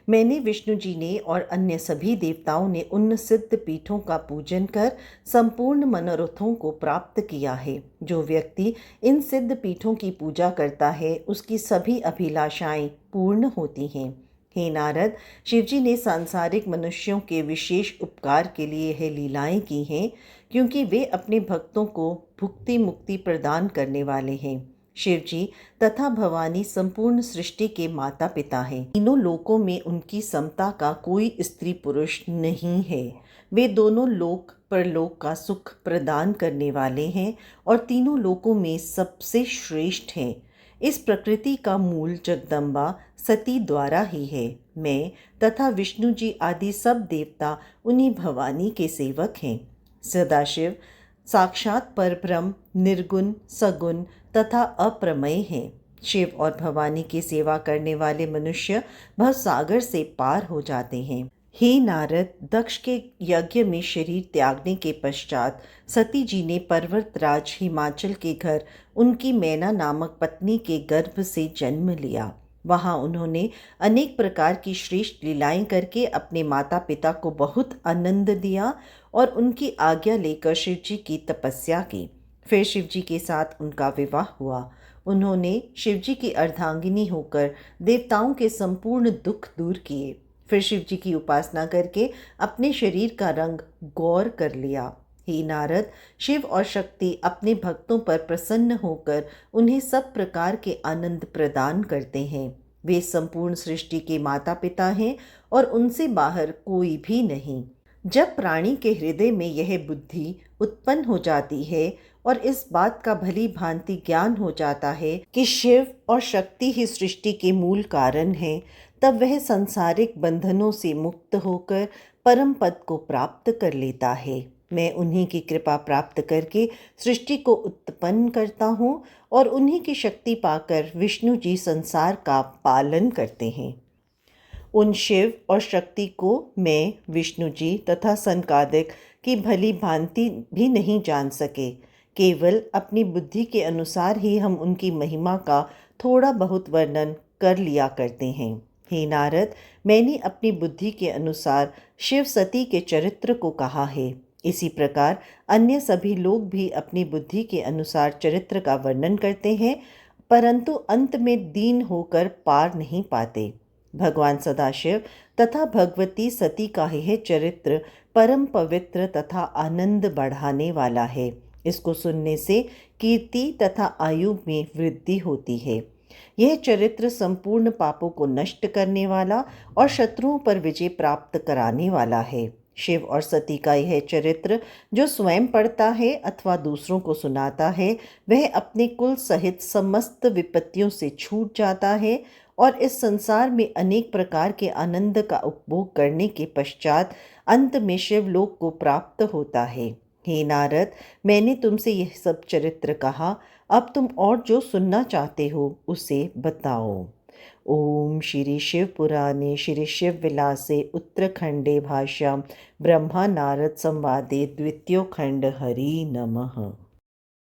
[SPEAKER 1] मैंने, विष्णु जी ने और अन्य सभी देवताओं ने उन सिद्ध पीठों का पूजन कर संपूर्ण मनोरथों को प्राप्त किया है। जो व्यक्ति इन सिद्ध पीठों की पूजा करता है उसकी सभी अभिलाषाएं पूर्ण होती हैं। हे नारद, शिवजी ने सांसारिक मनुष्यों के विशेष उपकार के लिए यह लीलाएं की हैं, क्योंकि वे अपने भक्तों को भुक्ति मुक्ति प्रदान करने वाले हैं। शिवजी तथा भवानी संपूर्ण सृष्टि के माता पिता हैं। तीनों लोकों में उनकी समता का कोई स्त्री पुरुष नहीं है। वे दोनों लोक परलोक का सुख प्रदान करने वाले हैं और तीनों लोकों में सबसे श्रेष्ठ हैं। इस प्रकृति का मूल जगदम्बा सती द्वारा ही है। मैं तथा विष्णु जी आदि सब देवता उन्हीं भवानी के सेवक हैं। सदाशिव साक्षात परब्रह्म, निर्गुण, सगुण तथा अप्रमेय हैं। शिव और भवानी की सेवा करने वाले मनुष्य भवसागर से पार हो जाते हैं। हे नारद, दक्ष के यज्ञ में शरीर त्यागने के पश्चात सती जी ने पर्वतराज हिमाचल के घर उनकी मैना नामक पत्नी के गर्भ से जन्म लिया। वहाँ उन्होंने अनेक प्रकार की श्रेष्ठ लीलाएं करके अपने माता पिता को बहुत आनंद दिया और उनकी आज्ञा लेकर शिव जी की तपस्या की। फिर शिव जी के साथ उनका विवाह हुआ। उन्होंने शिव जी की अर्धांगिनी होकर देवताओं के संपूर्ण दुख दूर किए। फिर शिव जी की उपासना करके अपने शरीर का रंग गौर कर लिया। हे नारद, शिव और शक्ति अपने भक्तों पर प्रसन्न होकर उन्हें सब प्रकार के आनंद प्रदान करते हैं। वे संपूर्ण सृष्टि के माता पिता हैं और उनसे बाहर कोई भी नहीं। जब प्राणी के हृदय में यह बुद्धि उत्पन्न हो जाती है और इस बात का भली भांति ज्ञान हो जाता है कि शिव और शक्ति ही सृष्टि के मूल कारण हैं, तब वह सांसारिक बंधनों से मुक्त होकर परम पद को प्राप्त कर लेता है। मैं उन्हीं की कृपा प्राप्त करके सृष्टि को उत्पन्न करता हूँ और उन्हीं की शक्ति पाकर विष्णु जी संसार का पालन करते हैं। उन शिव और शक्ति को मैं, विष्णु जी तथा सनकादिक की भली भांति भी नहीं जान सके। केवल अपनी बुद्धि के अनुसार ही हम उनकी महिमा का थोड़ा बहुत वर्णन कर लिया करते हैं। हे नारद, मैंने अपनी बुद्धि के अनुसार शिव सती के चरित्र को कहा है। इसी प्रकार अन्य सभी लोग भी अपनी बुद्धि के अनुसार चरित्र का वर्णन करते हैं, परंतु अंत में दीन होकर पार नहीं पाते। भगवान सदाशिव तथा भगवती सती का यह चरित्र परम पवित्र तथा आनंद बढ़ाने वाला है। इसको सुनने से कीर्ति तथा आयु में वृद्धि होती है। यह चरित्र संपूर्ण पापों को नष्ट करने वाला और शत्रुओं पर विजय प्राप्त कराने वाला है। शिव और सती का यह चरित्र जो स्वयं पढ़ता है अथवा दूसरों को सुनाता है, वह अपने कुल सहित समस्त विपत्तियों से छूट जाता है और इस संसार में अनेक प्रकार के आनंद का उपभोग करने के पश्चात अंत में शिवलोक को प्राप्त होता है। हे नारद, मैंने तुमसे यह सब चरित्र कहा, अब तुम और जो सुनना चाहते हो उसे बताओ। ओम श्री शिव पुराणे श्री शिव विलासे उत्तरखंडे भाष्यां ब्रह्मा नारद संवादे द्वितीयो खंड। हरि नमः।